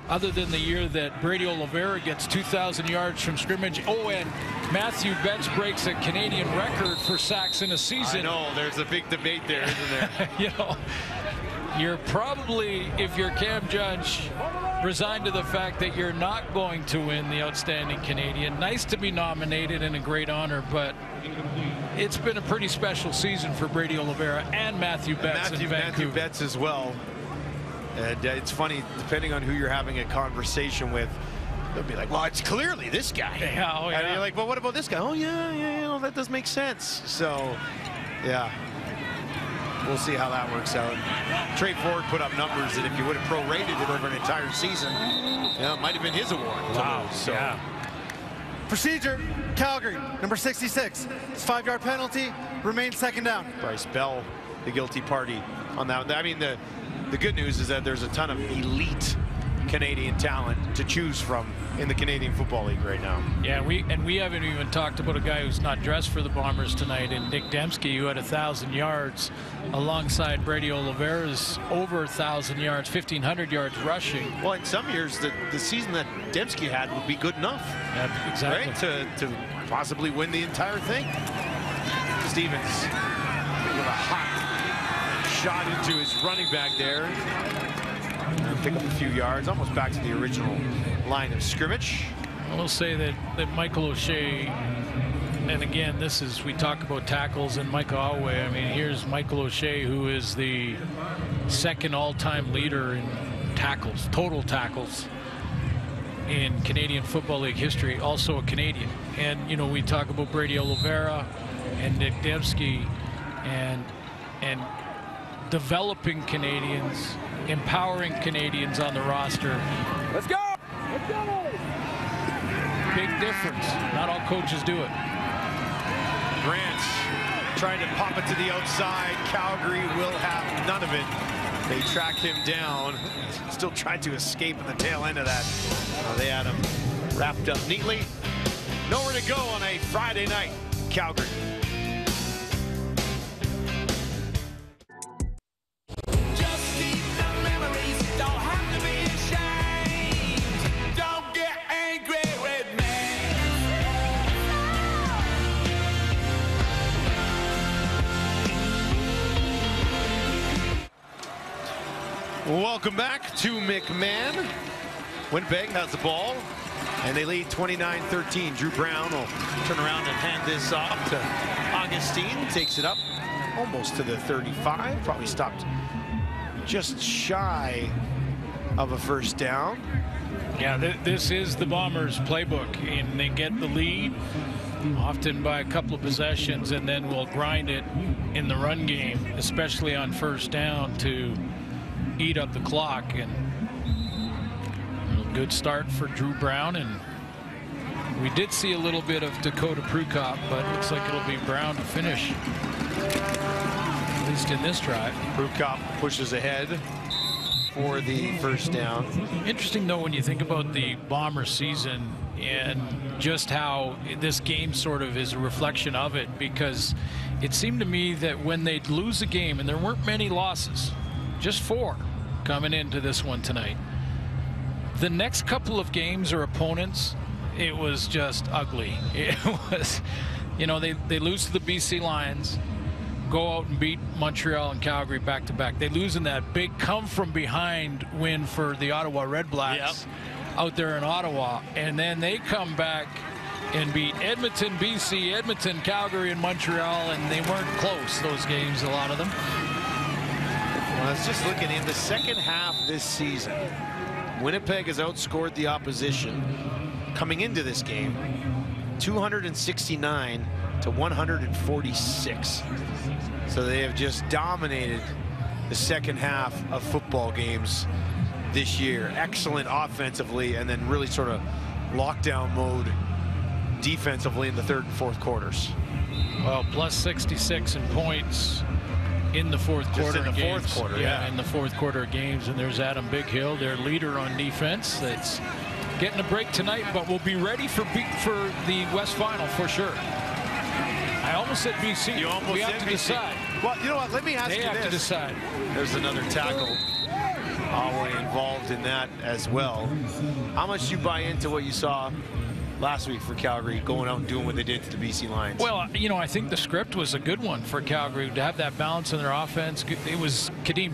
other than the year that Brady Oliveira gets 2,000 yards from scrimmage. Oh, and Matthew Betts breaks a Canadian record for sacks in a season. I know, there's a big debate there, isn't there? You're probably, if you're Cam Judge, resigned to the fact that you're not going to win the Outstanding Canadian. Nice to be nominated and a great honor, but it's been a pretty special season for Brady Oliveira and Matthew Betts in Vancouver. Matthew Betts as well. And it's funny, depending on who you're having a conversation with, they'll be like, well, it's clearly this guy. Yeah, oh, yeah. And you're like, well, what about this guy? Oh, yeah, that does make sense. So, yeah. We'll see how that works out. Trey Ford put up numbers that if you would have prorated it over an entire season, it might have been his award. Wow. So. Yeah. Procedure, Calgary, number 66. It's 5-yard penalty, remains second down. Bryce Bell, the guilty party on that. I mean, the the good news is that there's a ton of elite Canadian talent to choose from in the Canadian Football League right now. Yeah, and we haven't even talked about a guy who's not dressed for the Bombers tonight, and Nick Dembski, who had 1,000 yards alongside Brady Oliveira's over 1,000 yards, 1,500 yards rushing. Well, in some years, the season that Dembski had would be good enough. Yeah, exactly. Right? To possibly win the entire thing. Stevens with a hot shot into his running back there. Pick up a few yards, almost back to the original line of scrimmage. I will say that Michael O'Shea, and again, we talk about tackles and Micah Alway. I mean, here's Michael O'Shea, who is the second all-time leader in tackles, total tackles in Canadian Football League history, also a Canadian. And, you know, we talk about Brady Oliveira and Nick Dembski and developing Canadians, empowering Canadians on the roster. Let's go! Let's go! Big difference. Not all coaches do it. Grant trying to pop it to the outside. Calgary will have none of it. They track him down. Still tried to escape in the tail end of that. They had him wrapped up neatly. Nowhere to go on a Friday night. Calgary. Welcome back to McMahon. Winnipeg has the ball, and they lead 29-13. Drew Brown will turn around and hand this off to Augustine. Takes it up almost to the 35. Probably stopped just shy of a first down. Yeah, this is the Bombers' playbook, and they get the lead often by a couple of possessions, and then we'll grind it in the run game, especially on first down, to eat up the clock. And a good start for Drew Brown, and we did see a little bit of Dakota Prukop, but it looks like it'll be Brown to finish, at least in this drive. Prukop pushes ahead for the first down. Interesting, though, when you think about the Bomber season and just how this game sort of is a reflection of it, because it seemed to me that when they'd lose a game, and there weren't many losses, just 4 coming into this one tonight, the next couple of games or opponents, it was just ugly. It was, you know, they lose to the BC Lions, go out and beat Montreal and Calgary back-to-back. They lose in that big come-from-behind win for the Ottawa Red Blacks out there in Ottawa, and then they come back and beat Edmonton, BC, Edmonton, Calgary, and Montreal, and they weren't close, those games, a lot of them. Well, let's just look at in the second half this season. Winnipeg has outscored the opposition coming into this game 269 to 146. So they have just dominated the second half of football games this year. Excellent offensively, and then really sort of lockdown mode defensively in the third and fourth quarters. Well, plus 66 in points in the fourth quarter. Just in the fourth quarter, yeah. In the fourth quarter of games. And there's Adam Bighill, their leader on defense, that's getting a break tonight, but will be ready for the West Final for sure. I almost said BC. You almost we said have to BC. Decide. Well, you know what? Let me ask you this. They have to decide. There's another tackle always involved in that as well. How much do you buy into what you saw last week for Calgary, going out and doing what they did to the BC Lions? Well, you know, I think the script was a good one for Calgary to have that balance in their offense. It was Kadeem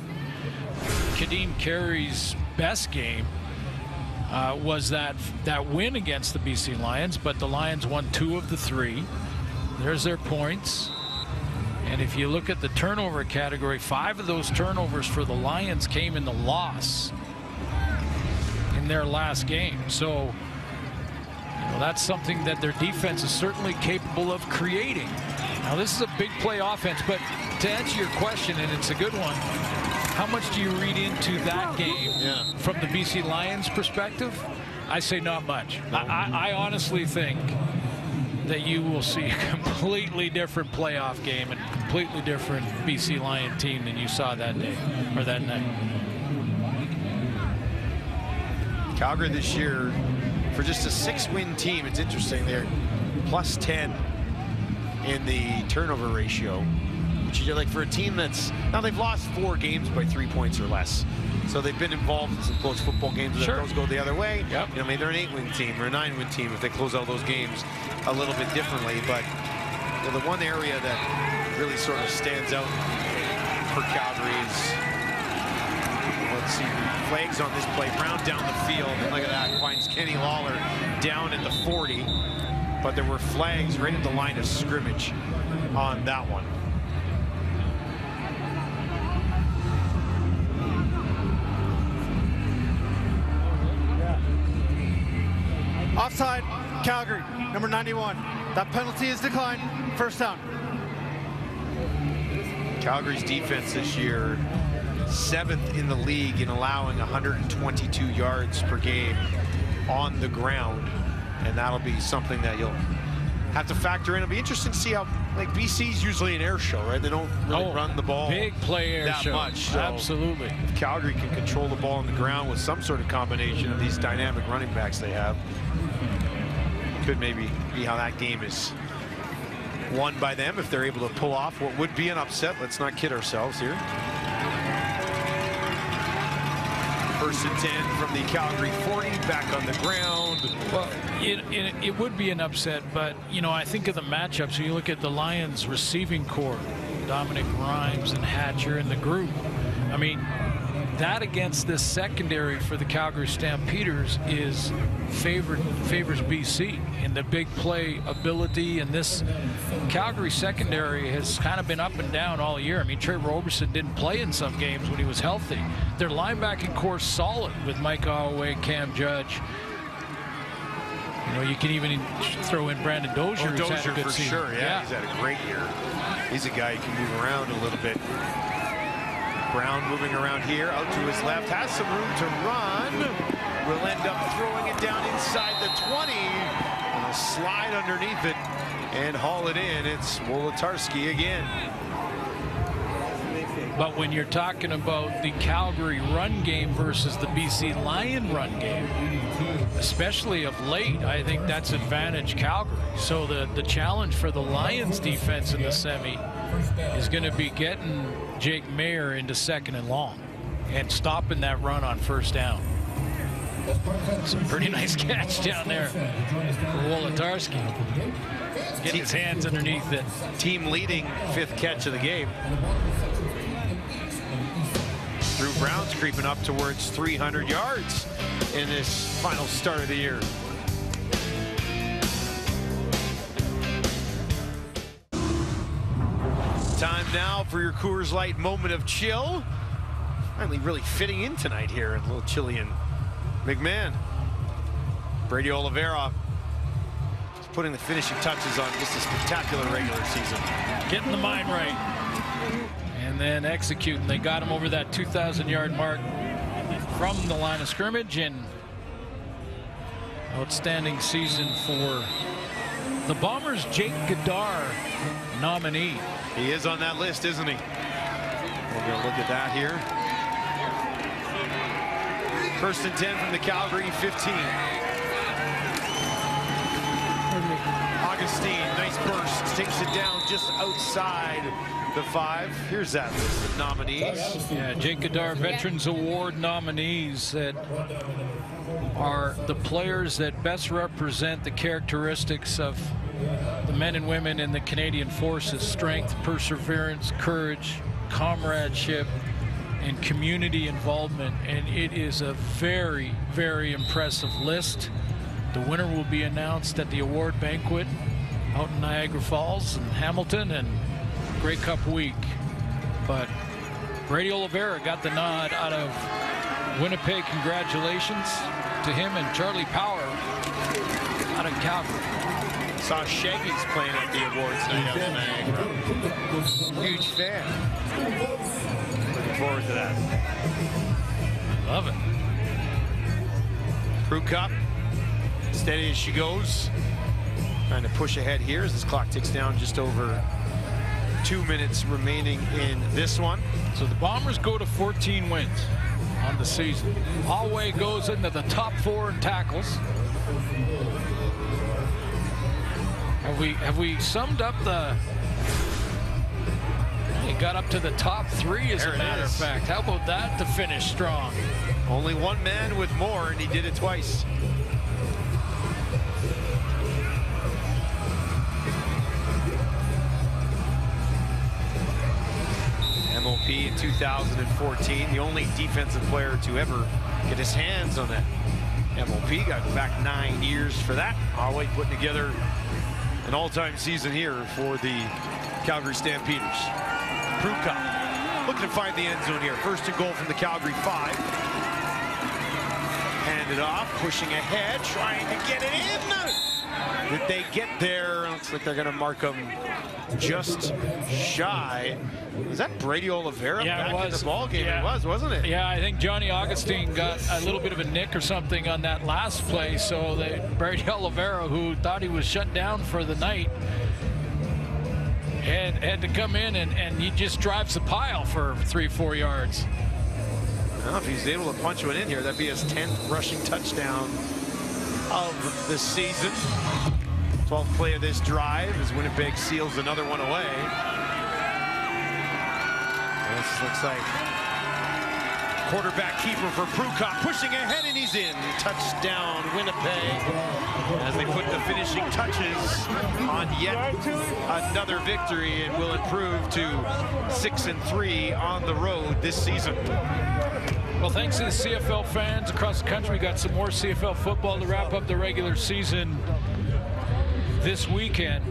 Carey's best game. Was that win against the BC Lions, but the Lions won 2 of the 3. There's their points. And if you look at the turnover category, 5 of those turnovers for the Lions came in the loss in their last game. So, you know, that's something that their defense is certainly capable of creating. Now, this is a big play offense, but to answer your question, and it's a good one, how much do you read into that game from the BC Lions perspective? I say not much. No. I honestly think that you will see a completely different playoff game, and completely different BC Lion team than you saw that day or that night. Calgary this year, for just a 6-win team, it's interesting. They're plus 10 in the turnover ratio, which is like for a team that's, now they've lost 4 games by 3 points or less. So they've been involved in some close football games. Sure. Those go the other way. Yep. You know, maybe they're an 8-win team or a 9-win team if they close out those games a little bit differently. But you know, the one area that really sort of stands out for Calgary is, let's see, flags on this play. Brown down the field, and look at that, finds Kenny Lawler down at the 40. But there were flags right at the line of scrimmage on that one. Offside, Calgary, number 91. That penalty is declined. First down. Calgary's defense this year, 7th in the league in allowing 122 yards per game on the ground. And that'll be something that you'll have to factor in. It'll be interesting to see how, like, BC's usually an air show, right? They don't really run the ball big play air that show. much. So absolutely. If Calgary can control the ball on the ground with some sort of combination of these dynamic running backs they have, could maybe be how that game is won by them if they're able to pull off what would be an upset. Let's not kid ourselves here. 1st and 10 from the Calgary 40, back on the ground. Well, it would be an upset, but, you know, I think of the matchups. You look at the Lions receiving corps, Dominic Rhymes and Hatcher in the group. I mean, that against this secondary for the Calgary Stampeders is favors BC in the big play ability, and this Calgary secondary has kind of been up and down all year. I mean, Trey Roberson didn't play in some games when he was healthy. Their linebacking core solid with Micah Holloway, Cam Judge. You know, you can even throw in Brandon Dozier. Dozier had a good for season. Sure, yeah, he's had a great year. He's a guy who can move around a little bit. Brown moving around here, out to his left, has some room to run. Will end up throwing it down inside the 20. And he'll slide underneath it and haul it in. It's Wolodarski again. But when you're talking about the Calgary run game versus the BC Lion run game, especially of late, I think that's advantage Calgary. So the challenge for the Lions defense in the semi is going to be getting Jake Mayer into 2nd and long and stopping that run on 1st down. Some pretty nice catch down there for Wolodarski. Getting his hands underneath it. Team leading 5th catch of the game. Drew Brown's creeping up towards 300 yards in this final start of the year. Time now for your Coors Light moment of chill. Finally really fitting in tonight here at a little chilly in McMahon. Brady Oliveira is putting the finishing touches on just a spectacular regular season. Getting the mind right. And then executing. They got him over that 2,000-yard mark from the line of scrimmage, and outstanding season for the Bombers. Jake Goddard, nominee. He is on that list, isn't he? We're going to look at that here. 1st and 10 from the Calgary 15. Augustine, nice burst, takes it down just outside the 5. Here's that list of nominees. Yeah, Jake Goddard Veterans Award nominees that are the players that best represent the characteristics of the men and women in the Canadian Forces: strength, perseverance, courage, comradeship, and community involvement. And it is a very, very impressive list. The winner will be announced at the award banquet out in Niagara Falls and Hamilton and Grey Cup week. But Brady Oliveira got the nod out of Winnipeg. Congratulations to him, and Charlie Power out of Calgary. Saw Shaggy's playing at the awards night out in Niagara. Huge fan. Looking forward to that. Love it. Crew Cup, steady as she goes. Trying to push ahead here as this clock ticks down just over 2 minutes remaining in this one. So the Bombers go to 14 wins on the season. Alway goes into the top 4 in tackles. Have we summed up the... He got up to the top 3 as a matter of fact. How about that to finish strong? Only one man with more, and he did it twice. MOP in 2014, the only defensive player to ever get his hands on that MOP. Got back 9 years for that. Always putting together an all-time season here for the Calgary Stampeders. Pruka looking to find the end zone here. First and goal from the Calgary 5. Handed off, pushing ahead, trying to get it in. Did they get there? Looks like they're going to mark them just shy. Was that Brady Oliveira back in the ball game? Yeah. It was, wasn't it? Yeah, I think Johnny Augustine got a little bit of a nick or something on that last play. So Brady Oliveira, who thought he was shut down for the night, had to come in and he just drives the pile for 3-4 yards. Well, if he's able to punch one in here, that'd be his 10th rushing touchdown of the season. 12th play of this drive as Winnipeg seals another one away. This looks like quarterback keeper for Prukop, pushing ahead, and he's in. Touchdown, Winnipeg, as they put the finishing touches on yet another victory and will improve to 6-3 on the road this season. Well, thanks to the CFL fans across the country, we got some more CFL football to wrap up the regular season this weekend.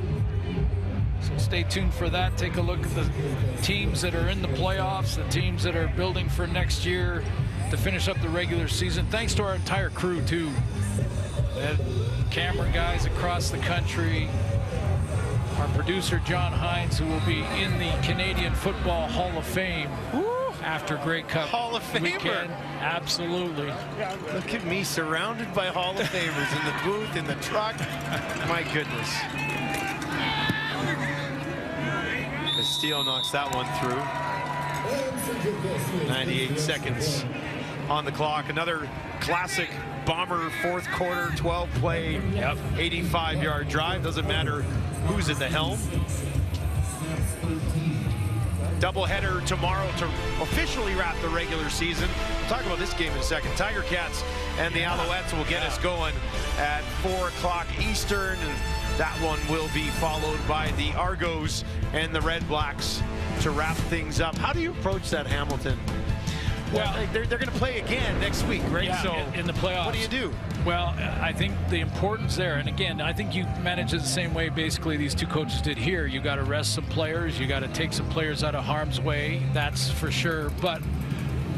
So stay tuned for that. Take a look at the teams that are in the playoffs, the teams that are building for next year to finish up the regular season. Thanks to our entire crew, too. Camera guys across the country. Our producer, John Hines, who will be in the Canadian Football Hall of Fame after Grey Cup Hall of Famer. weekend. Absolutely. Look at me surrounded by Hall of Famers in the booth, in the truck. My goodness. Castillo knocks that one through. 98 seconds on the clock. Another classic Bomber fourth quarter, 12-play, 85-yard drive. Doesn't matter who's at the helm. Doubleheader tomorrow to officially wrap the regular season. We'll talk about this game in a second. Tiger Cats and the Alouettes will get us going at 4 o'clock Eastern. And that one will be followed by the Argos and the Red Blacks to wrap things up. How do you approach that, Hamilton? Well, they're going to play again next week, right? Yeah, so in the playoffs. What do you do? Well, I think the importance there, and again, I think you manage it the same way basically these two coaches did here. You got to rest some players. You got to take some players out of harm's way. That's for sure. But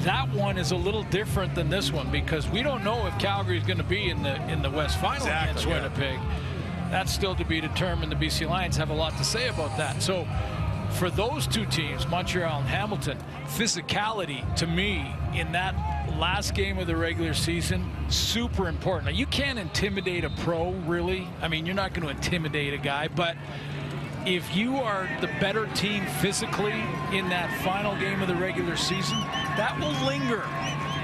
that one is a little different than this one because we don't know if Calgary is going to be in the West Final against Winnipeg. That's still to be determined. The BC Lions have a lot to say about that. So for those two teams, Montreal and Hamilton, physicality to me in that last game of the regular season, super important. Now, you can't intimidate a pro, really. I mean, you're not going to intimidate a guy, but if you are the better team physically in that final game of the regular season, that will linger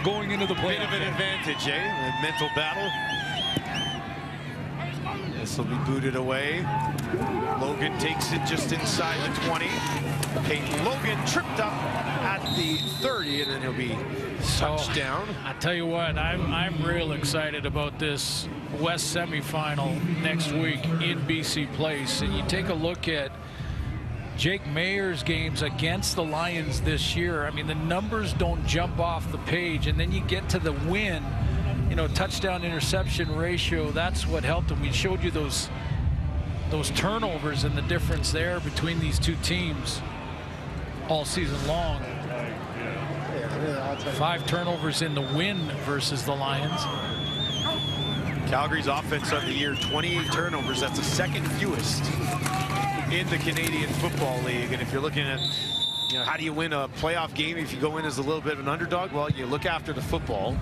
going into the playoff. Bit of an advantage, eh? A mental battle. This will be booted away. Logan takes it just inside the 20. Peyton Logan tripped up at the 30, and then he'll be touchdown. I tell you what, I'm real excited about this West semifinal next week in BC Place. And you take a look at Jake Mayer's games against the Lions this year. I mean, the numbers don't jump off the page, and then you get to the win. You know, touchdown interception ratio, that's what helped him. We showed you those turnovers and the difference there between these two teams all season long. 5 turnovers in the win versus the Lions. Calgary's offense of the year, 28 turnovers. That's the second fewest in the Canadian Football League. And if you're looking at, you know, how do you win a playoff game if you go in as a little bit of an underdog? Well, you look after the football,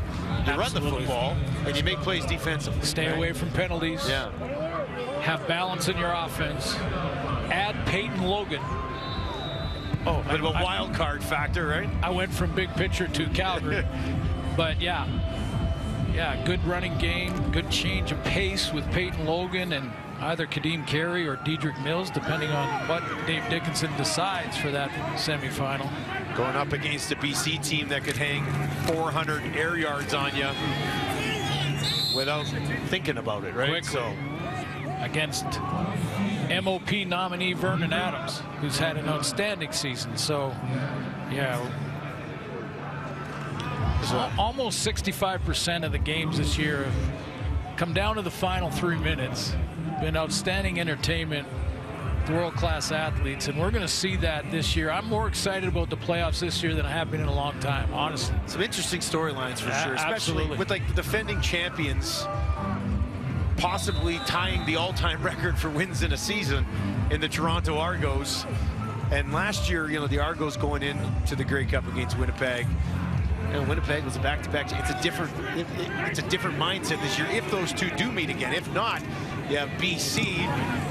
you run the football, and you make plays defensively. Stay away from penalties. Yeah. Have balance in your offense. Add Peyton Logan Oh, bit of a wild card factor, right? I went from big picture to Calgary. But yeah, good running game, good change of pace with Peyton Logan and either Kadeem Carey or Dedrick Mills, depending on what Dave Dickinson decides for that semifinal. Going up against a BC team that could hang 400 air yards on you without thinking about it, right? Quickly. So against MOP nominee Vernon Adams, who's had an outstanding season. So, yeah. So almost 65% of the games this year have come down to the final 3 minutes. Been outstanding entertainment, world-class athletes, and we're going to see that this year. I'm more excited about the playoffs this year than I have been in a long time, honestly. Some interesting storylines for sure, especially absolutely. with like the defending champions possibly tying the all-time record for wins in a season in the Toronto Argos. And last year, you know, the Argos going into the Grey Cup against Winnipeg. You know, Winnipeg was a back-to-back. It's a different mindset this year if those two do meet again. If not, you have BC,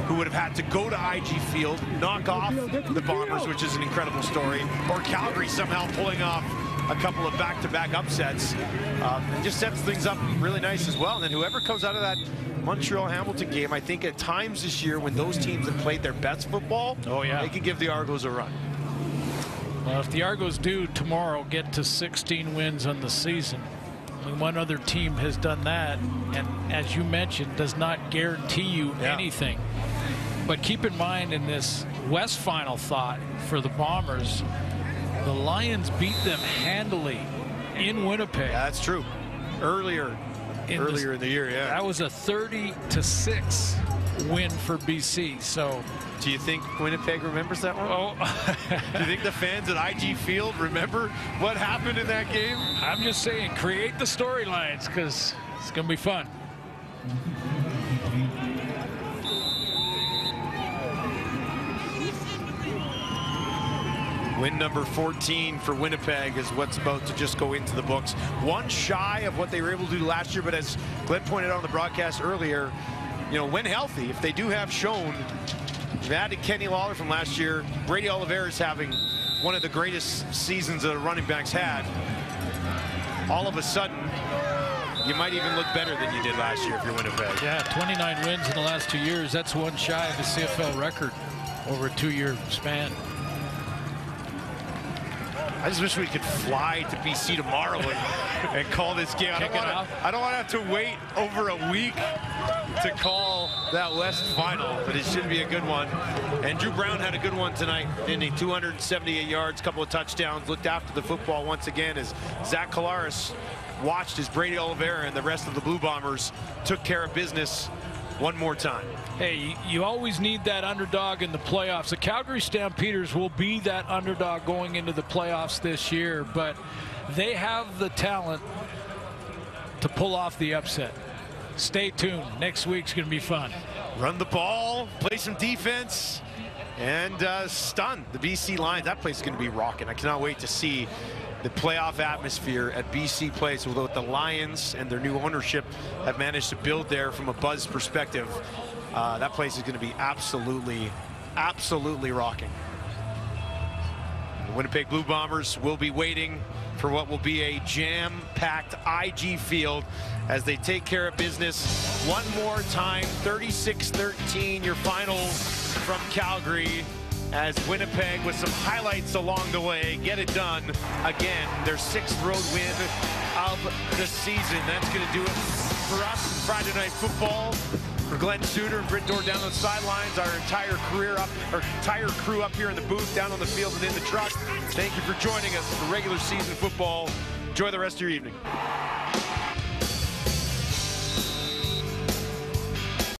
who would have had to go to IG Field, knock off the Bombers, which is an incredible story, or Calgary somehow pulling off a couple of back-to-back upsets. It just sets things up really nice as well. And then whoever comes out of that Montreal-Hamilton game, I think at times this year when those teams have played their best football, they can give the Argos a run. Well, if the Argos do tomorrow get to 16 wins on the season, only one other team has done that, and as you mentioned, does not guarantee you anything. But keep in mind, in this West final thought for the Bombers, the Lions beat them handily in Winnipeg. Yeah, that's true. Earlier in the year, yeah. That was a 30-6 win for BC. So, do you think Winnipeg remembers that one? Oh, do you think the fans at IG Field remember what happened in that game? I'm just saying, create the storylines because it's going to be fun. Win number 14 for Winnipeg is what's about to just go into the books. One shy of what they were able to do last year, but as Glenn pointed out on the broadcast earlier, you know, when healthy, if they do have shown, we've added Kenny Lawler from last year. Brady Oliveira is having one of the greatest seasons that a running back's had. All of a sudden, you might even look better than you did last year if you're Winnipeg. Yeah, 29 wins in the last 2 years. That's one shy of the CFL record over a 2-year span. I just wish we could fly to BC tomorrow and call this game. I don't want to have to wait over a week to call that West final, but it should be a good one. And Drew Brown had a good one tonight, didn't he? 278 yards, couple of touchdowns, looked after the football once again as Zach Collaros watched as Brady Oliveira and the rest of the Blue Bombers took care of business one more time. Hey, you always need that underdog in the playoffs. The Calgary Stampeders will be that underdog going into the playoffs this year, but they have the talent to pull off the upset. Stay tuned. Next week's going to be fun. Run the ball, play some defense, and stun the BC Lions. That place is going to be rocking. I cannot wait to see the playoff atmosphere at BC Place, although the Lions and their new ownership have managed to build there from a buzz perspective. That place is going to be absolutely rocking. The Winnipeg Blue Bombers will be waiting for what will be a jam-packed IG Field as they take care of business one more time. 36-13, your final from Calgary, as Winnipeg, with some highlights along the way, get it done again. Their 6th road win of the season. That's going to do it for us in Friday Night Football. For Glenn Suter and Britt Dorr down on the sidelines, our entire crew up here in the booth, down on the field and in the truck. Thank you for joining us for regular season football. Enjoy the rest of your evening.